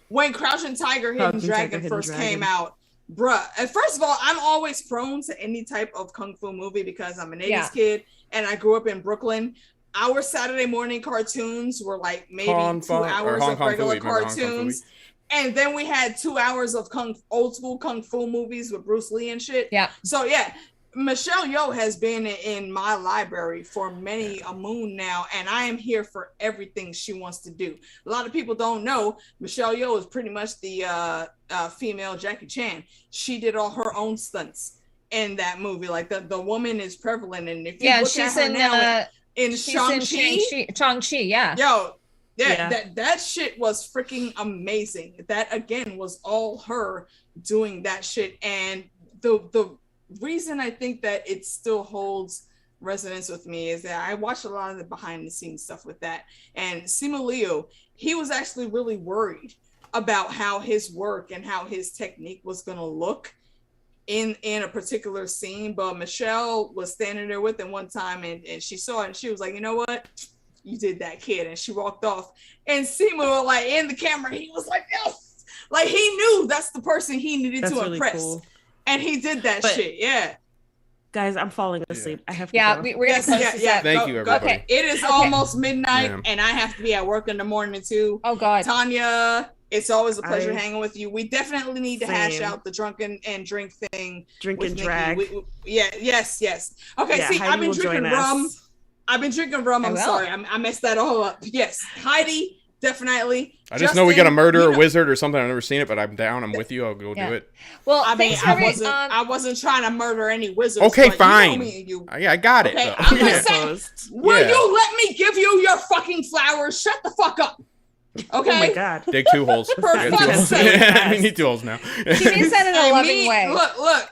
When Crouching Tiger, Hidden Crouching Dragon Tiger, Hidden first Dragon. came out, bruh. And first of all, I'm always prone to any type of kung fu movie because I'm an 80s Yeah. kid and I grew up in Brooklyn. Our Saturday morning cartoons were like maybe Hong 2 Kong- or hours Hong of Kong regular Phooey. Remember Hong Kong cartoons. And then we had 2 hours of old school kung fu movies with Bruce Lee and shit. Yeah. So yeah, Michelle Yeoh has been in my library for many a moon now, and I am here for everything she wants to do. A lot of people don't know Michelle Yeoh is pretty much the female Jackie Chan. She did all her own stunts in that movie. Like the woman is prevalent, and if you Yeah, look she's at her in now in she's Shang-Chi, in Shang-Chi, yeah. yo, Yeah. that shit was freaking amazing. That again was all her doing that shit, and the reason I think that it still holds resonance with me is that I watched a lot of the behind the scenes stuff with that, and Simu Liu, he was actually really worried about how his work and how his technique was going to look in a particular scene, but Michelle was standing there with him one time and she saw it and she was like, you know what? you did that, kid. And she walked off. And Seymour, like in the camera, he was like, yes. Like he knew that's the person he needed to really impress. Cool. And he did that shit. Yeah. Guys, I'm falling asleep. I have to go. We're gonna close this up. Thank you, everybody. Okay. It is almost midnight, and I have to be at work in the morning too. Oh God, Tanya, it's always a pleasure hanging with you. We definitely need to hash out the drunken and drink thing. Drink and drag. Yes. Okay, see, Heidi I've been drinking rum. I'm sorry, I messed that all up. Yes, Heidi. Definitely. I just know we got a murderer, wizard, or something. I've never seen it, but I'm down. I'm with you. I'll go do it. Well, I mean, I wasn't trying to murder any wizards. Okay, fine. Yeah, I got it. Okay, I'm just saying. Will you let me give you your fucking flowers? Shut the fuck up. Okay. Oh my God. Dig 2 holes. For fuck's sake. We need 2 holes now. She means that in a loving way.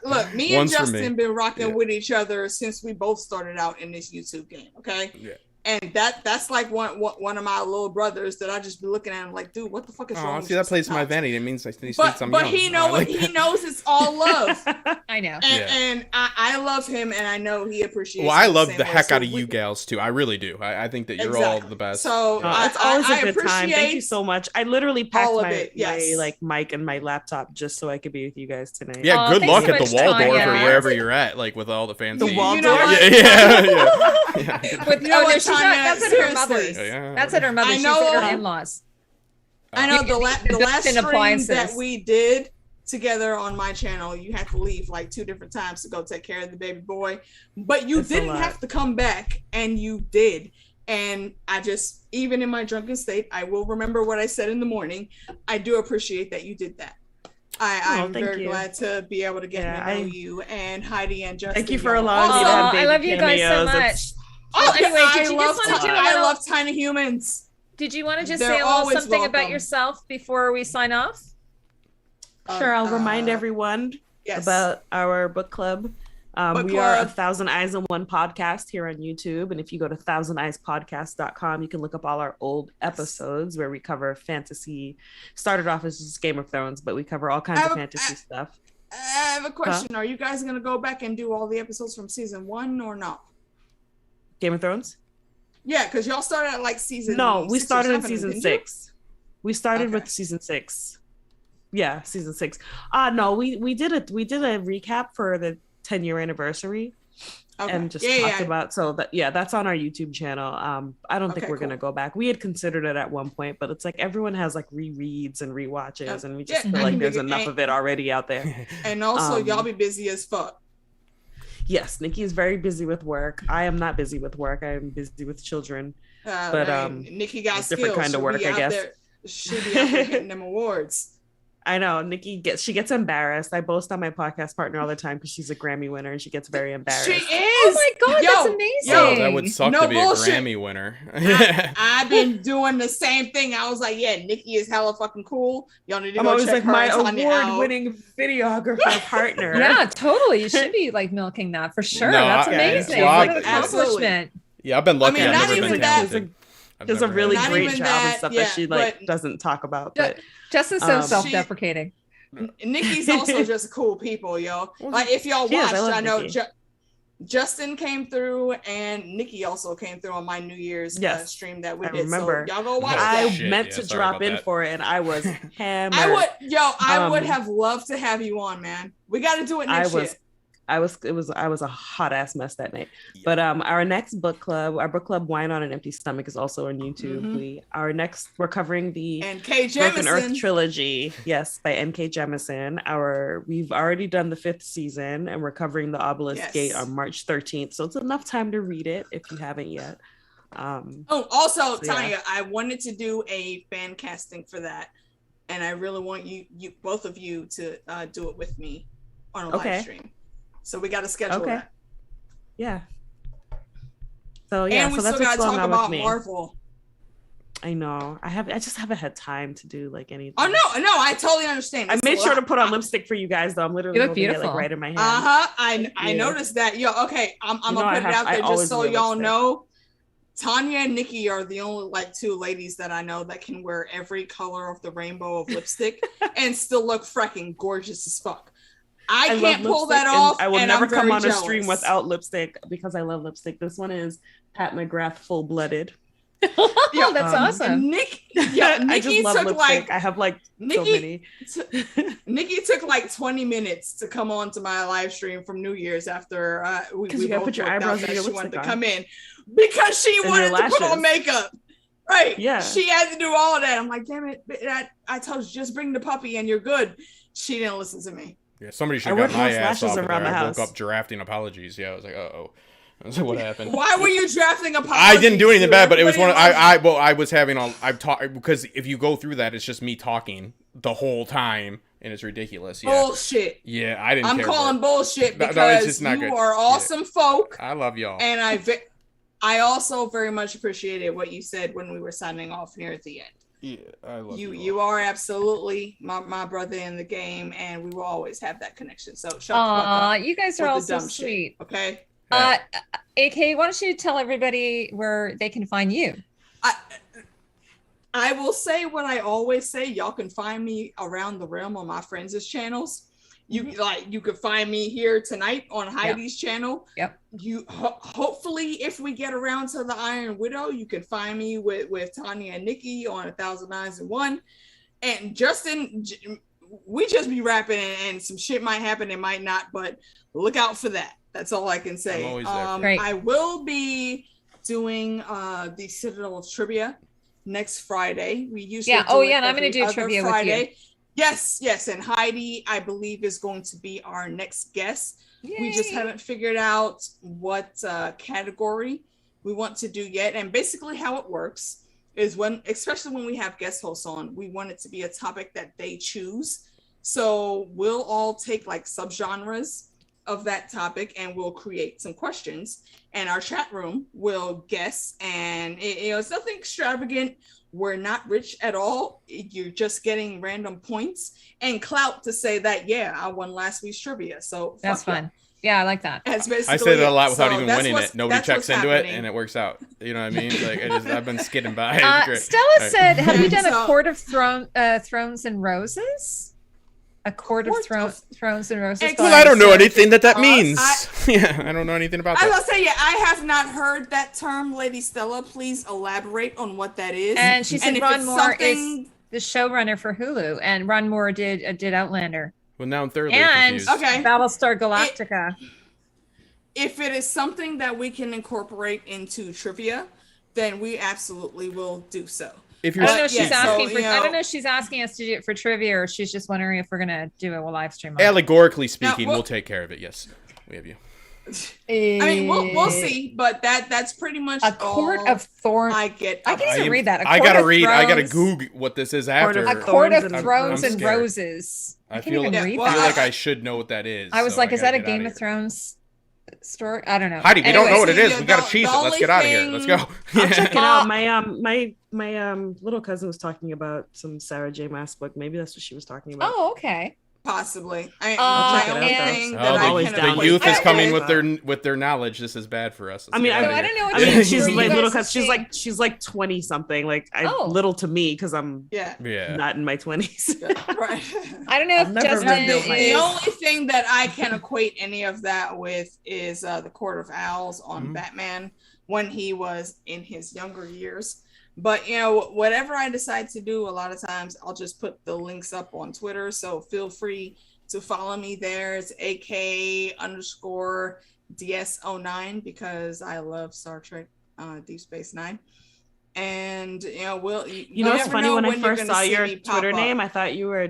Look. Me and Justin been rocking with each other since we both started out in this YouTube game. Okay. Yeah. And that's like one of my little brothers that I just be looking at him like, dude, what the fuck is wrong? See, that plays to my vanity. It means he thinks I'm but young. he knows it's all love. I know. And I love him, and I know he appreciates. Well, I love the heck out of you gals too. I really do. I think that you're all the best. So it's always a good time. Thank you so much. I literally packed my mic and my laptop just so I could be with you guys tonight. Yeah, good luck at the Waldorf or wherever you're at, like with all the fancy. The Waldorf. Yeah. With that's at her mother's. That's at her mother's. She's at her in-laws. I know the last stream that we did together on my channel, you had to leave like 2 different times to go take care of the baby boy, but you didn't have to come back, and you did. And I just, even in my drunken state, I will remember what I said in the morning. I do appreciate that you did that. I'm very glad to be able to get to know you and Heidi and Justin. Thank you for allowing me to have baby I love you guys so much. Anyway, did you just want to do I love tiny humans. Did you want to just say a little something about yourself before we sign off? Sure, I'll remind everyone about our book club. We are 1,000 Eyes on One podcast here on YouTube. And if you go to 1000eyespodcast.com, you can look up all our old episodes where we cover fantasy. Started off as just Game of Thrones, but we cover all kinds of fantasy stuff. I have a question. Are you guys going to go back and do all the episodes from season 1 or not? Game of Thrones? Yeah, because y'all started at like season. No, we started in season 6. We started with season 6. Yeah, season 6. No, we did a recap for the 10-year anniversary, and just talked about. So that's on our YouTube channel. I don't think we're gonna go back. We had considered it at one point, but it's like everyone has like rereads and rewatches, and we just feel like there's enough of it already out there. And also, y'all be busy as fuck. Yes, Nikki is very busy with work. I am not busy with work. I am busy with children. But Nikki got different kind of work, I guess. She'll be out there getting them awards. I know Nikki gets embarrassed. I boast on my podcast partner all the time because she's a Grammy winner and she gets very embarrassed. She is. Oh my God, that's amazing. That would suck to be a Grammy winner. I've been doing the same thing. I was like, Nikki is hella fucking cool. Y'all need to go check her out. I'm always like my award-winning videographer partner. Yeah, totally. You should be like milking that for sure. That's amazing. What an accomplishment. Yeah, I've been lucky. I've never been talented. Does a really great job and stuff that she doesn't talk about. But Justin's so self-deprecating. Nikki's also just cool people, yo. Like if y'all watched, I know Justin came through and Nikki also came through on my New Year's stream that we did. Remember. So y'all go watch I that. meant to drop in for it and I was hammered. I would have loved to have you on, man. We got to do it next year. I was a hot ass mess that night. But our next book club Wine on an Empty Stomach is also on YouTube. We're covering the N.K. Broken Jemisin Earth trilogy, by N.K. Jemisin. We've already done the 5th season and we're covering the Obelisk Gate on March 13th. So it's enough time to read it if you haven't yet. Tanya, I wanted to do a fan casting for that. And I really want you both of you to do it with me on a live stream. So we got to schedule that. Yeah. So and we so that's still got to talk about Marvel. I know. I just haven't had time to do like anything. Oh no, I totally understand. I made sure to put on lipstick for you guys though. I'm literally holding it like right in my hand. I noticed that. Okay. I'm gonna put it out there just so y'all know. Tanya and Nikki are the only like 2 ladies that I know that can wear every color of the rainbow of lipstick and still look freaking gorgeous as fuck. I can't pull that off. I will never come on a stream without lipstick because I love lipstick. This one is Pat McGrath Full Blooded. Oh, that's awesome. Nikki I just love took lipstick. like I have like Nikki, so many. Nikki took like 20 minutes to come on to my live stream from New Year's after we you gotta both put your worked out eyebrows that and your she wanted to lipstick come in because she And wanted your to put lashes. on makeup. Right. Yeah. She had to do all of that. I'm like, damn it. I told you, just bring the puppy and you're good. She didn't listen to me. Yeah, somebody should I have got work my most ass lashes off of around there. the I house. woke up drafting apologies. Yeah, I was like, uh-oh. I was like, what happened? Why were you drafting a I didn't do anything bad, but it was one of Everybody I was having I've talked because if you go through that, it's just me talking the whole time and it's ridiculous. Yeah. bullshit. Yeah, I didn't I'm care calling for it. bullshit No, it's because just not you good. are awesome folk. I love y'all. And I also very much appreciated what you said when we were signing off here at the end. Yeah, I love you. You are absolutely my brother in the game, and we will always have that connection. So shut the fuck up. You guys are with all the so dumb shit, sweet. okay? AK, why don't you tell everybody where they can find you? I will say what I always say. Y'all can find me around the realm on my friends' channels. You could find me here tonight on Heidi's channel. Yep. You hopefully, if we get around to the Iron Widow, you can find me with Tanya and Nikki on 1001. And Justin, we just be rapping and some shit might happen, it might not, but look out for that. That's all I can say. I'm always there. Great. I will be doing the Citadel of Trivia next Friday. We usually Yeah. do Oh, it yeah. And I'm going every to do other trivia Friday. with you. Yes. And Heidi, I believe, is going to be our next guest. We just Yay. haven't figured out what category we want to do yet. And basically how it works is especially when we have guest hosts on, we want it to be a topic that they choose. So we'll all take like subgenres of that topic and we'll create some questions and our chat room will guess. And it's nothing extravagant. We're not rich at all. You're just getting random points and clout to say that, yeah, I won last week's trivia. So That's fun. Yeah, I like that. That's basically I say that a lot it. without So even that's winning what's- it. Nobody that's checks what's into it, happening. and it works out. You know what I mean? Like I've been skidding by. It's great. Stella All right. said, have you done So- a Court of Thrones and Roses? A Court of Thrones and Roses? Well, Well, I don't know So- anything that means. I- Yeah, I don't know anything about I that. will say, yeah, I have not heard that term, Lady Stella. Please elaborate on what that is. And she said if Ron it's Moore something- is the showrunner for Hulu, and Ron Moore did Outlander Well, now I'm thoroughly and confused. Okay. Battlestar Galactica. If it is something that we can incorporate into trivia, then we absolutely will do so. If I you're don't know if she's Yeah, so, asking for. you I don't know- know if she's asking us to do it for trivia, or she's just wondering if we're gonna do a live stream. On it. allegorically speaking, well- we'll take care of it. Yes, we have you. I mean, we'll see, but that's pretty much A Court all of Thorns. I get. I can't even read that. A I Court gotta of read. I gotta Thrones- Google what this is Court after. of A Court of Thorns and Thrones I'm and scared. Roses. I I can't feel even Yeah, read well, that. feel like I should know what that is. I was so like, is that a gotta get Game outta of here. Thrones story? I don't know. Heidi, we don't know what it Anyways, is. the- We gotta the cheese it. Let's only get out of here. thing- Let's go. I'll check it Yeah. out. My little cousin was talking about some Sarah J. Maas book. Maybe that's what she was talking about. Oh, okay. Possibly. I'll check it My out, only though. thing Oh, that I always can down the with youth equate is it coming with- with their knowledge. This is bad for us. I mean, Let's get So outta I don't know. here. What I mean, you she's guys like are little cousin. seeing. She's like 20 something. Like Oh. little to me because I'm Yeah. Yeah. not in my 20s. Right. I don't know I've if never Justin revealed my The is. only thing that I can equate any of that with is the Court of Owls on Mhm. Batman when he was in his younger years. But whatever I decide to do, a lot of times I'll just put the links up on Twitter. So feel free to follow me there. It's AK_DS09 because I love Star Trek Deep Space Nine. And You know, it's never funny when I you're first gonna saw see your me pop Twitter up. name, I thought you were a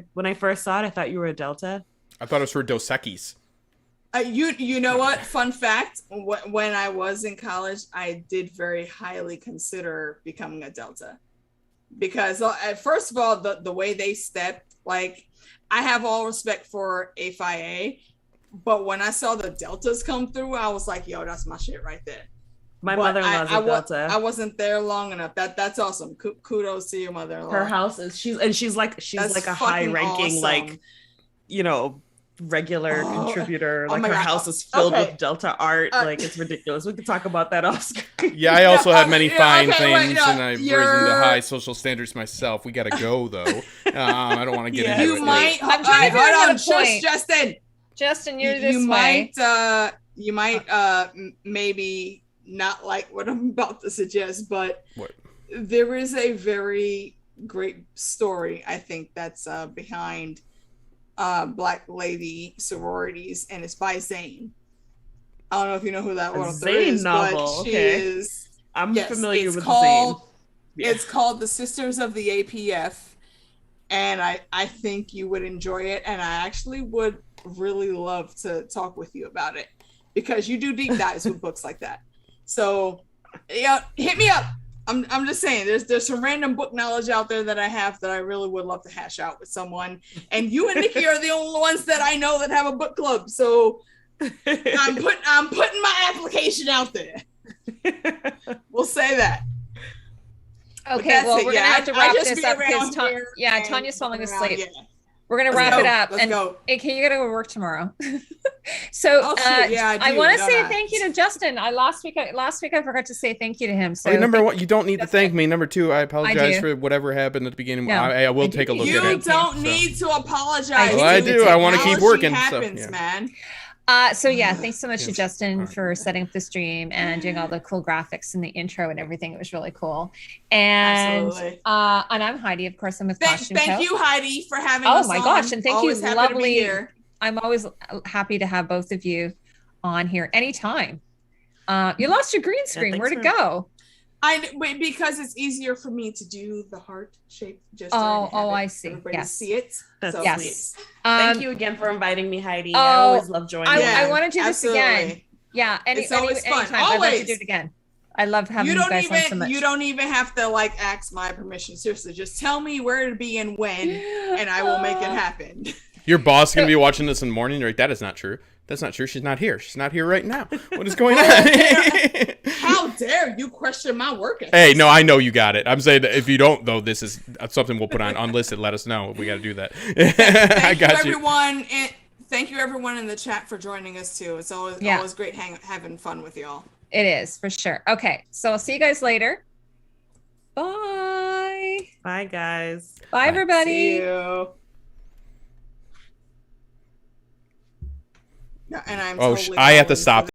Delta. I thought it was for Dos Equis. You know what? Fun fact: when I was in college, I did very highly consider becoming a Delta because, first of all, the way they stepped, like, I have all respect for FIA, but when I saw the Deltas come through, I was like, "Yo, that's my shit right there." My But mother-in-law's a Delta. I wasn't there long enough. That's awesome. Kudos to your mother-in-law. Her house is she's like That's a fucking high-ranking awesome. like regular contributor. oh Like my her God. house is filled Okay. with Delta art. Uh, Like it's ridiculous. We could talk about that off screen. Yeah, I also have many Yeah, fine okay, wait, things, no, and I've risen to you're- high social standards myself. We gotta go though. I don't want to get Yeah. into You it. might. I'm trying to hold figure out on, a point. shush, Justin. Justin, you're this You way. might maybe not like what I'm about to suggest, but What? there is a very great story, I think, that's behind Black lady sororities, and it's by Zane. I don't know if you know who that author is, novel. but she is. I'm familiar with Zane. Yeah. It's called The Sisters of the APF, and I think you would enjoy it, and I actually would really love to talk with you about it because you do deep dives with books like that. So, yeah, hit me up. I'm just saying, there's some random book knowledge out there that I have that I really would love to hash out with someone, and you and Nikki are the only ones that I know that have a book club. So I'm putting my application out there. We'll say that. Okay, well, we're gonna have to wrap this up because and Tanya's falling around, asleep. yeah. We're gonna wrap it up. Let's go. AK, you gotta go to work tomorrow. So I want to say thank you to Justin. Last week I forgot to say thank you to him. So number one, you don't need to thank me. Number two, I apologize for whatever happened at the beginning. No. I will take a look at it. You don't need to apologize. Well, I do. I want to keep working. Happens, man. Thanks so much to Justin for setting up the stream and doing all the cool graphics and the intro and everything. It was really cool. And Absolutely. And I'm Heidi, of course. I'm with costumeco. Thank you, Heidi, for having us. Oh my gosh, and thank Always you, lovely. I'm always happy to have both of you on here anytime. You lost your green screen. Where'd it go? Because it's easier for me to do the heart shape. Just I see. Everybody see it. That's so, yes. Thank you again for inviting me, Heidi. I always love joining. I want to do this again. Yeah, it's always fun. Anytime. I'd love to do it again. I love having you guys on so much. You don't even have to ask my permission. Seriously, just tell me where to be and when, and I will make it happen. Your boss is going to be watching this in the morning. You're like, that is not true. That's not true. She's not here. She's not here right now. What is going on? How dare you question my work ethic? Hey, no, I know you got it. I'm saying that if you don't, though, this is something we'll put on unlisted. Let us know. We got to do that. I got you. Everyone. Thank you, everyone in the chat, for joining us, too. It's always great having fun with y'all. It is, for sure. Okay, so I'll see you guys later. Bye. Bye, guys. Bye, everybody. See you. And I'm I have to stop.